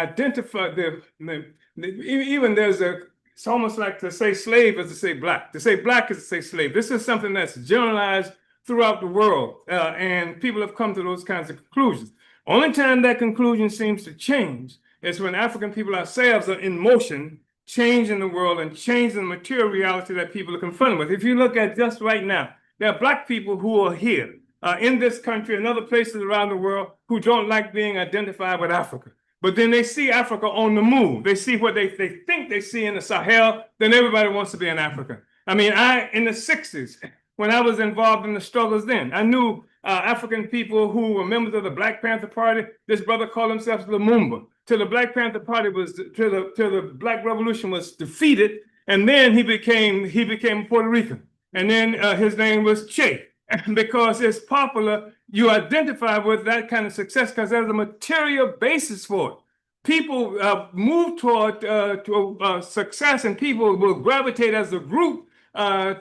there's a it's almost like to say slave is to say black. To say black is to say slave. This is something that's generalized throughout the world, and people have come to those kinds of conclusions. Only time that conclusion seems to change is when African people ourselves are in motion, changing the world and changing the material reality that people are confronted with. If you look at just right now, there are black people who are here in this country and other places around the world who don't like being identified with Africa. But then they see Africa on the move. They see what they think they see in the Sahel, then everybody wants to be in Africa. I mean, in the 60s, when I was involved in the struggles then, I knew African people who were members of the Black Panther Party. This brother called himself Lumumba. Till the Black Panther Party till the Black Revolution was defeated, and then he became Puerto Rican. And then his name was Che. And because it's popular, you identify with that kind of success because there's a material basis for it. People move toward success, and people will gravitate as a group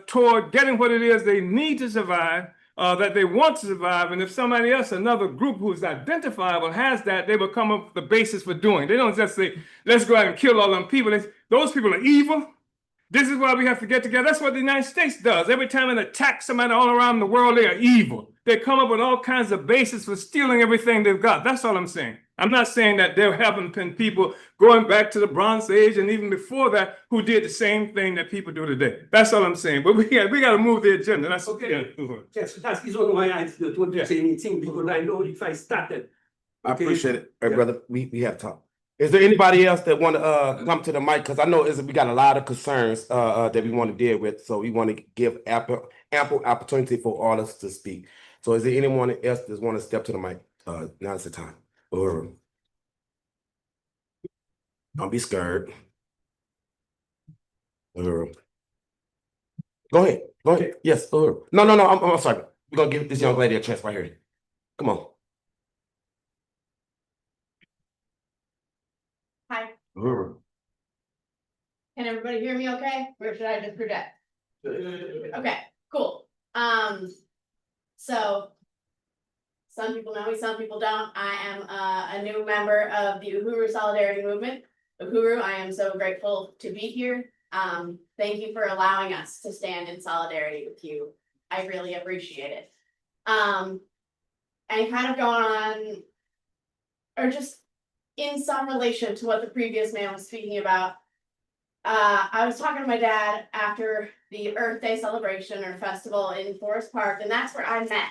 toward getting what it is they need to survive, that they want to survive. And if somebody else, another group who's identifiable, has that, they will come up with the basis for doing. They don't just say, let's go out and kill all them people. Those people are evil. This is why we have to get together. That's what the United States does. Every time it attacks somebody all around the world, they are evil. They come up with all kinds of bases for stealing everything they've got. That's all I'm saying. I'm not saying that there haven't been people going back to the Bronze Age and even before that who did the same thing that people do today. That's all I'm saying. But we got to move the agenda. That's Okay. Yes, that's the reason why I don't want to say anything, because I know if I started. I appreciate it. Hey, brother, we have talk. Is there anybody else that want to come to the mic? Because I know we got a lot of concerns that we want to deal with. So we want to give ample opportunity for all of us to speak. So is there anyone else that want to step to the mic? Now's the time. Uhuru. Don't be scared. Uhuru. Go ahead. Go ahead. Yes, Uhuru. No. I'm sorry. We're going to give this young lady a chance right here. Come on. Hi, Uhuru. can everybody hear me okay? Or should I just project? Okay, cool. So some people know me, some people don't. I am a new member of the Uhuru Solidarity Movement. Uhuru, I am so grateful to be here. Thank you for allowing us to stand in solidarity with you. I really appreciate it. And kind of going on, or just in some relation to what the previous man was speaking about, I was talking to my dad after the Earth Day celebration or festival in Forest Park, and that's where I met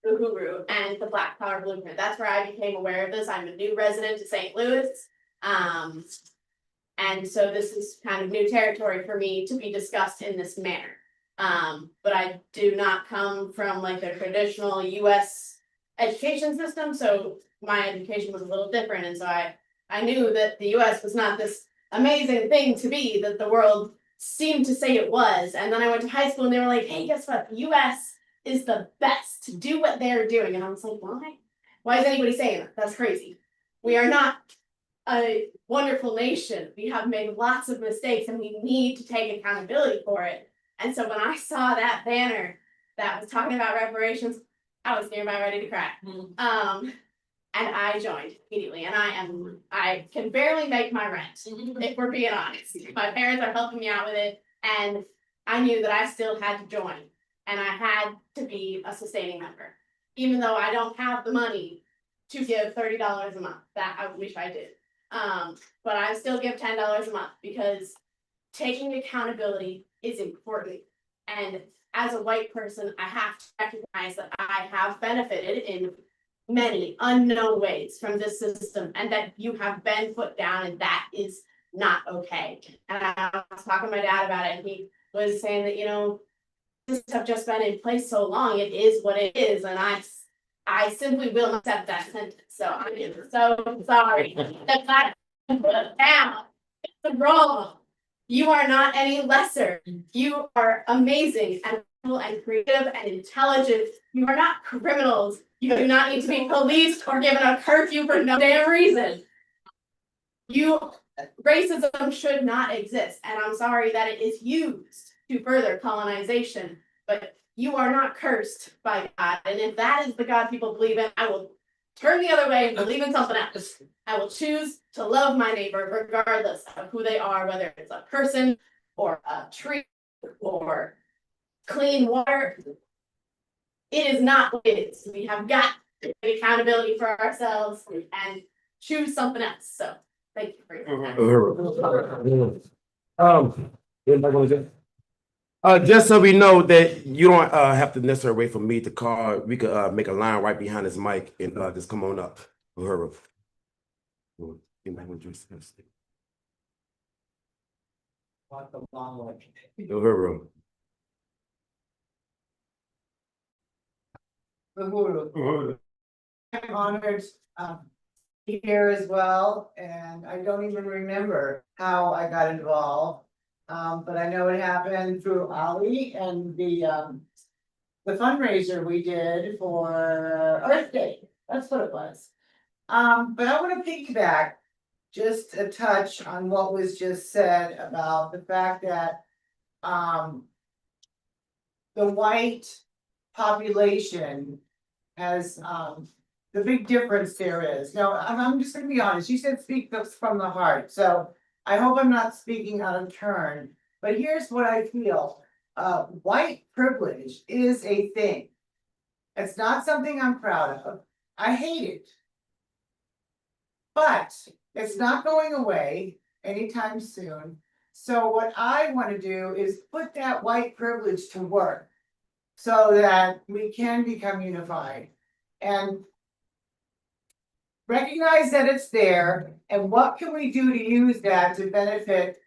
Uhuru and the Black Power movement. That's where I became aware of this. I'm a new resident of St. Louis. And so this is kind of new territory for me to be discussed in this manner. But I do not come from like the traditional US education system, so my education was a little different. And so I knew that the US was not this amazing thing to be that the world seemed to say it was. And then I went to high school and they were like, hey, guess what? The US is the best to do what they're doing. And I was like, why? Why is anybody saying that? That's crazy. We are not a wonderful nation. We have made lots of mistakes and we need to take accountability for it. And so when I saw that banner that was talking about reparations, I was nearby ready to cry. And I joined immediately, and I can barely make my rent, if we're being honest. My parents are helping me out with it, and I knew that I still had to join, and I had to be a sustaining member, even though I don't have the money to give $30 a month. That I wish I did. But I still give $10 a month because taking accountability is important. And as a white person, I have to recognize that I have benefited in many unknown ways from this system, and that you have been put down, and that is not okay. And I was talking to my dad about it, and he was saying that, you know, this have just been in place so long, it is what it is, and I simply will not accept that sentence. So I am so sorry that that put down. It's wrong. You are not any lesser. You are amazing and creative and intelligent. You are not criminals. You do not need to be policed or given a curfew for no damn reason. Racism should not exist, and I'm sorry that it is used to further colonization, but you are not cursed by God. And if that is the God people believe in, I will turn the other way and believe in something else. I will choose to love my neighbor regardless of who they are, whether it's a person, or a tree or clean water. It is not what it is. We have got to take accountability for ourselves and choose something else. So thank you for your time. Just so we know that you don't have to necessarily wait for me to call. We could make a line right behind his mic and just come on up. Uhuru. Anybody want to address this? Uhuru. I'm honored to be here as well, and I don't even remember how I got involved. But I know it happened through Ali and the fundraiser we did for Earth Day. That's what it was. But I want to piggyback just a touch on what was just said about the fact that the white population has the big difference there is. Now, I'm just gonna be honest, you said speak from the heart, so I hope I'm not speaking out of turn, but here's what I feel. White privilege is a thing. It's not something I'm proud of. I hate it. But it's not going away anytime soon. So what I want to do is put that white privilege to work so that we can become unified and recognize that it's there, and what can we do to use that to benefit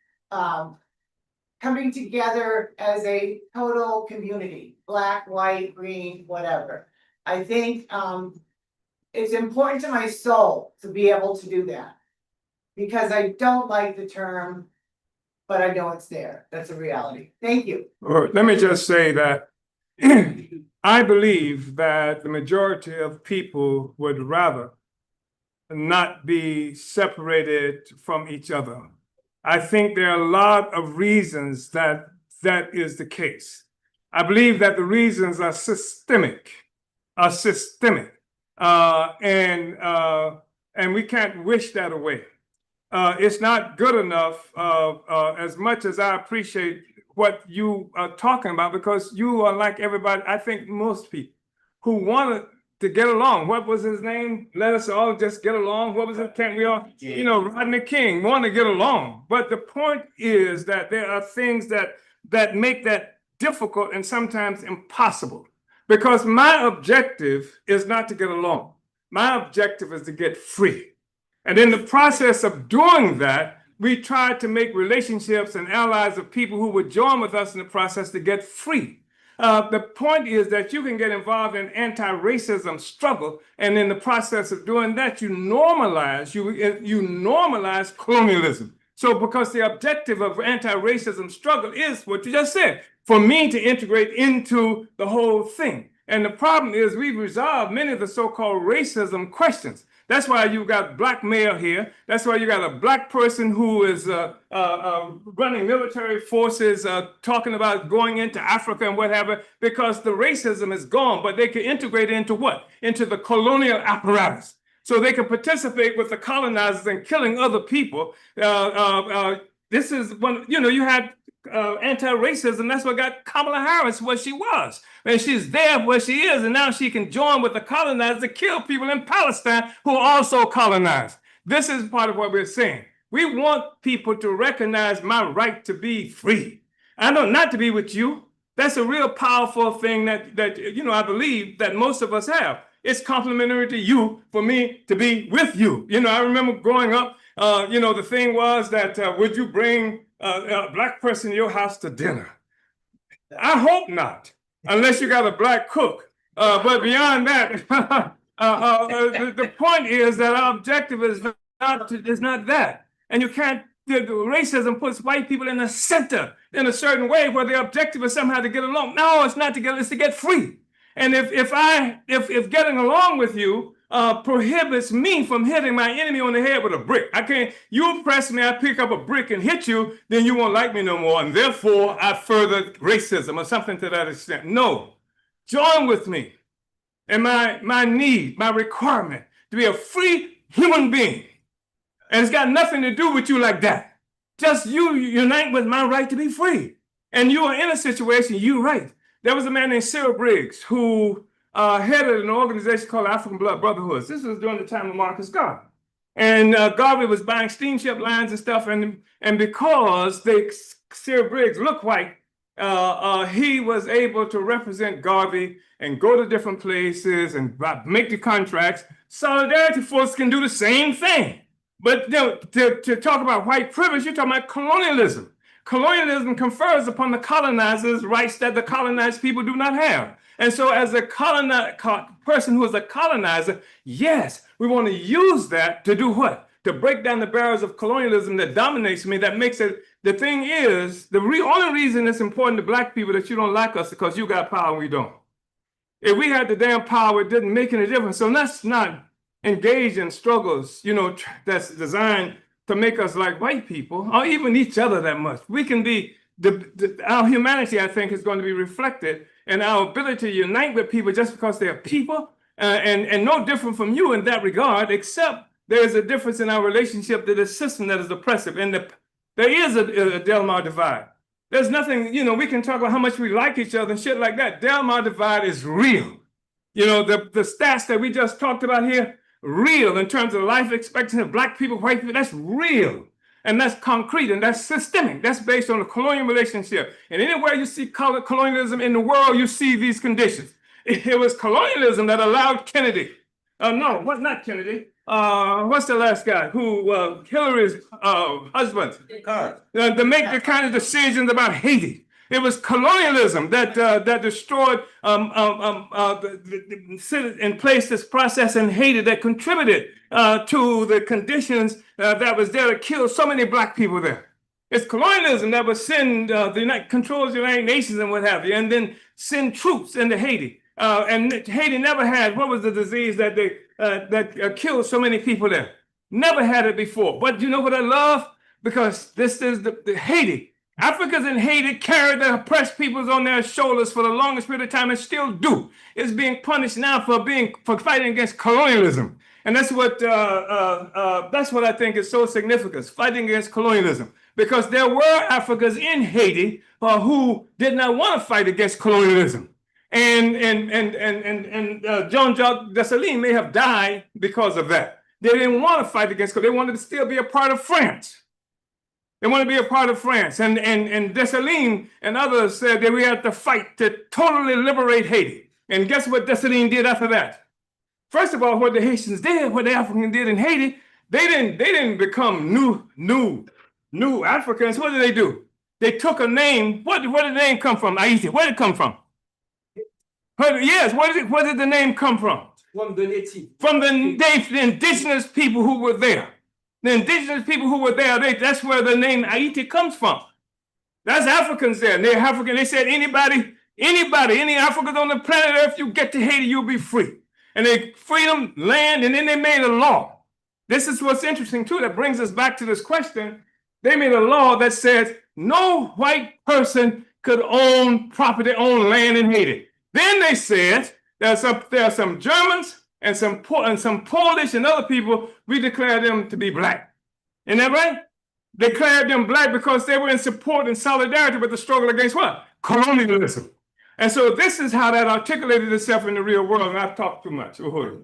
coming together as a total community, black, white, green, whatever. I think it's important to my soul to be able to do that, because I don't like the term, but I know it's there. That's a reality. Thank you. Let me just say that I believe that the majority of people would rather not be separated from each other. I think there are a lot of reasons that that is the case. I believe that the reasons are systemic, and we can't wish that away. It's not good enough, as much as I appreciate what you are talking about, because you are like everybody, I think most people who wanted to get along. What was his name? Let us all just get along. What was it? Can't we all? You know, Rodney King wanted to get along. But the point is that there are things that make that difficult and sometimes impossible. Because my objective is not to get along. My objective is to get free. And in the process of doing that, we try to make relationships and allies of people who would join with us in the process to get free. The point is that you can get involved in anti-racism struggle, and in the process of doing that, you normalize colonialism. So because the objective of anti-racism struggle is what you just said, for me to integrate into the whole thing. And the problem is we've resolved many of the so-called racism questions. That's why you got black male here. That's why you got a black person who is running military forces, talking about going into Africa and whatever, because the racism is gone, but they can integrate into what? Into the colonial apparatus. So they can participate with the colonizers in killing other people. This is when, you know, you had anti-racism. That's what got Kamala Harris where she was. And she's there where she is, and now she can join with the colonizers to kill people in Palestine who are also colonized. This is part of what we're saying. We want people to recognize my right to be free. I know not to be with you. That's a real powerful thing that you know, I believe that most of us have. It's complimentary to you for me to be with you. You know, I remember growing up, you know, the thing was that would you bring a black person to your house to dinner? I hope not, unless you got a black cook. But beyond that, the point is that our objective is not that. And you can't, the racism puts white people in the center in a certain way where the objective is somehow to get along. No, it's not to get, it's to get free. And if getting along with you prohibits me from hitting my enemy on the head with a brick, I can't, you press me, I pick up a brick and hit you, then you won't like me no more. And therefore I further racism or something to that extent. No, join with me in my need, my requirement to be a free human being. And it's got nothing to do with you like that. just you unite with my right to be free. And you are in a situation, you're right. There was a man named Cyril Briggs who headed an organization called African Blood Brotherhoods. This was during the time of Marcus Garvey. And Garvey was buying steamship lines and stuff, and because Cyril Briggs looked white, he was able to represent Garvey and go to different places and make the contracts. Solidarity folks can do the same thing. But to talk about white privilege, you're talking about colonialism. Colonialism confers upon the colonizers rights that the colonized people do not have. And so as a person who is a colonizer, yes, we want to use that to do what? To break down the barriers of colonialism that dominates me, that makes it, the thing is, the only reason it's important to black people that you don't like us is because you got power and we don't. If we had the damn power, it didn't make any difference. So let's not engage in struggles, that's designed to make us like white people or even each other that much. We can be, our humanity, I think, is going to be reflected in our ability to unite with people just because they're people, and no different from you in that regard, except there is a difference in our relationship to the system that is oppressive. And there is a Delmar divide. There's nothing, we can talk about how much we like each other and shit like that. Delmar divide is real. The stats that we just talked about here, real in terms of life expectancy of black people, white people, that's real. And that's concrete and that's systemic. That's based on a colonial relationship. And anywhere you see colonialism in the world, you see these conditions. It was colonialism that allowed Kennedy. Not Kennedy. What's the last guy who Hillary's husband? To make the kind of decisions about Haiti. It was colonialism that destroyed and placed this process in Haiti that contributed to the conditions that was there to kill so many black people there. It's colonialism that would send controls the United Nations and what have you, and then send troops into Haiti. And Haiti never had, what was the disease that killed so many people there? Never had it before. But you know what I love? Because this is the Haiti. Africans in Haiti carried the oppressed peoples on their shoulders for the longest period of time and still do. It's being punished now for fighting against colonialism. And that's what I think is so significant, fighting against colonialism. Because there were Africans in Haiti who did not want to fight against colonialism. And Jean-Jacques Dessalines may have died because of that. They didn't want to fight against, they wanted to still be a part of France. They want to be a part of France. And Dessalines and others said that we had to fight to totally liberate Haiti. And guess what Dessalines did after that? First of all, what the Haitians did, what the Africans did in Haiti, they didn't become new Africans. What did they do? They took a name. Where did the name come from? Haiti. Where did it come from? Yes, where did the name come from? From the native. From the indigenous people who were there. The indigenous people who were there, that's where the name Haiti comes from. That's Africans there. They're African. They said any Africans on the planet Earth, you get to Haiti, you'll be free. And they freedom, land, and then they made a law. This is what's interesting too, that brings us back to this question. They made a law that says no white person could own property, own land in Haiti. Then they said there are some Germans and some Polish and other people, we declare them to be black. Isn't that right? Declared them black because they were in support and solidarity with the struggle against what? Colonialism. And so this is how that articulated itself in the real world. And I've talked too much. Uhuru.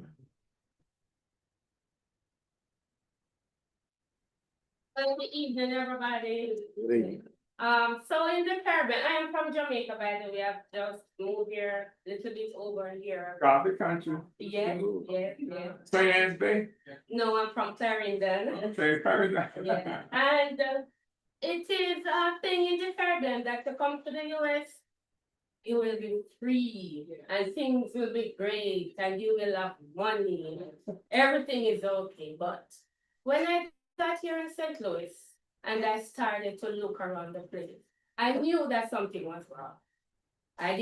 Good evening, everybody. Good evening. So in the Caribbean, I am from Jamaica, by the way. I've just moved here a little bit over here. Coffee country. Yes. St. Anne's Bay? No, I'm from Clarendon. Okay, Clarendon. Yeah. And it is a thing in the Caribbean that to come to the US, you will be free and things will be great and you will have money. Everything is okay. But when I got here in St. Louis, and I started to look around the place, I knew that something was wrong. I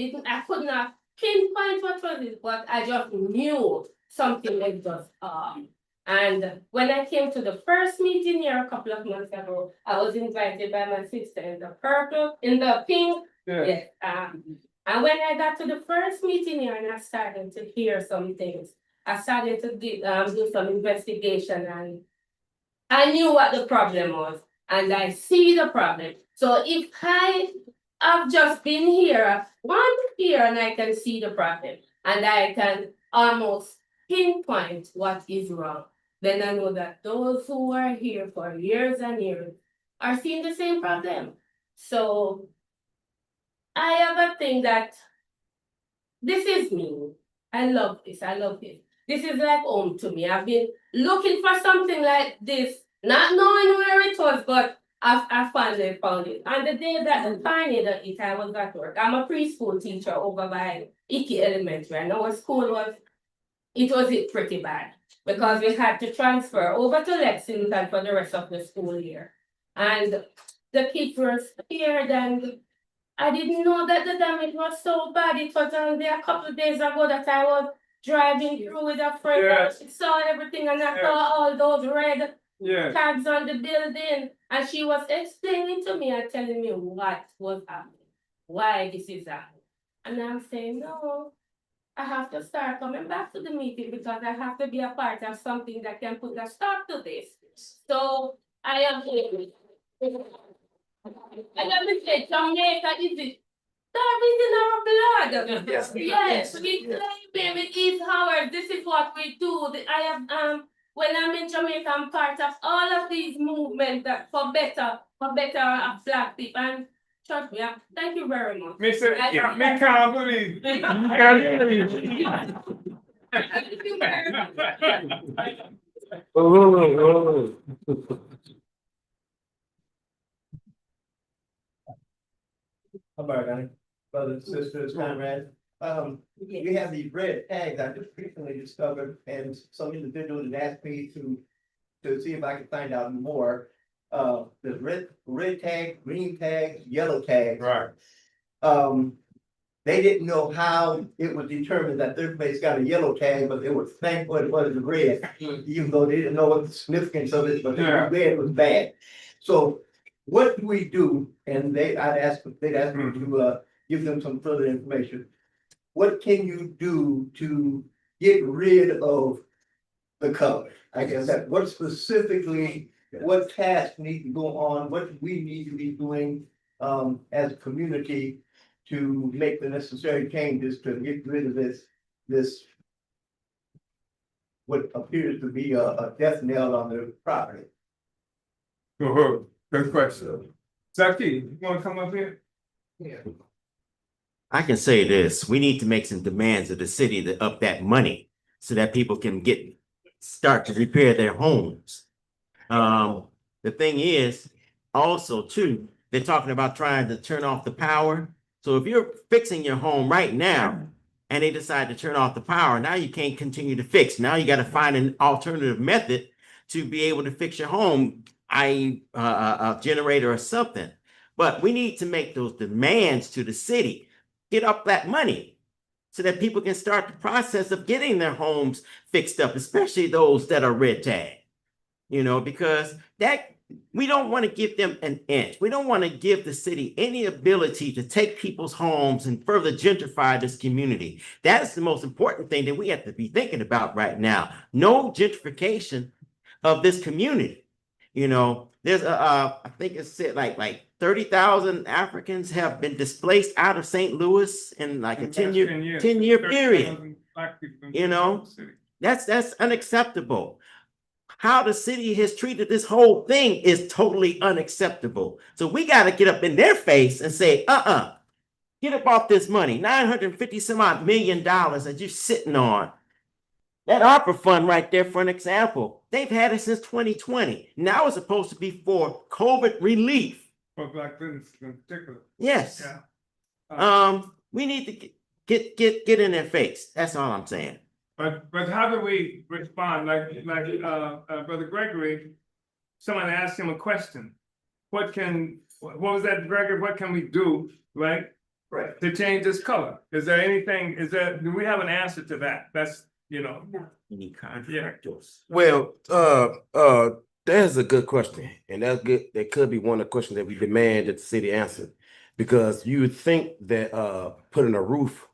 could not pinpoint what was it, but I just knew something was just off. And when I came to the first meeting here a couple of months ago, I was invited by my sister in the pink. Yeah. Yes. And when I got to the first meeting here and I started to hear some things, I started to do some investigation and I knew what the problem was. and I see the problem. So if I've just been here 1 year and I can see the problem and I can almost pinpoint what is wrong, then I know that those who are here for years and years are seeing the same problem. So I have a thing that this is me. I love this. I love this. This is like home to me. I've been looking for something like this, not knowing where it was, but I finally found it. And the day that I needed it, I was at work. I'm a preschool teacher over by Iki Elementary. And our school was pretty bad because we had to transfer over to Lexington for the rest of the school year. And the kids were scared, and I didn't know that the damage was so bad. It was only a couple of days ago that I was driving through with a friend. Yes. And she saw everything, and I Yes. saw all those red Yeah. tags on the building. And she was explaining to me and telling me what was happening, why this is happening. And I'm saying, no, I have to start coming back to the meeting because I have to be a part of something that can put a stop to this. So I am here. And let me say, Jamaica is it. That is in our blood. Yes. Yes, we claim it is ours. This is what we do. I have when I'm in Jamaica, I'm part of all of these movements that for better black people. And trust me, thank you very much. Me can't believe. Thank you very much. About brothers, sisters, comrades. We have these red tags I just recently discovered, and some individuals have asked me to see if I can find out more. There's red tag, green tag, yellow tag. Right. They didn't know how it was determined that their place got a yellow tag, but they were thankful it wasn't red, even though they didn't know what the significance of it, but they Yeah. knew red was bad. So what do we do? And they'd ask me to give them some further information. What can you do to get rid of the color? I guess that what specifically, what tasks need to go on, what we need to be doing as a community to make the necessary changes to get rid of this what appears to be a death knell on the property. Good question. Zaki, you wanna come up here? Yeah. I can say this, we need to make some demands of the city to up that money so that people can start to repair their homes. The thing is, also too, they're talking about trying to turn off the power. So if you're fixing your home right now and they decide to turn off the power, now you can't continue to fix. Now you got to find an alternative method to be able to fix your home, i.e. a generator or something. But we need to make those demands to the city, get up that money so that people can start the process of getting their homes fixed up, especially those that are red tag, because we don't want to give them an inch. We don't want to give the city any ability to take people's homes and further gentrify this community. That's the most important thing that we have to be thinking about right now. No gentrification of this community. There's I think it's said like 30,000 Africans have been displaced out of St. Louis in like a 10-year period. That's unacceptable. How the city has treated this whole thing is totally unacceptable. So we got to get up in their face and say, get up off this money, $950 some odd million that you're sitting on. That ARPA fund right there, for an example, they've had it since 2020. Now it's supposed to be for COVID relief. For Black business in particular. Yes. Yeah. We need to get in their face. That's all I'm saying. But how do we respond? Like Brother Gregory, someone asked him a question. What was that, Gregory? What can we do, right? Right. To change this color? Is there anything, do we have an answer to that? That's, Any contractors. Well, that's a good question, and that's good. That could be one of the questions that we demand that the city answer, because you would think that putting a roof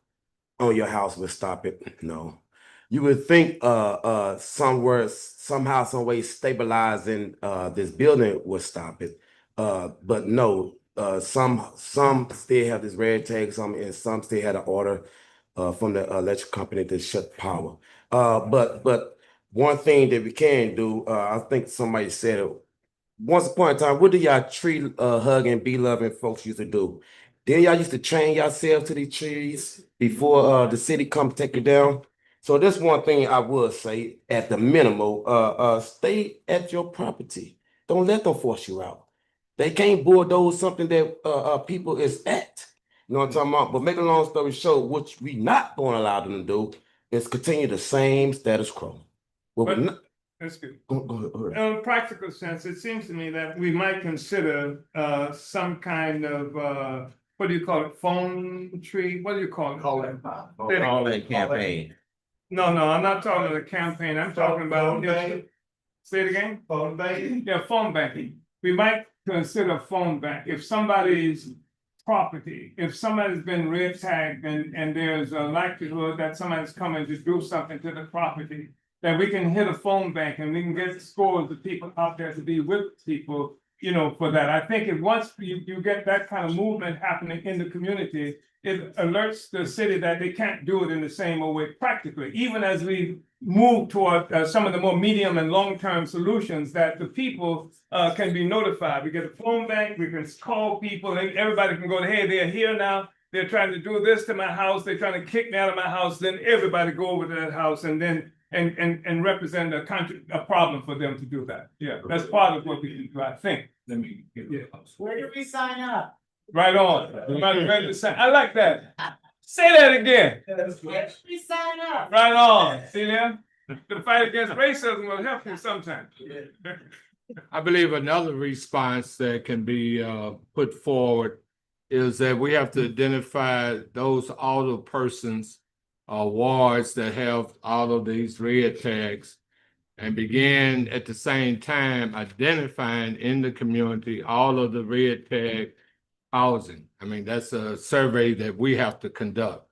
on your house would stop it. No, you would think somehow, some way stabilizing this building would stop it. But no, some still have this red tag, and some still had an order from the electric company to shut power. But one thing that we can do, I think somebody said it once upon a time. What do y'all tree hugging, be loving folks used to do? Then y'all used to train yourselves to these trees before the city come take it down. So that's one thing I would say at the minimum, stay at your property. Don't let them force you out. They can't bulldoze something that people is at. You know what I'm talking about? But make a long story short, what we not going to allow them to do is continue the same status quo. What But- we're not, That's good. go ahead. In a practical sense, it seems to me that we might consider some kind of what do you call it? Phone tree? What do you call it? Call-in campaign. No, I'm not talking about a campaign. I'm talking about. Say it again? Phone banking? Yeah, phone banking. We might consider phone bank. If somebody's property, if somebody's been red tagged and there's a likelihood that somebody's coming to do something to the property, that we can hit a phone bank and we can get scores of people out there to be with people, for that. I think if once you get that kind of movement happening in the community, it alerts the city that they can't do it in the same old way practically, even as we move toward some of the more medium and long-term solutions that the people can be notified. We get a phone bank, we can call people, and everybody can go, hey, they're here now. They're trying to do this to my house. They're trying to kick me out of my house. Then everybody go over to that house and then and represent a problem for them to do that. Yeah, that's part of what we can do, I think. Let me get it. Where do we sign up? Right on. Ready to sign. I like that. Say that again. Where do we sign up? Right on. See there? The fight against racism will help you sometimes. I believe another response that can be put forward is that we have to identify those older persons or wards that have all of these red tags and begin at the same time identifying in the community all of the red tag housing. I mean, that's a survey that we have to conduct.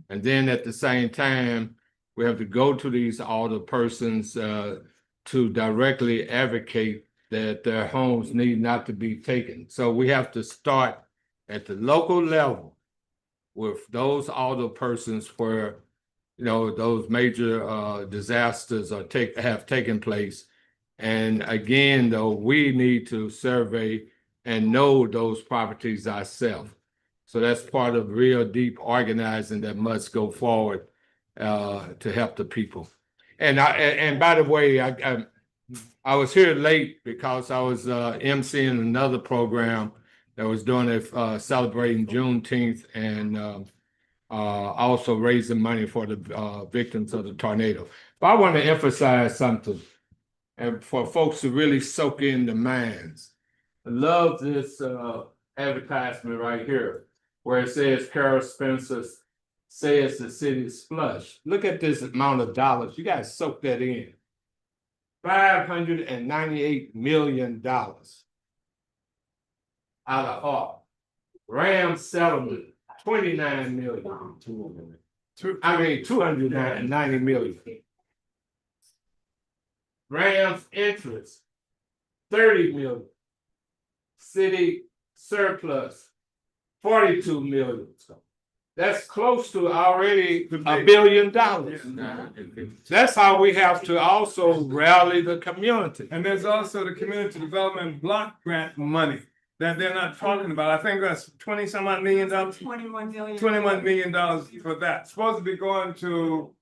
And then at the same time, we have to go to these older persons to directly advocate that their homes need not to be taken. So we have to start at the local level with those older persons where, those major disasters have taken place. And again, though, we need to survey and know those properties ourselves. So that's part of real deep organizing that must go forward to help the people. And by the way, I was here late because I was emceeing another program that was doing it celebrating Juneteenth and also raising money for the victims of the tornado. But I want to emphasize something, and for folks to really soak in the minds. I love this advertisement right here, where it says Carol Spencer says the city is flush. Look at this amount of dollars. You guys soak that in. $598 million out of ARP. Ram settlement, 29 million. 290 million. Rams interest, 30 million. City surplus, 42 million. That's close to already $1 billion. That's how we have to also rally the community. And there's also the community development block grant money that they're not talking about. I think that's 20 some odd million dollars. $21 million. $21 million for that. Supposed to be going to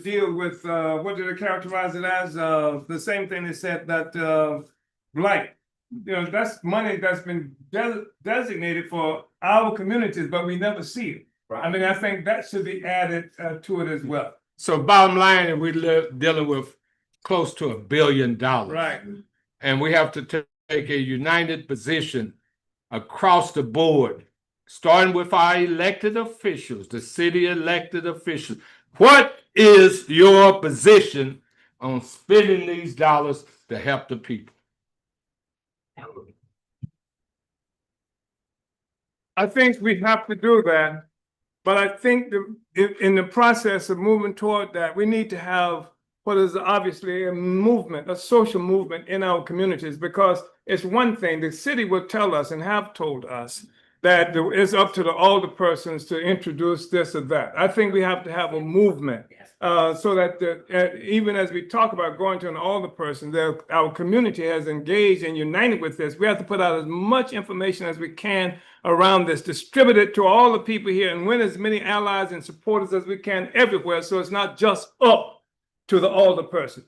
deal with what do they characterize it as? The same thing they said that blight. That's money that's been designated for our communities, but we never see it. Right. I mean, I think that should be added to it as well. So bottom line, we're dealing with close to $1 billion. Right. And we have to take a united position across the board, starting with our elected officials, the city elected officials. What is your position on spending these dollars to help the people? I think we have to do that. But I think in the process of moving toward that, we need to have what is obviously a movement, a social movement in our communities, because it's one thing, the city will tell us and have told us that it's up to the alderpersons to introduce this or that. I think we have to have a movement so that even as we talk about going to an alderperson, our community has engaged and united with this. We have to put out as much information as we can around this, distribute it to all the people here, and win as many allies and supporters as we can everywhere. So it's not just up to the alderperson.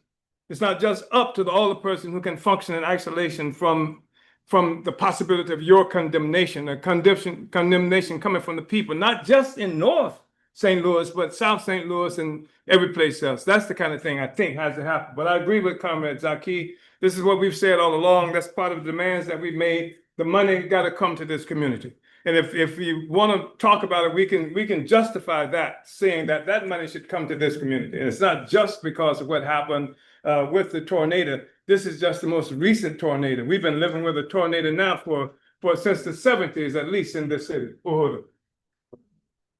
It's not just up to the alderperson who can function in isolation from the possibility of your condemnation, a condemnation coming from the people, not just in North St. Louis, but South St. Louis and every place else. That's the kind of thing I think has to happen. But I agree with Comrade Zaki. This is what we've said all along. That's part of the demands that we've made. The money got to come to this community. And if you want to talk about it, we can justify that, saying that that money should come to this community. And it's not just because of what happened with the tornado. This is just the most recent tornado. We've been living with a tornado now for since the 70s, at least in this city. Uhuru.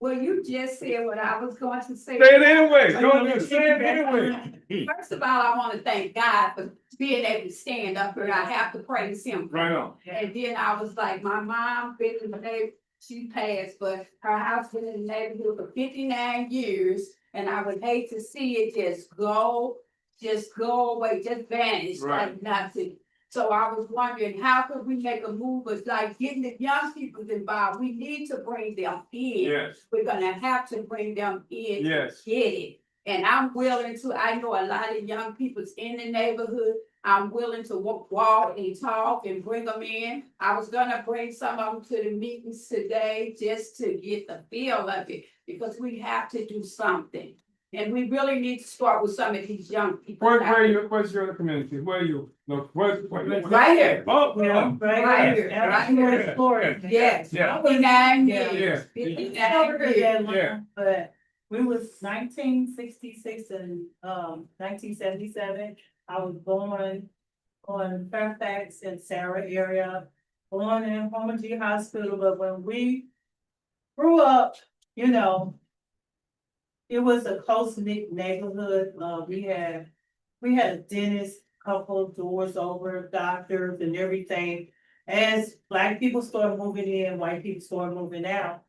Well, you just said what I was going to say. Say it anyway. Go ahead. Say it anyway. First of all, I want to thank God for being able to stand up here. I have to praise him. Right on. And then I was like, my mom been in the neighborhood, she passed, but her house been in the neighborhood for 59 years. And I would hate to see it just go away, just vanish, Right. like nothing. So I was wondering, how could we make a move? It's like getting the young people involved. We need to bring them in. Yes. We're gonna have to bring them in. Yes. To get it. And I'm willing to, I know a lot of young people's in the neighborhood. I'm willing to walk and talk and bring them in. I was gonna bring some of them to the meetings today just to get the feel of it, because we have to do something. And we really need to start with some of these young people. Where's your community? Where are you? Look, where? Right here. Oh, Yeah, right here. Right here. in Florida. Yes, Yeah. 59 Yeah. years. Yeah. 59 years. Yeah. But we was 1966 and 1977. I was born on Fairfax and Sarah area, born in Homer G Hospital, but when we grew up, you know, it was a close-knit neighborhood. We had a dentist, couple doors over, doctors and everything. As Black people started moving in, white people started moving out.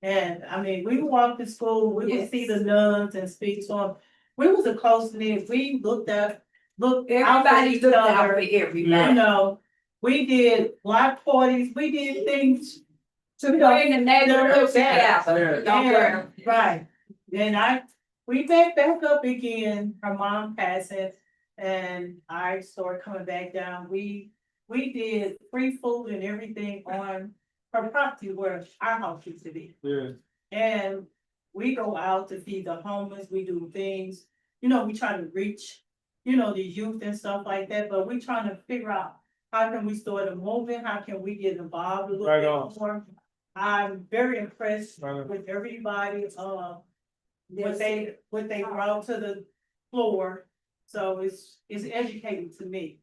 And I mean, we would walk to school, we would see the nuns and speak to them. We was a close-knit, we looked out for Everybody each looked out other. for everybody. You know, we did block parties, we did things To bring the neighborhood Yeah. together. Yeah, right. Then we met back up again, her mom passing, and I started coming back down. We did free food and everything on her property where our house used to be. Yeah. And we go out to feed the homeless, we do things, you know, we try to reach, you know, the youth and stuff like that, but we trying to figure out how can we start a movement, how can we get involved a little Right bit on. more. I'm very impressed Right on. with everybody, what they brought to the floor. So it's educating to me.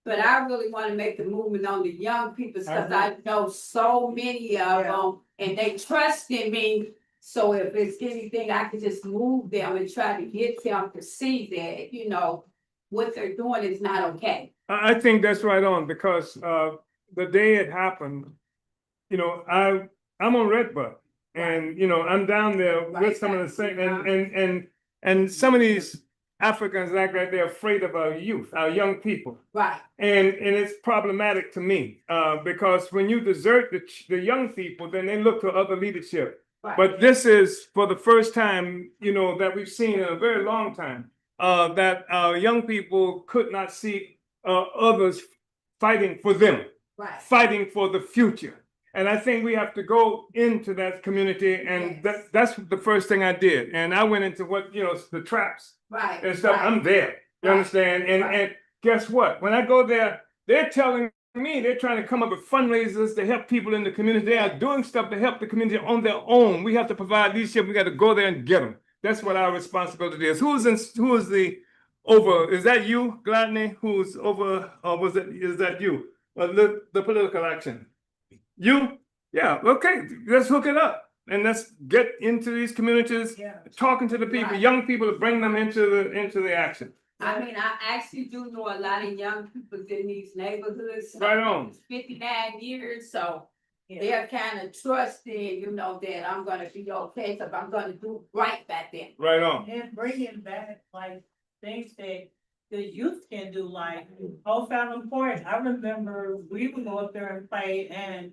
But I really want to make the movement on the young people, because I know so many of them, and they trust in me. So if it's anything, I can just move them and try to get them to see that, you know, what they're doing is not okay. I think that's right on, because the day it happened, you know, I'm on Redbud, and you know, I'm down there with some of the same, and some of these Africans act like they're afraid of our youth, our young people. Right. And it's problematic to me, because when you desert the young people, then they look to other leadership. Right. But this is for the first time, you know, that we've seen in a very long time, that our young people could not see others fighting for them, Right. fighting for the future. And I think we have to go into that community, and that's the first thing I did. And I went into what, you know, the traps Right. and stuff. Right. I'm there. You Right. understand? And guess what? When I go there, they're telling me they're trying to come up with fundraisers to help people in the community. They are doing stuff to help the community on their own. We have to provide leadership. We got to go there and get them. That's what our responsibility is. Who is the over? Is that you, Gladney? Who's over? Or is that you? Well, the political action. You? Yeah. Okay. Let's hook it up and let's get into these communities, talking to the people, young people, to bring them into the action. I mean, I actually do know a lot of young people in these neighborhoods. Right on. 59 years, so they're kind of trusting, you know, that I'm gonna be okay, cause I'm gonna do right back then. Right on. And bringing back like things that the youth can do, like Old Fountain Court. I remember we would go up there and play, and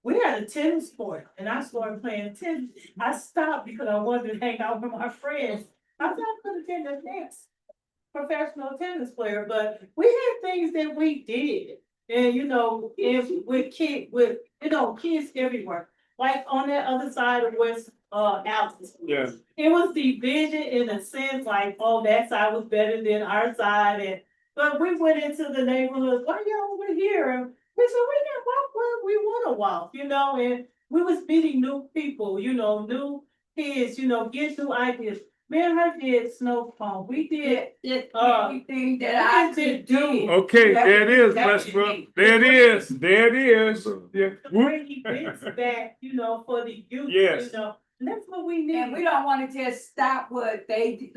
we had a tennis court, and I started playing tennis. I stopped because I wanted to hang out with my friends. I thought I could have been the next professional tennis player, but we had things that we did. And you know, if with kids everywhere, like on that other side of West Alton. Yeah. It was division in a sense, like, oh, that side was better than our side, and but we went into the neighborhood, why y'all over here? And we said we can walk where we wanna walk, you know, and we was meeting new people, you know, new kids, you know, get new ideas. Me and her did snow cone, we did Everything that I could do. Okay, there it is, Westbrook. There it is. There it is. Yeah. bring events back, you know, for the youth, Yes. you know, and that's what we need. And we don't wanna just stop what they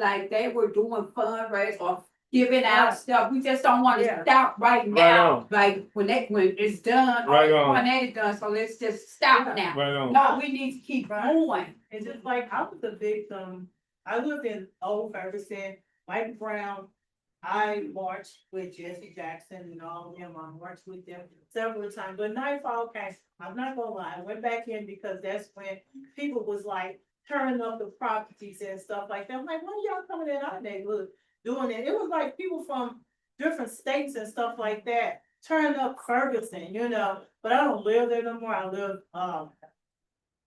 were doing fundraisers or giving out stuff. We just don't wanna Yeah. stop right now. Like when it's done, Right or on. when it's done, so let's just stop now. Right on. No, we need to keep going. And just like I was a victim, I lived in Old Ferguson, Mike Brown. I marched with Jesse Jackson and all of them. I marched with them several times, but nightfall came. I'm not gonna lie, I went back in because that's when people was like turning up the properties and stuff like that. I'm like, when y'all coming in our neighborhood doing it? It was like people from different states and stuff like that turning up Ferguson, you know, but I don't live there no more. I live,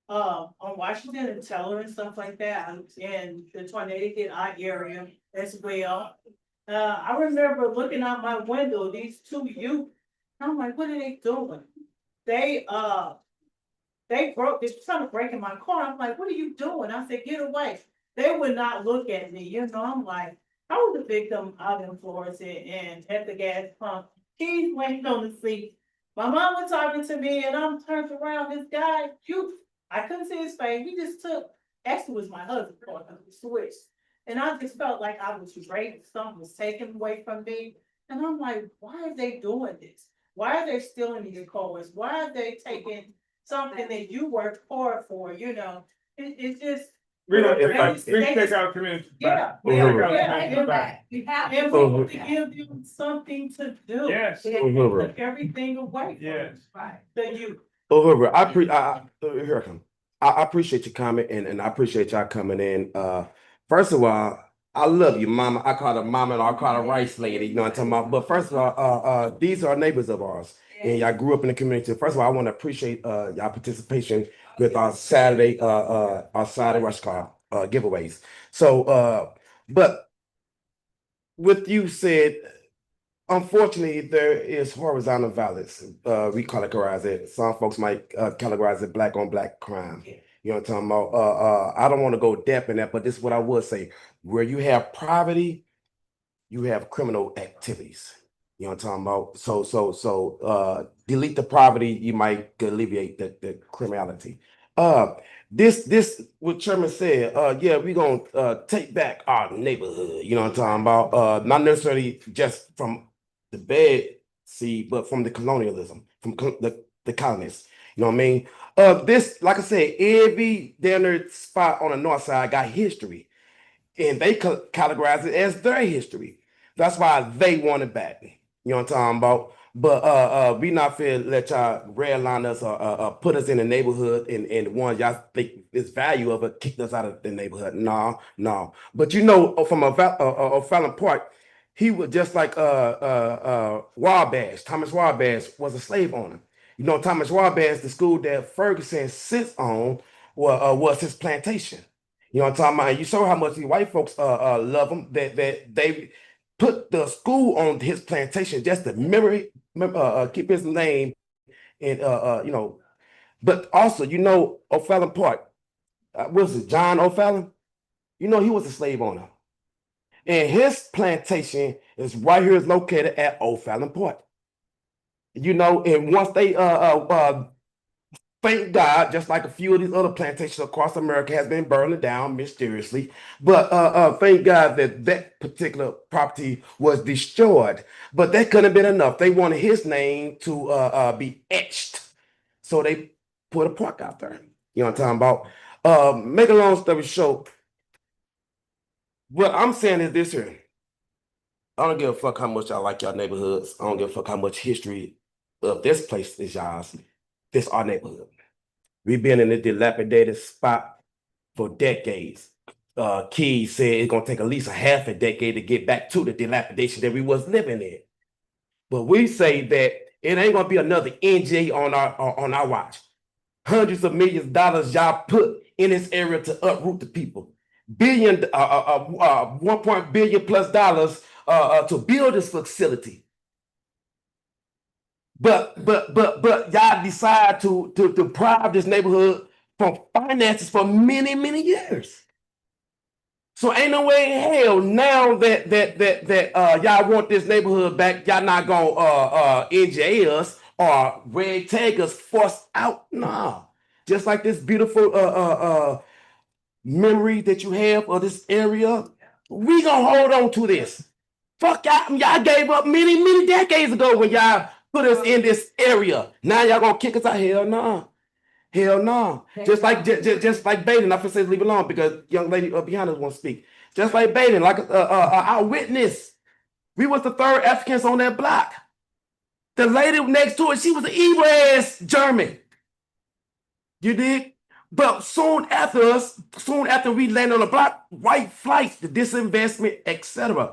on Washington and Teller and stuff like that, and the tornado hit our area as well. I remember looking out my window, these two youth, I'm like, what are they doing? They they're trying to break in my car. I'm like, what are you doing? I said, get away. They would not look at me, you know, I'm like, I was a victim out in Florida and at the gas pump. He's waiting on the seat. My mom was talking to me and I'm turned around, this guy, I couldn't see his face, he just took, actually was my husband, he switched. And I just felt like I was raped, something was taken away from me. And I'm like, why are they doing this? Why are they stealing these cars? Why are they taking something that you worked hard for, you know? It's just. We don't, They take just- our community Yeah. back. We take our Yeah, community and back. We have And to. we need to give them something to do. Yes. Took everything away from Yes. the youth. Uhuru, here I come. I appreciate your comment and I appreciate y'all coming in. First of all, I love you, mama. I call her mama and I call her rice lady, you know what I'm talking about? But first of all, these are neighbors of ours. And y'all grew up in the community. First of all, I want to appreciate y'all participation with our Saturday rush car giveaways. So but with you said, unfortunately, there is horizontal violence. We categorize it. Some folks might categorize it black on black crime. You know what I'm talking about? I don't want to go depth in that, but this is what I would say. Where you have poverty, you have criminal activities. You know what I'm talking about? So delete the poverty, you might alleviate the criminality. This what Chairman said, yeah, we're gonna take back our neighborhood, you know what I'm talking about? Not necessarily just from the bed seed, but from the colonialism, from the colonists. You know what I mean? This, like I said, every dinner spot on the north side got history, and they categorize it as their history. That's why they want it back. You know what I'm talking about? But we not fair let y'all redline us or put us in the neighborhood and one y'all think is value of it, kick us out of the neighborhood. No. But you know, from a Fallon Park, he was just like Wabash. Thomas Wabash was a slave owner. You know, Thomas Wabash, the school that Ferguson sits on, was his plantation. You know what I'm talking about? And you saw how much the white folks love him, that they put the school on his plantation just to keep his name and you know. But also, you know, O'Fallon Park, what was it, John O'Fallon? You know, he was a slave owner. And his plantation is right here, is located at O'Fallon Park. You know, and once they thank God, just like a few of these other plantations across America has been burning down mysteriously. But thank God that that particular property was destroyed. But that couldn't have been enough. They wanted his name to be etched. So they put a park out there. You know what I'm talking about? Make a long story short, what I'm saying is this here. I don't give a fuck how much I like y'all neighborhoods. I don't give a fuck how much history of this place is y'all's. This our neighborhood. We've been in a dilapidated spot for decades. Keys said it's gonna take at least a half a decade to get back to the dilapidation that we was living in. But we say that it ain't gonna be another NJ on our watch. Hundreds of millions of dollars y'all put in this area to uproot the people. 1 billion plus dollars to build this facility. But y'all decide to deprive this neighborhood from finances for many, many years. So ain't no way in hell now that y'all want this neighborhood back, y'all not gonna NJ us or red tag us, force out. Nah. Just like this beautiful memory that you have of this area, we gonna hold on to this. Fuck y'all gave up many, many decades ago when y'all put us in this area. Now y'all gonna kick us out? Hell no. Hell no. Just like Baden, I say leave it alone because young lady behind us won't speak. Just like Baden, like our witness. We was the third Africans on that block. The lady next to it, she was an evil ass German. You dig? But soon after we land on the block, white flights, the disinvestment, etc.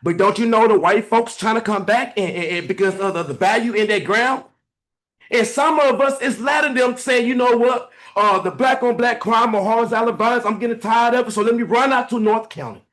But don't you know the white folks trying to come back and because of the value in their ground? And some of us is letting them say, you know what, the black on black crime or horizontal violence, I'm getting tired of it, so let me run out to North County.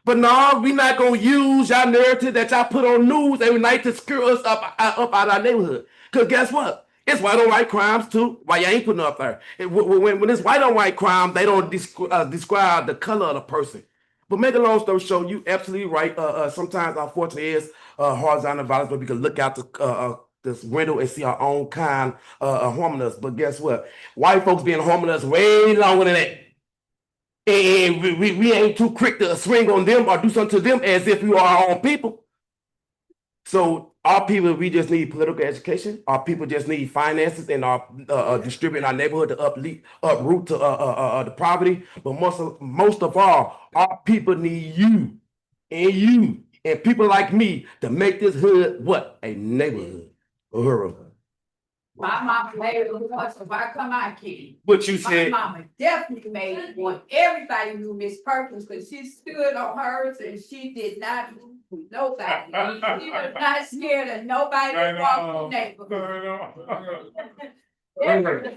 But no, we're not gonna use y'all narrative that y'all put on news every night to screw us up out of our neighborhood. Because guess what? It's white on white crimes too. Why you ain't putting up there? When it's white on white crime, they don't describe the color of the person. But make a long story short, you absolutely right. Sometimes, unfortunately, is horizontal violence, but we can look out this window and see our own kind harming us. But guess what? White folks been harming us way longer than that. And we ain't too quick to swing on them or do something to them as if we are our own people. So our people, we just need political education. Our people just need finances and our distributing our neighborhood to uproot to the poverty. But most of all, our people need you and people like me to make this hood what? A neighborhood. Uhuru. My mama made it once, if I come out, kid. What you said? My mama definitely made one. Everybody knew Miss Perkins because she stood on hers and she did not move with nobody. She was not scared of nobody that walked in the neighborhood.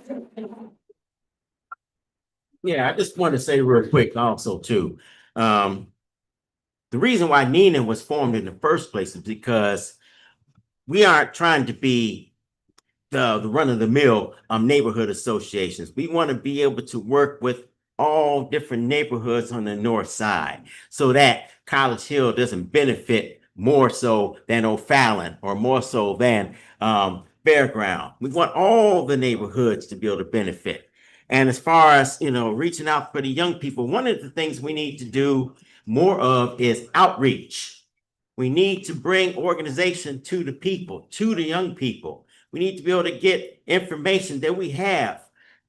Yeah, I just want to say real quick also too. The reason why Nina was formed in the first place is because we aren't trying to be the run-of-the-mill neighborhood associations. We want to be able to work with all different neighborhoods on the north side so that College Hill doesn't benefit more so than O'Fallon or more so than Fairground. We want all the neighborhoods to be able to benefit. And as far as, reaching out for the young people, one of the things we need to do more of is outreach. We need to bring organization to the people, to the young people. We need to be able to get information that we have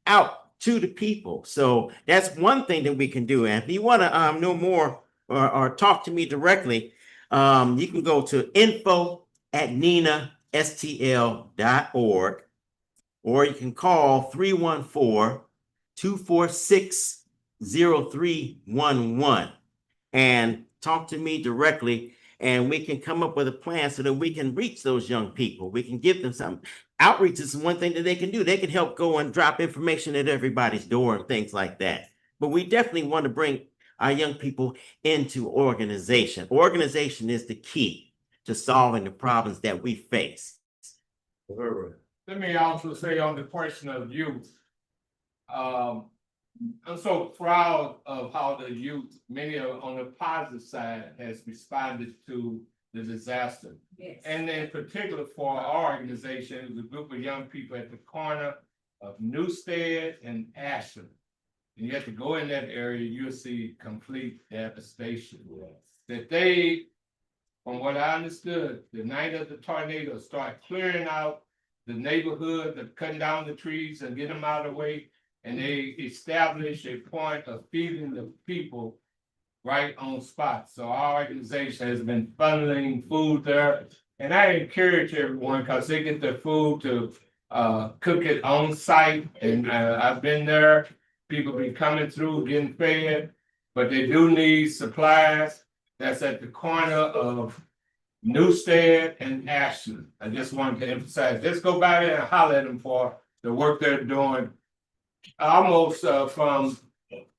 out to the people. So that's one thing that we can do. And if you want to know more or talk to me directly, you can go to info@ninastl.org, or you can call 314-246-0311 and talk to me directly. And we can come up with a plan so that we can reach those young people. We can give them some outreach. Is one thing that they can do. They can help go and drop information at everybody's door and things like that. But we definitely want to bring our young people into organization. Organization is the key to solving the problems that we face. Let me also say on the question of youth. I'm so proud of how the youth, many on the positive side, has responded to the disaster. Yes. And in particular for our organization, it was a group of young people at the corner of Newstead and Ashland. And you have to go in that area, you'll see complete devastation. That they, from what I understood, the night of the tornado, start clearing out the neighborhood, cutting down the trees and get them out of the way. And they establish a point of feeding the people right on spot. So our organization has been funneling food there. And I encourage everyone, because they get their food to cook it on site. And I've been there, people be coming through, getting fed, but they do need supplies. That's at the corner of Newstead and Ashland. I just wanted to emphasize, just go by there and holler at them for the work they're doing. Almost from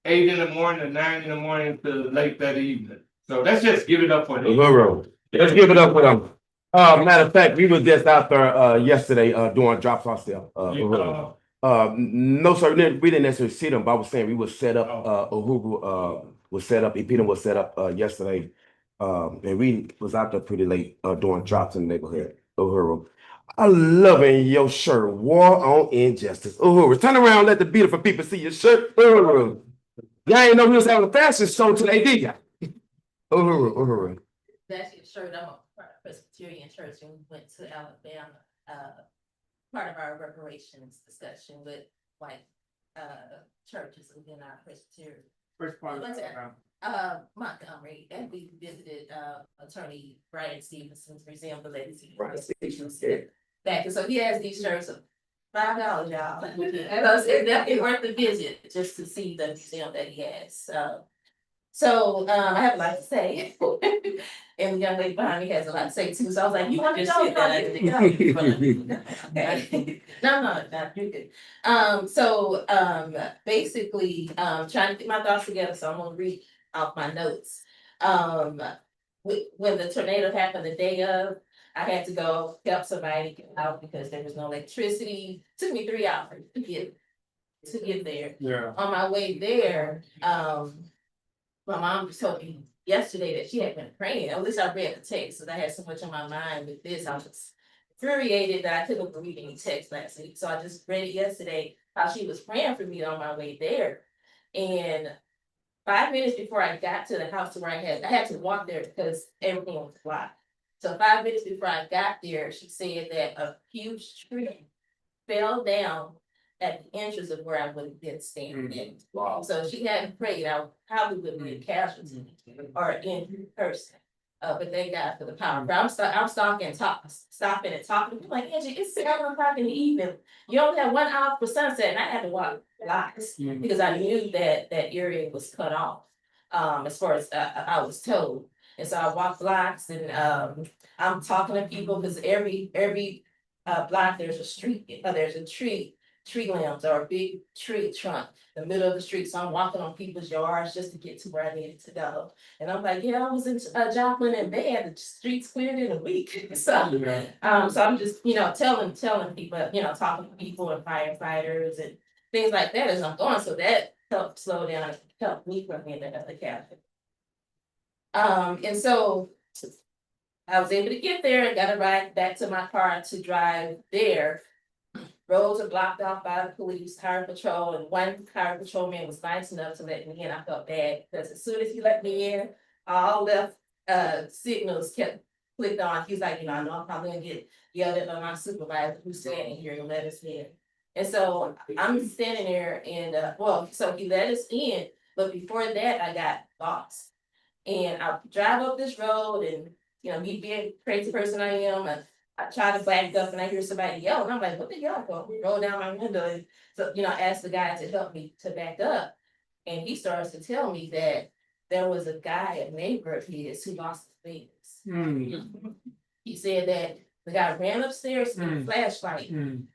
8 in the morning to 9 in the morning to late that evening. So let's just give it up for them. Uhuru. Let's give it up for them. Matter of fact, we was just out there yesterday doing drops off there. Uhuru. No, sir, we didn't necessarily see them, but I was saying we was set up. Uhuru was set up. InPDUM was set up yesterday, and we was out there pretty late doing drops in the neighborhood. Uhuru. I loving your shirt, War on Injustice. Uhuru, turn around, let the beautiful people see your shirt. Uhuru. Y'all ain't know we was having a fashion show today, did ya? Uhuru. That's your shirt. I'm a part of Presbyterian Church, and we went to Alabama. Part of our reparations discussion with white churches within our Presbyterian. First part of Montgomery, and we visited Attorney Brian Stevenson's museum, the legacy. Back, and so he has these shirts of $5, y'all. It's definitely worth the visit just to see the museum that he has. So I have a lot to say. And the young lady behind me has a lot to say too. So I was like, you want to know that? No, you're good. So basically, trying to get my thoughts together. So I'm gonna read off my notes. When the tornado happened the day of, I had to go help somebody get out because there was no electricity. Took me 3 hours to get there. Yeah. On my way there, my mom just told me yesterday that she had been praying. At least I read the text, because I had so much on my mind with this. I was infuriated that I couldn't read any text last week. So I just read it yesterday how she was praying for me on my way there. And 5 minutes before I got to the house where I had to walk there because everything was blocked. So 5 minutes before I got there, she said that a huge tree fell down at the entrance of where I would have been standing. Wow. So she hadn't prayed, I probably would be a casualty or in person. But thank God for the power. But I'm stopping and talking. I'm like, Angie, it's 7 o'clock in the evening. You only have 1 hour for sunset, and I had to walk blocks because I knew that that area was cut off. As far as I was told. And so I walked blocks, and I'm talking to people because every block there's a street, there's a tree limbs or a big tree trunk in the middle of the street. So I'm walking on people's yards just to get to where I needed to go. And I'm like, yeah, I was in Joplin and bad. The streets cleared in a week. So I'm just, telling people, talking to people and firefighters and things like that as I'm going. So that helped slow down and helped me from being another captain. And so I was able to get there and got a ride back to my car to drive there. Roads are blocked off by the police, highway patrol, and one highway patrolman was nice enough to let me in. I felt bad because as soon as he let me in, all left signals kept clicked on. He's like, I know I'm probably gonna get yelled at by my supervisor who's standing here and let us in. And so I'm standing there and so he let us in, but before that I got lost. And I drive up this road and me being a crazy person I am, and I try to back up and I hear somebody yell, and I'm like, what the yell for? Roll down my window and so ask the guy to help me to back up. And he starts to tell me that there was a guy, a neighbor of his, who lost his fingers. He said that the guy ran upstairs with a flashlight, and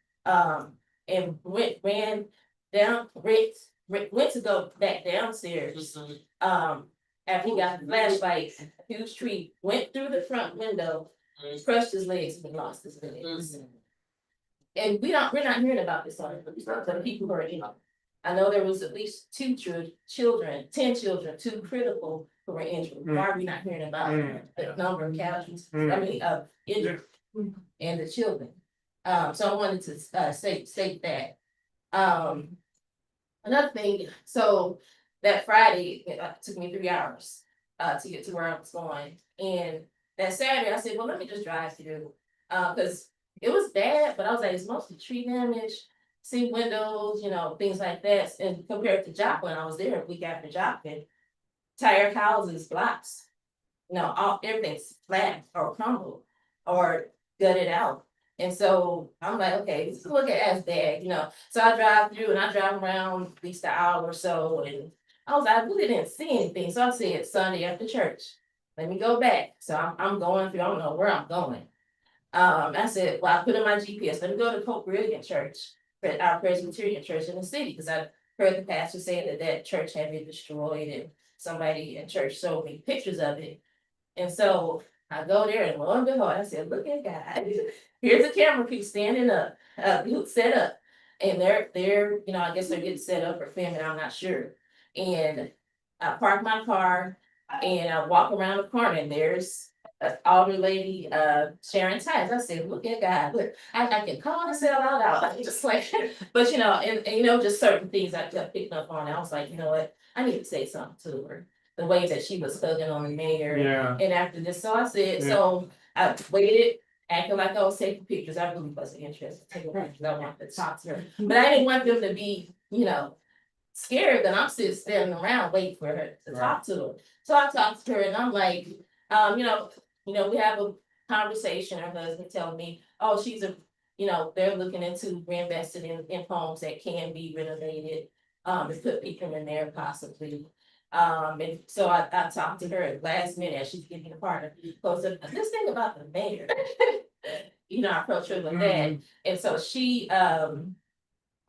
ran down, went to go back downstairs. After he got the flashlight, a huge tree went through the front window, crushed his legs, and lost his legs. And we're not hearing about this on the people who are in. I know there was at least 10 children, 2 critical who were injured. Why are we not hearing about the number of casualties? Injured and the children. So I wanted to state that. Another thing, so that Friday, it took me 3 hours to get to where I was going. And that Saturday, I said, well, let me just drive through. Because it was bad, but I was like, it's mostly tree damage, see windows, things like that. And compared to Joplin, I was there a week after Joplin, tire houses, blocks, everything's flat or crumbled or gutted out. And so I'm like, okay, let's look at as bad, So I drive through and I drive around at least an hour or so. And I really didn't see anything. So I said Sunday after church, let me go back. So I'm going through, I don't know where I'm going. I said, well, I put in my GPS, let me go to Pope Brilliant Church, our Presbyterian church in the city, because I heard the pastor say that church had been destroyed and somebody in church showed me pictures of it. And so I go there and lo and behold, I said, look at God. Here's a camera crew standing up, set up. And they're, I guess they're getting set up or filming, I'm not sure. And I park my car and I walk around the corner and there's an older lady, sharing tires. I said, look at God. Look, I can call and sell out. I'm just like, but just certain things I kept picking up on. I was like, you know what? I need to say something to her. The way that she was hugging on the mayor. Yeah. And after this, so I said, Yeah. so I waited, acting like I was taking pictures. I really wasn't interested in taking pictures. I wanted to talk to her. But I didn't want them to be, scared that I'm still standing around waiting for her to talk to her. So I talked to her and I'm like, we have a conversation. Her husband told me, oh, they're looking into reinvesting in homes that can be renovated, to put people in there possibly. And so I talked to her at last minute as she's getting a partner. So this thing about the mayor, I approached her with that. And so she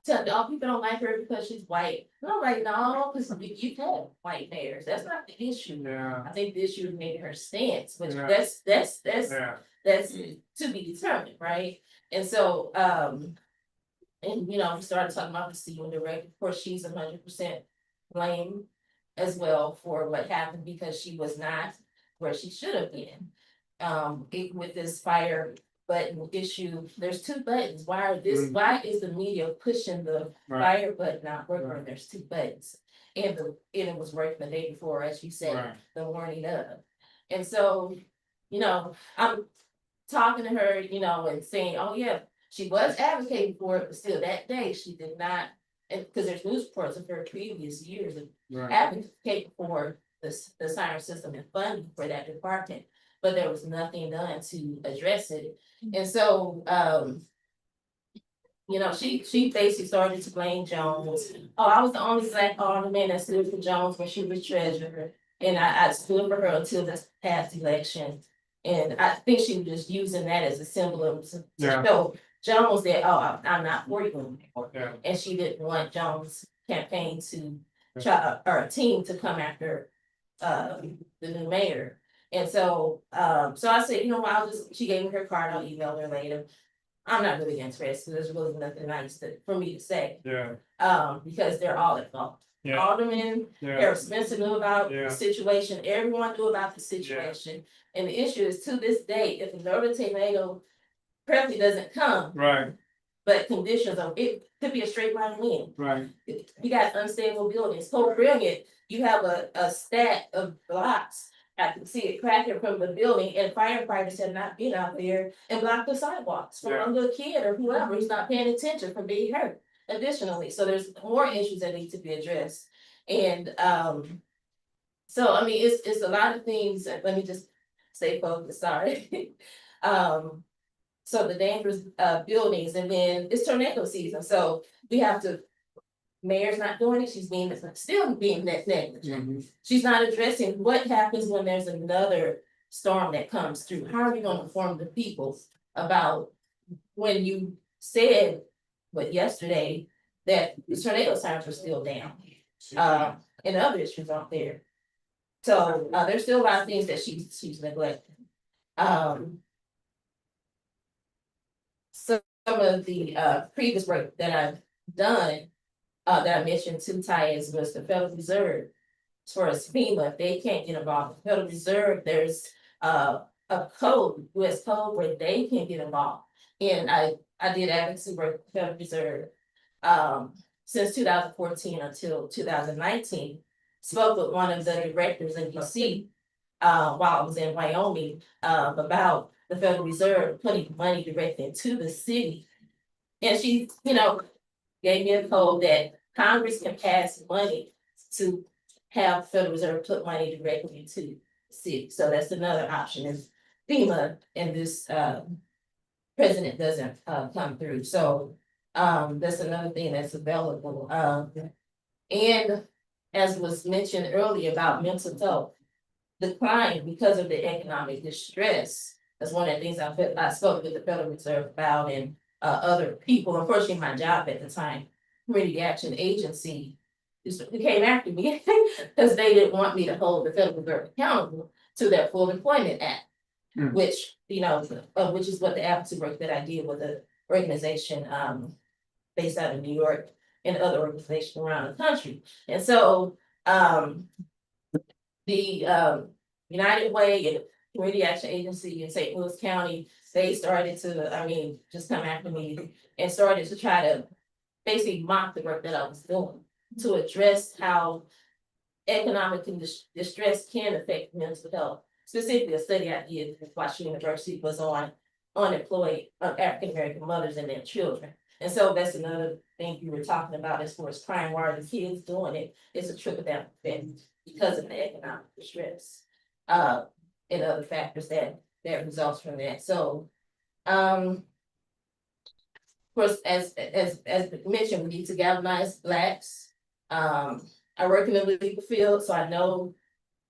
said, oh, people don't like her because she's white. And I'm like, no, because you've had white mayors. That's not the issue. Yeah. I think the issue is maybe her stance, which Yeah. that's Yeah. to be determined, right? And so we started talking about the CEO director. Of course, she's 100% blamed as well for what happened because she was not where she should have been. With this fire button issue, there's two buttons. Why is the media pushing the fire button not working? Right. There's two buttons. And it was working the day before, as you said, Right. the morning of. And so, I'm talking to her, and saying, oh yeah, she was advocating for it, but still that day she did not, and because there's news reports of her previous years of advocating for the siren system and funding for that department, but there was nothing done to address it. And so she basically started to blame Jones. Oh, I was the only Black alderman that stood for Jones when she was treasurer. And I stood for her until this past election. And I think she was just using that as a symbol to show Jones that, oh, I'm not for you anymore. Yeah. And she didn't want Jones' campaign to try, or a team to come after the new mayor. And so I said, she gave me her card, I'll email her later. I'm not really interested. There's really nothing nice for me to say. Yeah. Because they're all involved. Yeah. Alderman, Yeah. Harold Spencer knew about Yeah. the situation. Everyone knew about the situation. And the issue is to this day, if the Northern tornado probably doesn't come, Right. but conditions of it could be a straight line wind. Right. You got unstable buildings. So brilliant. You have a stack of blocks. I can see it cracking from the building, and firefighters have not been out there and blocked the sidewalks from a little kid or whoever who's not paying attention from being hurt. Additionally, so there's more issues that need to be addressed. And so I mean, it's a lot of things. Let me just stay focused. Sorry. So the dangerous buildings, and then it's tornado season, so we have to. Mayor's not doing it. She's still being negligent. She's not addressing what happens when there's another storm that comes through. How are we going to inform the people about when you said, yesterday, that the tornado sirens were still down, and other issues aren't there. So there's still a lot of things that she's neglecting. Some of the previous work that I've done. That I mentioned two tie-ins was the Federal Reserve. As far as FEMA, they can't get involved. The Federal Reserve, there's a code, US code, where they can get involved. And I did advocacy work with the Federal Reserve. since 2014 until 2019, spoke with one of the directors in DC while I was in Wyoming about the Federal Reserve putting money directly into the city. And she, gave me a code that Congress can pass money to have Federal Reserve put money directly into the city. So that's another option is FEMA and this president doesn't come through. So that's another thing that's available. And as was mentioned earlier about mental health decline because of the economic distress. That's one of the things I spoke with the Federal Reserve about and other people. Unfortunately, my job at the time, Community Action Agency, who came after me because they didn't want me to hold the Federal Reserve accountable to their Full Employment Act, which which is what the advocacy work that I did with the organization based out of New York and other organizations around the country. And so the United Way and Community Action Agency in St. Louis County, they started to, just come after me and started to try to basically mock the work that I was doing to address how economic distress can affect mental health. Specifically, a study I did at Washington University was on unemployed African American mothers and their children. And so that's another thing you were talking about as far as crime, why are the kids doing it? It's a trickle down effect because of the economic distress and other factors that results from that. So of course, as mentioned, we need to galvanize Blacks. I work in the legal field, so I know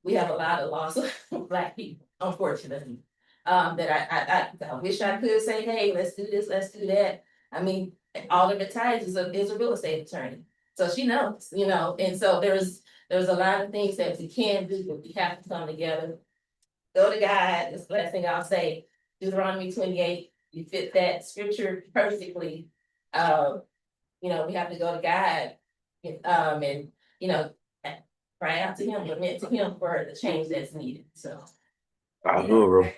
we have a lot of loss of Black people, unfortunately. That I wish I could say, hey, let's do this, let's do that. Alderman Tides is a real estate attorney, so she knows, and so there's a lot of things that we can do, but we have to come together. Go to God. This last thing I'll say, Deuteronomy 28, you fit that scripture perfectly. We have to go to God and cry out to him, lament to him for the change that's needed. So Uhuru.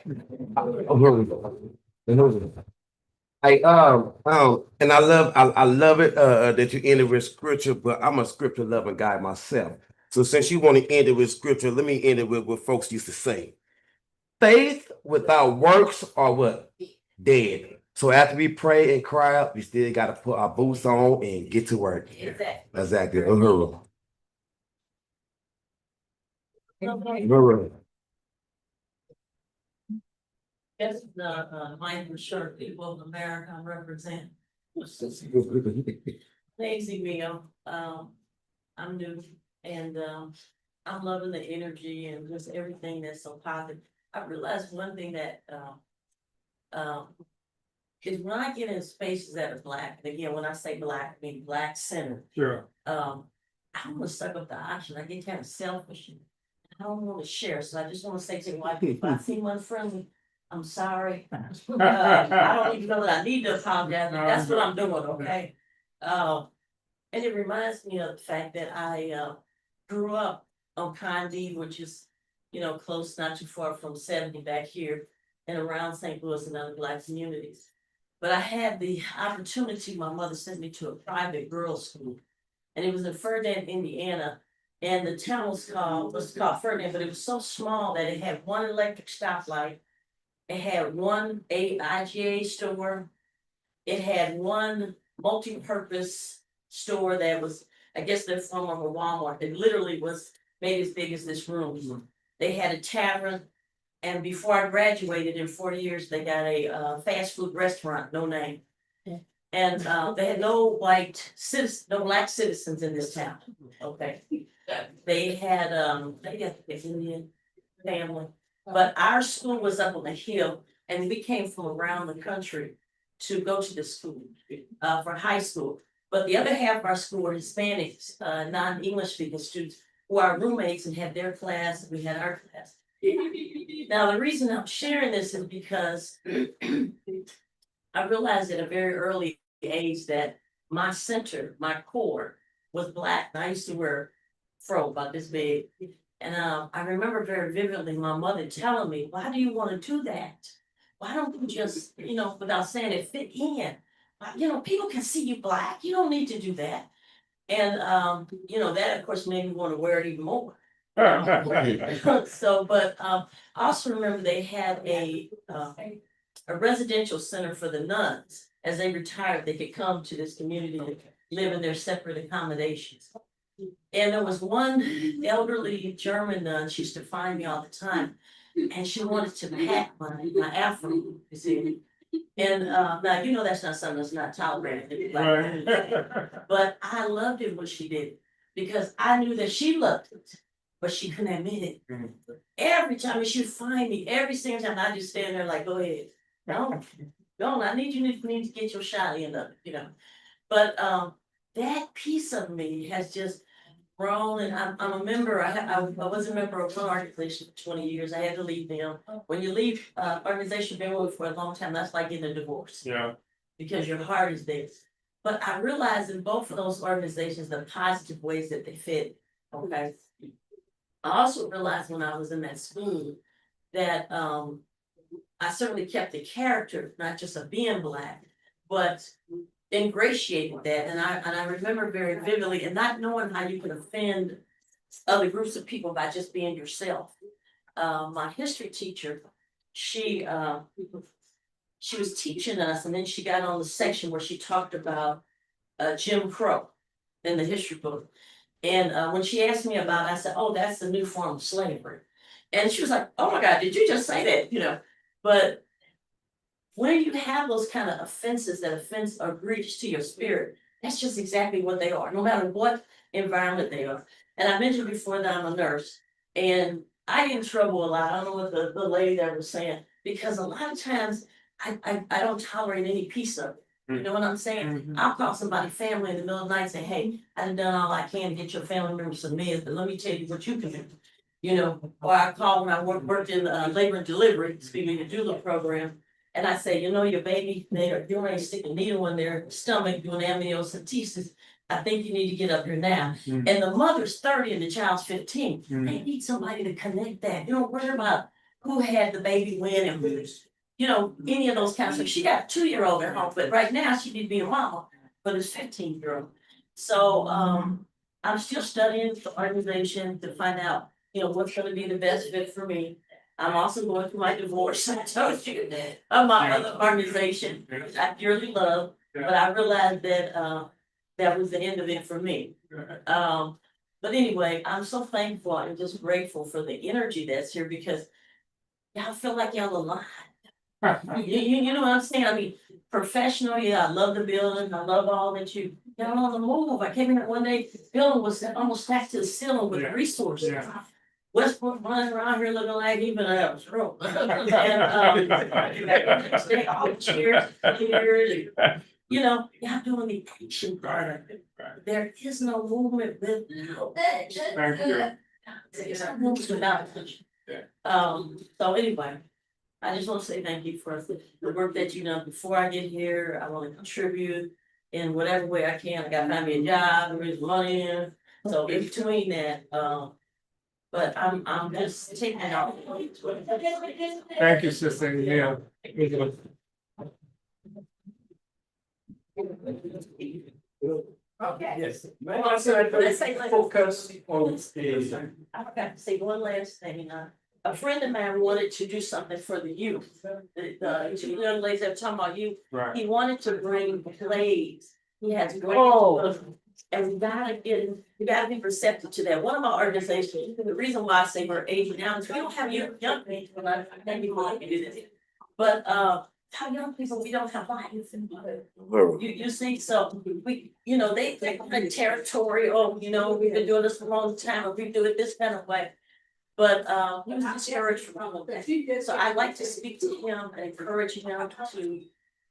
And I love it that you ended with scripture, but I'm a scripture loving guy myself. So since you want to end it with scripture, let me end it with what folks used to say. Faith without works are what? Dead. So after we pray and cry out, we still got to put our boots on and get to work. Exactly. Uhuru. Uhuru. Yes, the mindful short people of America represent. Lazy Mio, I'm new and I'm loving the energy and just everything that's so positive. I realized one thing that is when I get in spaces that are Black, and again, when I say Black, I mean Black centered. Sure. I don't want to suck up the oxygen. I get kind of selfish. I don't want to share, so I just want to say to white people, if I seem unfriendly, I'm sorry. I don't even know that I need to apologize. That's what I'm doing, okay? And it reminds me of the fact that I grew up on Condé, which is, close, not too far from 70 back here and around St. Louis and other Black communities. But I had the opportunity, my mother sent me to a private girls' school, and it was in Ferdinand, Indiana. And the town was called Ferdinand, but it was so small that it had one electric stoplight. It had one IGA store. It had one multi-purpose store that was, I guess, the form of a Walmart. It literally was made as big as this room. They had a tavern, and before I graduated in 40 years, they got a fast food restaurant, no name. And they had no Black citizens in this town. Okay, they had the Indian family, but our school was up on the hill, and we came from around the country to go to the school for high school. But the other half of our school were Hispanics, non-English speaking students, who are roommates and had their class, and we had our class. Now, the reason I'm sharing this is because I realized at a very early age that my center, my core, was Black. And I used to wear fro about this big. And I remember very vividly my mother telling me, why do you want to do that? Why don't you just, without saying it, fit in? you know, people can see you black, you don't need to do that. And, you know, that of course made me want to wear it even more. So, but, I also remember they had a residential center for the nuns. As they retired, they could come to this community to live in their separate accommodations. And there was one elderly German nun, she used to find me all the time, and she wanted to pat my afro, you see. And, now, you know, that's not something that's not tolerated. But I loved it when she did it, because I knew that she loved it, but she couldn't admit it. Every time she'd find me, every single time I just stand there like, go ahead. No, I need you to get your shot in of it, you know. But that piece of me has just grown, and I'm a member. I was a member of one organization for 20 years. I had to leave them. When you leave organization been with for a long time, that's like getting a divorce. Yeah. Because your heart is there. But I realized in both of those organizations the positive ways that they fit. Okay. I also realized when I was in that school that I certainly kept the character, not just of being black, but ingratiating that. And I remember very vividly, and not knowing how you can offend other groups of people by just being yourself. My history teacher, she was teaching us, and then she got on the section where she talked about Jim Crow in the history book. And when she asked me about it, I said, "Oh, that's the new form of slavery." And she was like, "Oh my God, did you just say that?" You know, but when you have those kind of offenses that offense or egregious to your spirit, that's just exactly what they are, no matter what environment they are. And I mentioned before that I'm a nurse, and I get in trouble a lot. I don't know what the lady that was saying, because a lot of times I don't tolerate any piece of it. You know what I'm saying? I'll call somebody family in the middle of the night and say, "Hey, I've done all I can to get your family members some meds, but let me tell you what you can do." You know, or I call when I worked in labor and delivery, speaking of the doula program, and I say, "You know, your baby, they're ready to stick a needle in their stomach doing amniocentesis. I think you need to get up here now." And the mother's 30 and the child's 15. They need somebody to connect that. You don't worry about who had the baby when and who's, you know, any of those kinds of. She got a 2-year-old at home, but right now she need to be a mama, but it's 15-year-old. So I'm still studying the organization to find out, you know, what's gonna be the best fit for me. I'm also going through my divorce, I told you, of my other organization, which I dearly love, but I realized that that was the end of it for me. But anyway, I'm so thankful and just grateful for the energy that's here, because y'all feel like y'all alive. You know what I'm saying? I mean, professional, yeah, I love the building, I love all that you got on the move. I came in one day, the building was almost stacked to the ceiling with resources. Westbrook running around here looking like even a room. And stay all chairs here, you know, y'all doing the action part. There is no movement without action. There's no movement without action. So anyway, I just want to say thank you for the work that you've done before I get here. I want to contribute in whatever way I can. I got to find me a job, raise money in. So in between that, but I'm just taking it off. Thank you, Sister. Yeah. Okay. Yes. Let's say focus on stage. I forgot to say one last thing. A friend of mine wanted to do something for the youth. The two young ladies that were talking about youth. Right. He wanted to bring plays. He has great. And we gotta be receptive to that. One of our organizations, the reason why I say we're aging out is we don't have young people, and I thank you for letting me do this. But how young people, we don't have life. You see, so we, you know, they like territorial, you know, we've been doing this for a long time, or we do it this kind of way. But he was discouraged from it. So I'd like to speak to him and encourage him to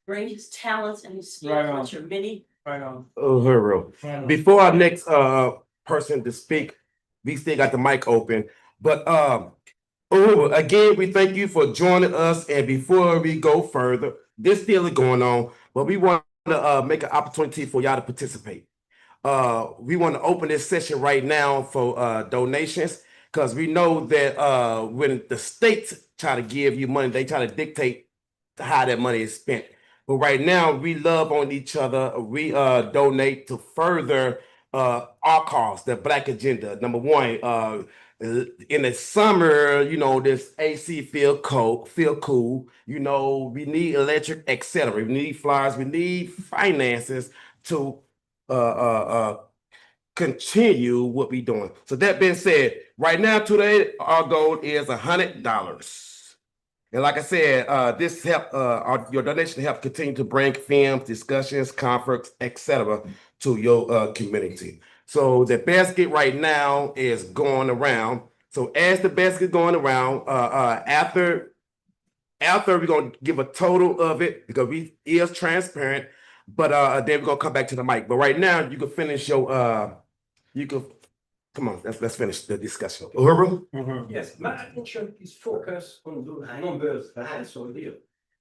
bring his talents and his skills, which are many. Uhuru. Before our next person to speak, we still got the mic open. But Uhuru, again, we thank you for joining us. And before we go further, this still is going on, but we want to make an opportunity for y'all to participate. We want to open this session right now for donations, because we know that when the states try to give you money, they try to dictate how that money is spent. But right now, we love on each other. We donate to further our cause, the Black agenda. Number one, in the summer, you know, this AC feel cool. You know, we need electric, etc. We need flyers. We need finances to continue what we doing. So that being said, right now today our goal is $100. And like I said, this help your donation help continue to bring films, discussions, conference, etc. to your community. So the basket right now is going around. So as the basket going around, after we're gonna give a total of it because we is transparent, but then we're gonna come back to the mic. But right now you can finish your you can come on, let's finish the discussion. Uhuru? Yes, my attention is focused on those numbers that I saw here.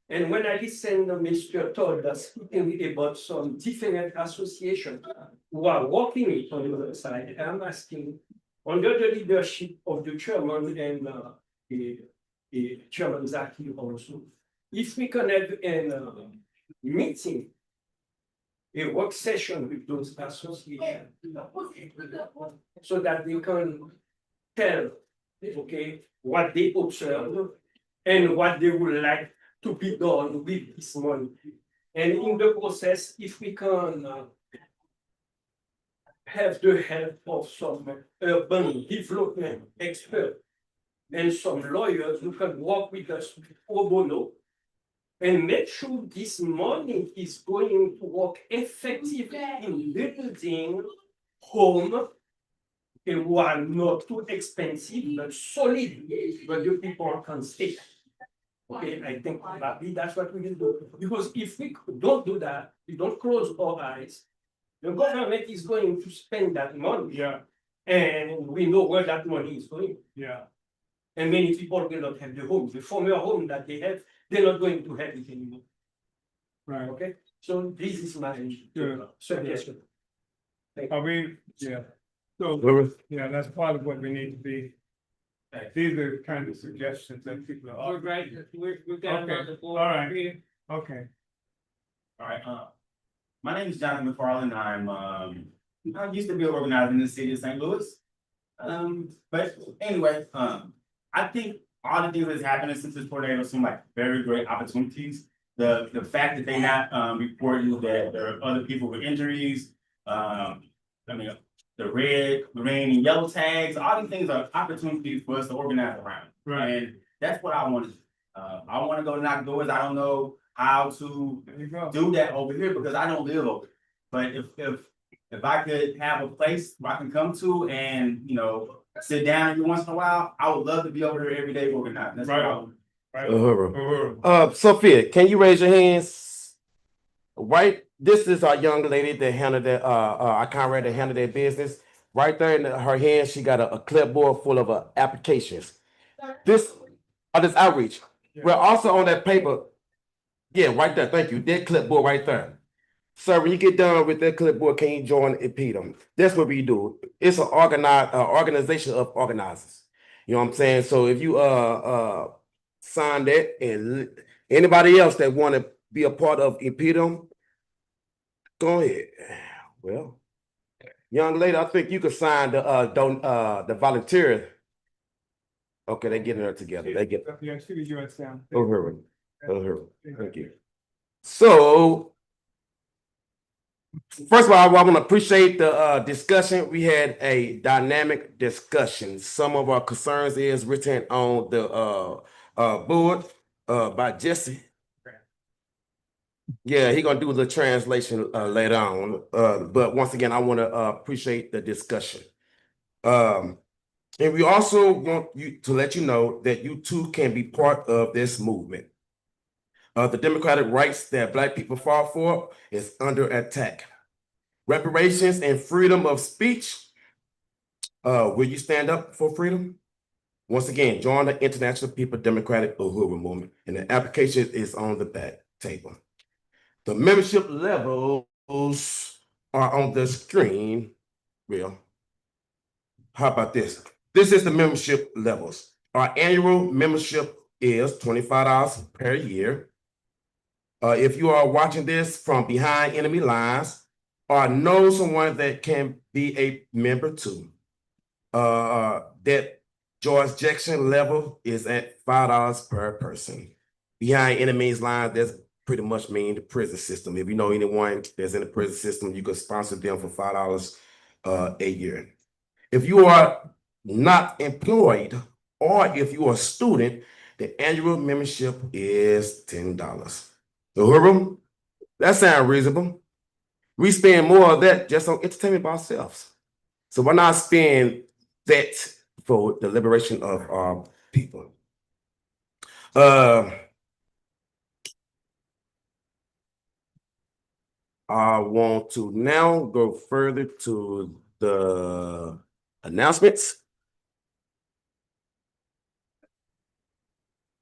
And when I listen to Mr. Todd speaking about some different associations who are working on the other side, I'm asking, under the leadership of the chairman and Chairman Zaki also, if we can have a meeting, a work session with those associations, so that they can tell, okay, what they observe and what they would like to be done with this money. And in the process, if we can have the help of some urban development experts and some lawyers who can work with us pro bono and make sure this money is going to work effectively in building home who are not too expensive but solid, but the people can stay. Okay, I think probably that's what we will do. Because if we don't do that, we don't close our eyes, the government is going to spend that money. Yeah. And we know where that money is going. Yeah. And many people will not have the home. The former home that they have, they're not going to have it anymore. Right. Okay, so this is my suggestion. I mean, yeah. So, Lewis? yeah, that's part of what we need to be. These are the kind of suggestions that people are. We're great, we've got Okay, another all board right. here. Okay. All right, my name is Jonathan McFarland. I used to be organized in the city of St. Louis. But anyway, I think all the things that's happening since this tornado seem like very great opportunities. The fact that they not reporting that there are other people with injuries, I mean, the red, green, and yellow tags, all these things are opportunities for us to organize around. Right. And that's what I want to do. I want to go knock doors. I don't know how to do that over here because I don't live over here. But if I could have a place where I can come to and, you know, sit down every once in a while, I would love to be over here every day organizing. That's Right what I on. would. Right. Uhuru. Sophia, can you raise your hands? Right, this is our young lady that handled that, I can't read that handled their business. Right there in her hand, she got a clipboard full of applications. This outreach. We're also on that paper. Yeah, right there, thank you. That clipboard right there. Sir, when you get done with that clipboard, can you join InPDUM? That's what we do. It's an organization of organizers. You know what I'm saying? So if you sign that, and anybody else that want to be a part of InPDUM, go ahead. Well, young lady, I think you could sign the volunteer. Okay, they're getting her together. They get Yeah, she was US down. Uhuru. Thank you. So, first of all, I want to appreciate the discussion. We had a dynamic discussion. Some of our concerns is written on the board by Jesse. Yeah, he gonna do the translation later on. But once again, I want to appreciate the discussion. And we also want you to let you know that you too can be part of this movement. The democratic rights that Black people fought for is under attack. Reparations and freedom of speech. Will you stand up for freedom? Once again, join the International People Democratic Uhuru Movement, and the application is on the back table. The membership levels are on the screen. Well, how about this? This is the membership levels. Our annual membership is $25 per year. If you are watching this from behind enemy lines or know someone that can be a member too, that George Jackson level is at $5 per person. Behind enemy's lines, that's pretty much mean the prison system. If you know anyone that's in the prison system, you can sponsor them for $5 a year. If you are not employed or if you are a student, the annual membership is $10. Uhuru, that sounds reasonable. We spend more of that just on entertainment by ourselves. So why not spend that for the liberation of our people? I want to now go further to the announcements.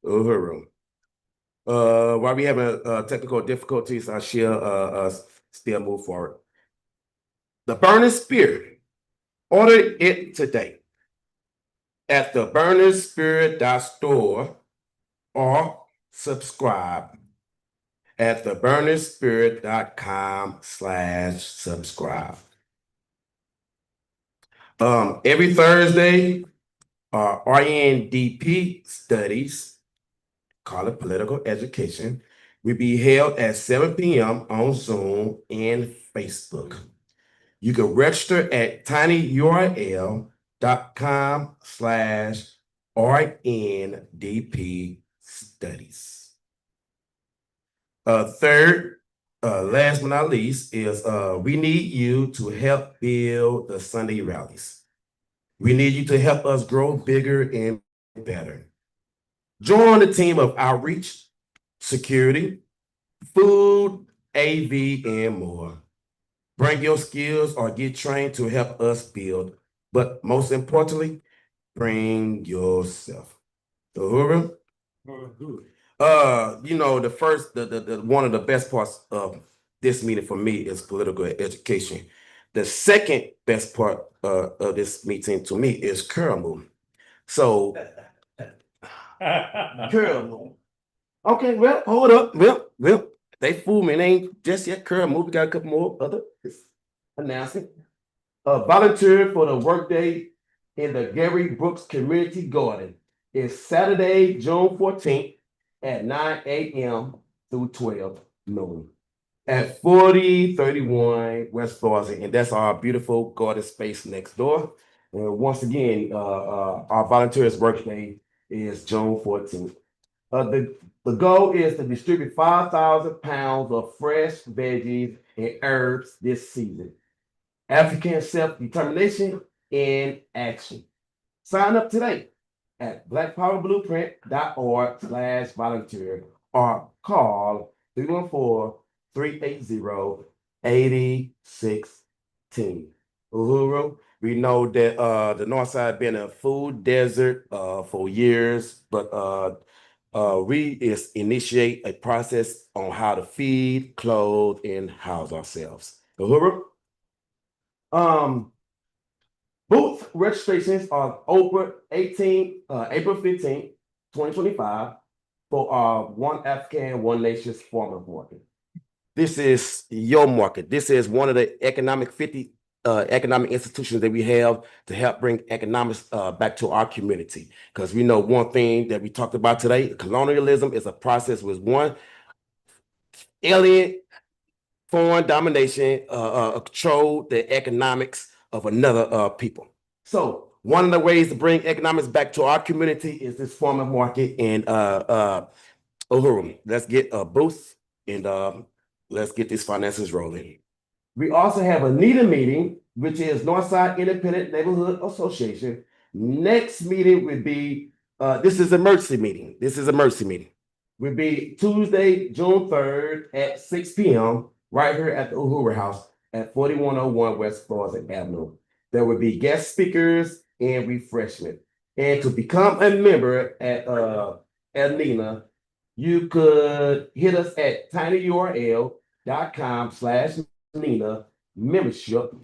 Uhuru. While we having technical difficulties, I shall still move forward. The Burning Spear, order it today at the burningspirit.store or subscribe at theburningspirit.com/subscribe. Every Thursday, RNDP studies, call it political education, will be held at 7 p.m. on Zoom and Facebook. You can register at tinyurl.com/RNDP studies. Third, last but not least, is we need you to help build the Sunday rallies. We need you to help us grow bigger and better. Join the team of outreach, security, food, AV, and more. Bring your skills or get trained to help us build. But most importantly, bring yourself. Uhuru? You know, the one of the best parts of this meeting for me is political education. The second best part of this meeting to me is Kuramu. So, Kuramu. Okay, well, hold up. Well, they fool me. It ain't just yet Kuramu. We got a couple more other announcements. Volunteer for the workday in the Gary Brooks Community Garden is Saturday, June 14th at 9 a.m. through 12 noon at 4031 West Florissant, and that's our beautiful garden space next door. And once again, our volunteers' workday is June 14th. The goal is to distribute 5,000 pounds of fresh veggies and herbs this season. African self-determination in action. Sign up today at blackpowerblueprint.org/volunteer or call 314-380-8016. Uhuru, we know that the North Side been a food desert for years, but we initiate a process on how to feed, clothe, and house ourselves. Uhuru? Booth registrations are open April 15th, 2025 for One African, One Nation's farmer market. This is your market. This is one of the economic institutions that we have to help bring economics back to our community. Because we know one thing that we talked about today, colonialism is a process with one alien foreign domination control the economics of another people. So one of the ways to bring economics back to our community is this farmer market in Uhuru. Let's get a booth and let's get these finances rolling. We also have a NEDA meeting, which is Northside Independent Neighborhood Association. Next meeting would be this is emergency meeting. Will be Tuesday, June 3rd at 6 p.m. right here at the Uhuru House at 4101 West Florissant Avenue. There will be guest speakers and refreshment. And to become a member at Nina, you could hit us at tinyurl.com/Nina membership.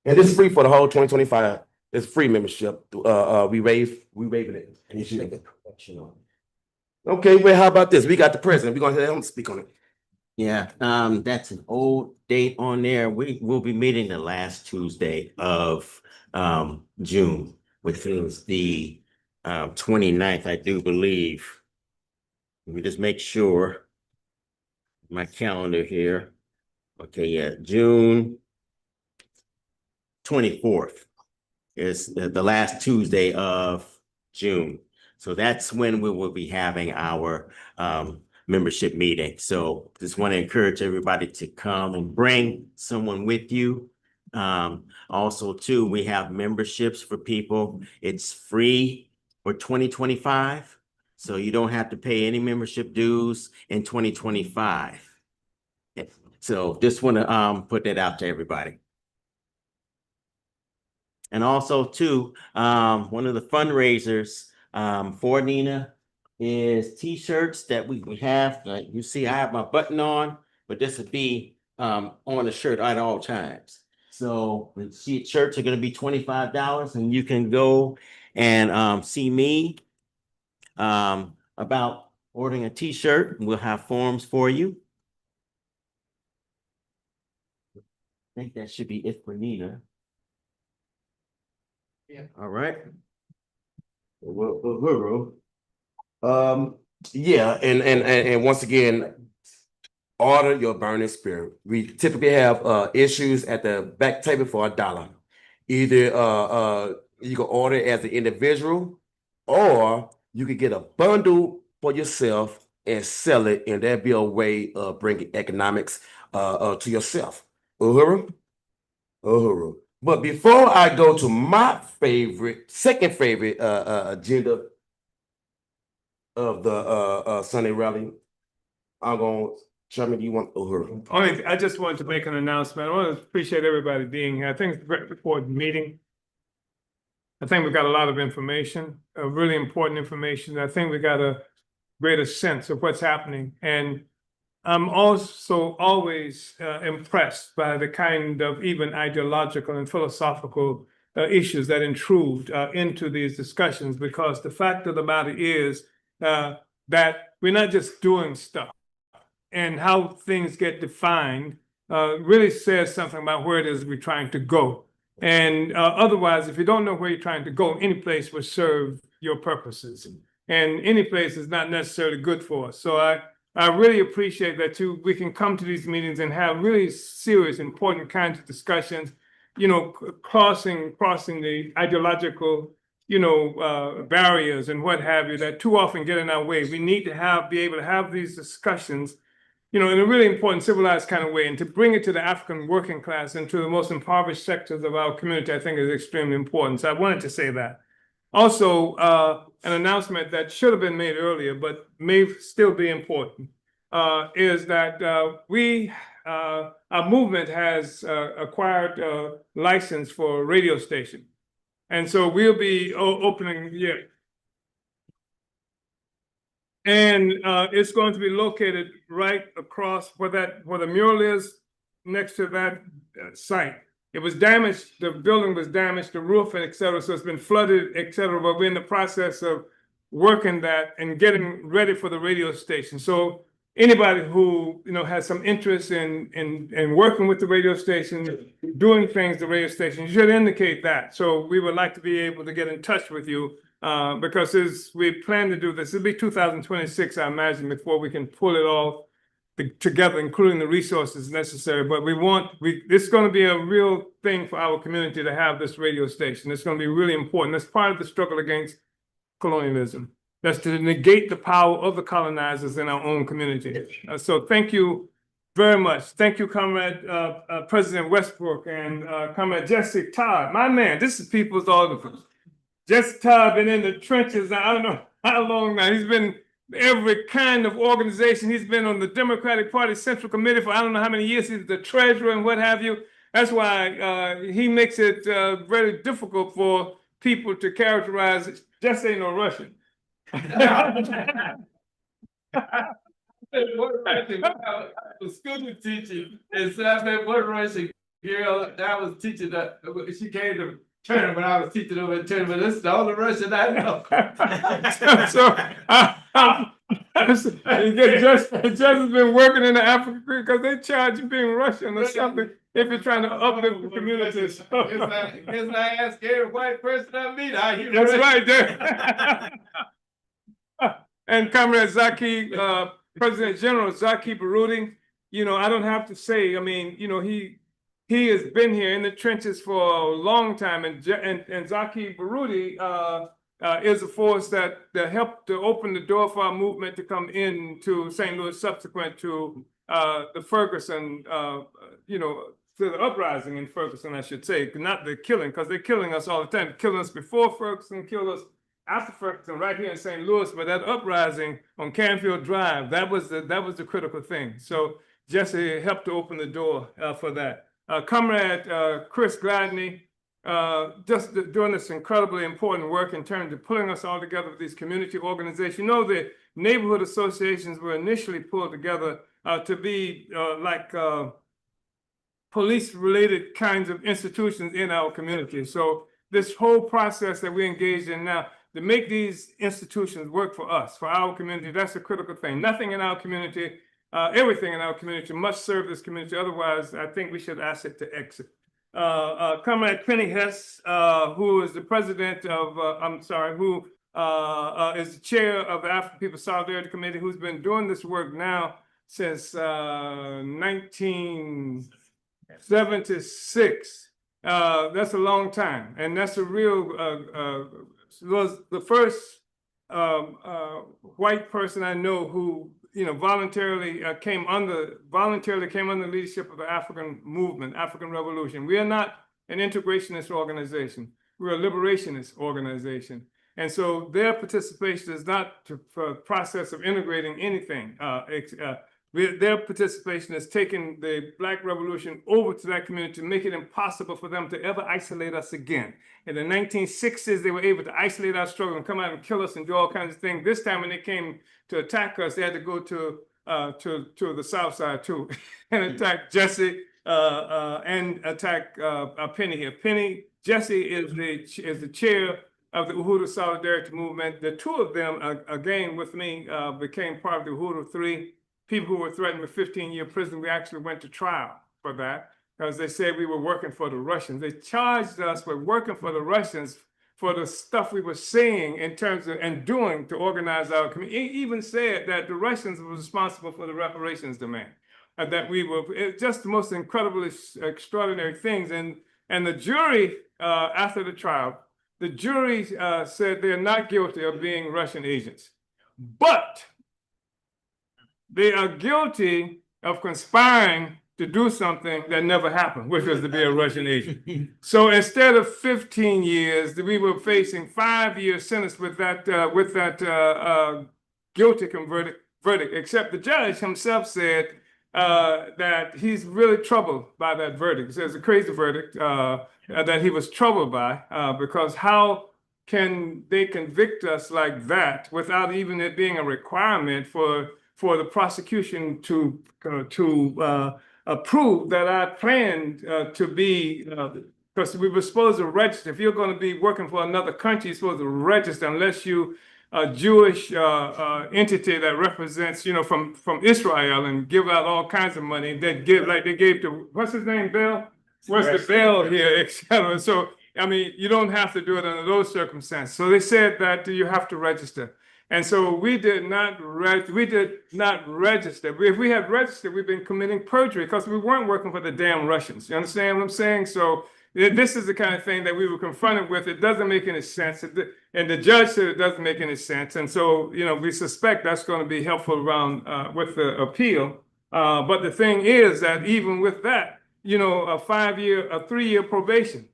And this is free for the whole 2025. It's free membership. We waiving it. And you should make a correction on it. Okay, well, how about this? We got the president. We're gonna let him speak on it. Yeah, that's an old date on there. We will be meeting the last Tuesday of June, which is the 29th, I do believe. Let me just make sure my calendar here. Okay, yeah, June 24th is the last Tuesday of June. So that's when we will be having our membership meeting. So just want to encourage everybody to come and bring someone with you. Also too, we have memberships for people. It's free for 2025. So you don't have to pay any membership dues in 2025. So just want to put that out to everybody. And also too, one of the fundraisers for Nina is T-shirts that we have. You see, I have my button on, but this would be on the shirt at all times. So the shirts are going to be $25, and you can go and see me about ordering a T-shirt. We'll have forms for you. I think that should be it for Nina. Yeah. All right. Uhuru. Yeah, and once again, order your burning spirit. We typically have issues at the back table for $1. Either you can order it as an individual, or you could get a bundle for yourself and sell it, and that'd be a way of bringing economics to yourself. Uhuru. Uhuru. But before I go to my second favorite agenda of the Sunday rally, I'm going, Chairman, do you want Uhuru? I just wanted to make an announcement. I want to appreciate everybody being here. I think it's a very important meeting. I think we got a lot of information, really important information. I think we got a greater sense of what's happening. And I'm also always impressed by the kind of even ideological and philosophical issues that intrude into these discussions, because the fact of the matter is that we're not just doing stuff, and how things get defined really says something about where it is we're trying to go. And otherwise, if you don't know where you're trying to go, any place will serve your purposes, and any place is not necessarily good for us. So I really appreciate that we can come to these meetings and have really serious, important kinds of discussions, you know, crossing the ideological, you know, barriers and what have you that too often get in our way. We need to be able to have these discussions, you know, in a really important civilized kind of way, and to bring it to the African working class and to the most impoverished sectors of our community, I think is extremely important. So I wanted to say that. Also, an announcement that should have been made earlier, but may still be important, is that our movement has acquired a license for a radio station. And so we'll be opening, yeah. And it's going to be located right across where the mural is, next to that site. It was damaged, the building was damaged, the roof and et cetera, so it's been flooded, et cetera, but we're in the process of working that and getting ready for the radio station. So anybody who, you know, has some interest in working with the radio station, doing things the radio station, you should indicate that. So we would like to be able to get in touch with you, because we plan to do this. It'll be 2026, I imagine, before we can pull it all together, including the resources necessary. But this is going to be a real thing for our community to have this radio station. It's going to be really important. That's part of the struggle against colonialism. That's to negate the power of the colonizers in our own community. So thank you very much. Thank you, Comrade President Westbrook and Comrade Jesse Todd. My man, this is People's Auditor. Jesse Todd been in the trenches, I don't know how long now. He's been every kind of organization. He's been on the Democratic Party Central Committee for I don't know how many years. He's the treasurer and what have you. That's why he makes it very difficult for people to characterize it. Just ain't no Russian. I was school teaching, and so I met one Russian girl that was teaching that she came to Turner when I was teaching over at Turner, but this is the only Russian I know. Just has been working in the African because they charge you being Russian or something if you're trying to uplift the communities. Guess I ask every white person I meet, are you That's Russian? right there. And Comrade Zaki, President General Zaki Baruti, you know, I don't have to say, I mean, you know, he has been here in the trenches for a long time, and Zaki Baruti is a force that helped to open the door for our movement to come into St. Louis subsequent to the Ferguson, you know, to the uprising in Ferguson, I should say, not the killing, because they're killing us all the time, killing us before Ferguson, killed us after Ferguson, right here in St. Louis. But that uprising on Canfield Drive, that was the critical thing. So Jesse helped to open the door for that. Comrade Chris Gladney, just doing this incredibly important work in terms of pulling us all together with these community organizations. You know, the neighborhood associations were initially pulled together to be like police-related kinds of institutions in our community. So this whole process that we're engaged in now, to make these institutions work for us, for our community, that's a critical thing. Nothing in our community, everything in our community must serve this community. Otherwise, I think we should ask it to exit. Comrade Penny Hess, who is the president of, who is the chair of the African People's Solidarity Committee, who's been doing this work now since 1976. That's a long time, and that's a real, was the first white person I know who, you know, voluntarily came under the leadership of the African movement, African Revolution. We are not an integrationist organization. We're a liberationist organization. And so their participation is not for a process of integrating anything. Their participation is taking the Black Revolution over to that community to make it impossible for them to ever isolate us again. In the 1960s, they were able to isolate our struggle and come out and kill us and do all kinds of things. This time when they came to attack us, they had to go to the South Side too and attack Jesse and attack Penny here. Jesse is the chair of the Uhuru Solidarity Movement. The two of them, again with me, became part of the Uhuru 3. People who were threatened with 15-year prison, we actually went to trial for that because they said we were working for the Russians. They charged us with working for the Russians for the stuff we were saying in terms of and doing to organize our community. He even said that the Russians were responsible for the reparations demand, that we were just the most incredibly extraordinary things. And the jury, after the trial, the jury said they're not guilty of being Russian agents, but they are guilty of conspiring to do something that never happened, which was to be a Russian agent. So instead of 15 years, we were facing 5-year sentence with that guilty verdict, except the judge himself said that he's really troubled by that verdict. He says it's a crazy verdict that he was troubled by because how can they convict us like that without even it being a requirement for the prosecution to prove that I planned to be, because we were supposed to register. If you're going to be working for another country, you're supposed to register unless you a Jewish entity that represents, you know, from Israel and give out all kinds of money. That give like they gave to what's his name, Bill? What's the Bill here, etc. So I mean, you don't have to do it under those circumstances. So they said that you have to register. And so we did not register. If we had registered, we've been committing perjury because we weren't working for the damn Russians. You understand what I'm saying? So this is the kind of thing that we were confronted with. It doesn't make any sense. And the judge said it doesn't make any sense. And so, you know, we suspect that's going to be helpful around with the appeal. But the thing is that even with that, you know, a 3-year probation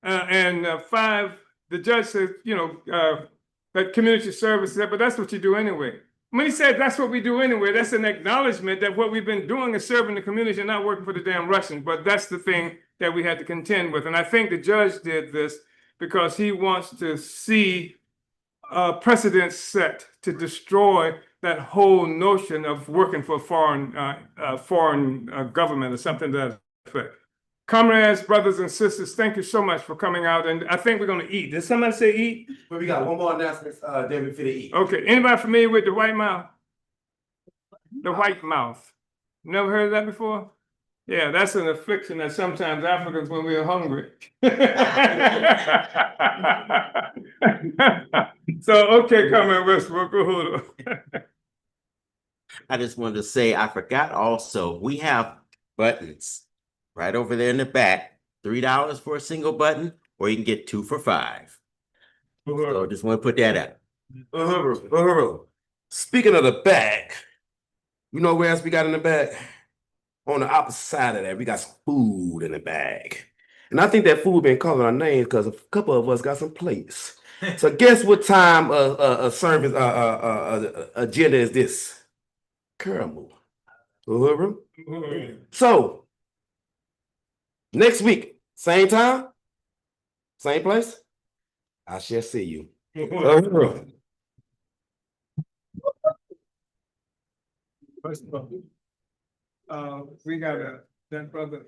and the judge said, you know, that community service said, but that's what you do anyway. When he said that's what we do anyway, that's an acknowledgement that what we've been doing is serving the community and not working for the damn Russians. But that's the thing that we had to contend with. And I think the judge did this because he wants to see a precedent set to destroy that whole notion of working for a foreign government or something to that effect. Comrades, brothers and sisters, thank you so much for coming out, and I think we're gonna eat. Did somebody say eat? But we got one more announcement, then we finna eat. Okay, anybody familiar with the white mouth? The white mouth. Never heard of that before? Yeah, that's an affliction that sometimes Africans when we're hungry. So, okay, Comrade Westbrook, Uhuru. I just wanted to say, I forgot also, we have buttons right over there in the back, $3 for a single button, or you can get 2 for $5. So just want to put that out. Uhuru. Speaking of the back, you know where else we got in the back? On the opposite side of that, we got some food in the bag. And I think that food been calling our names because a couple of us got some plates. So guess what time a service agenda is this? Caramel. Uhuru. So next week, same time, same place. I shall see you. Uhuru. We got that brother.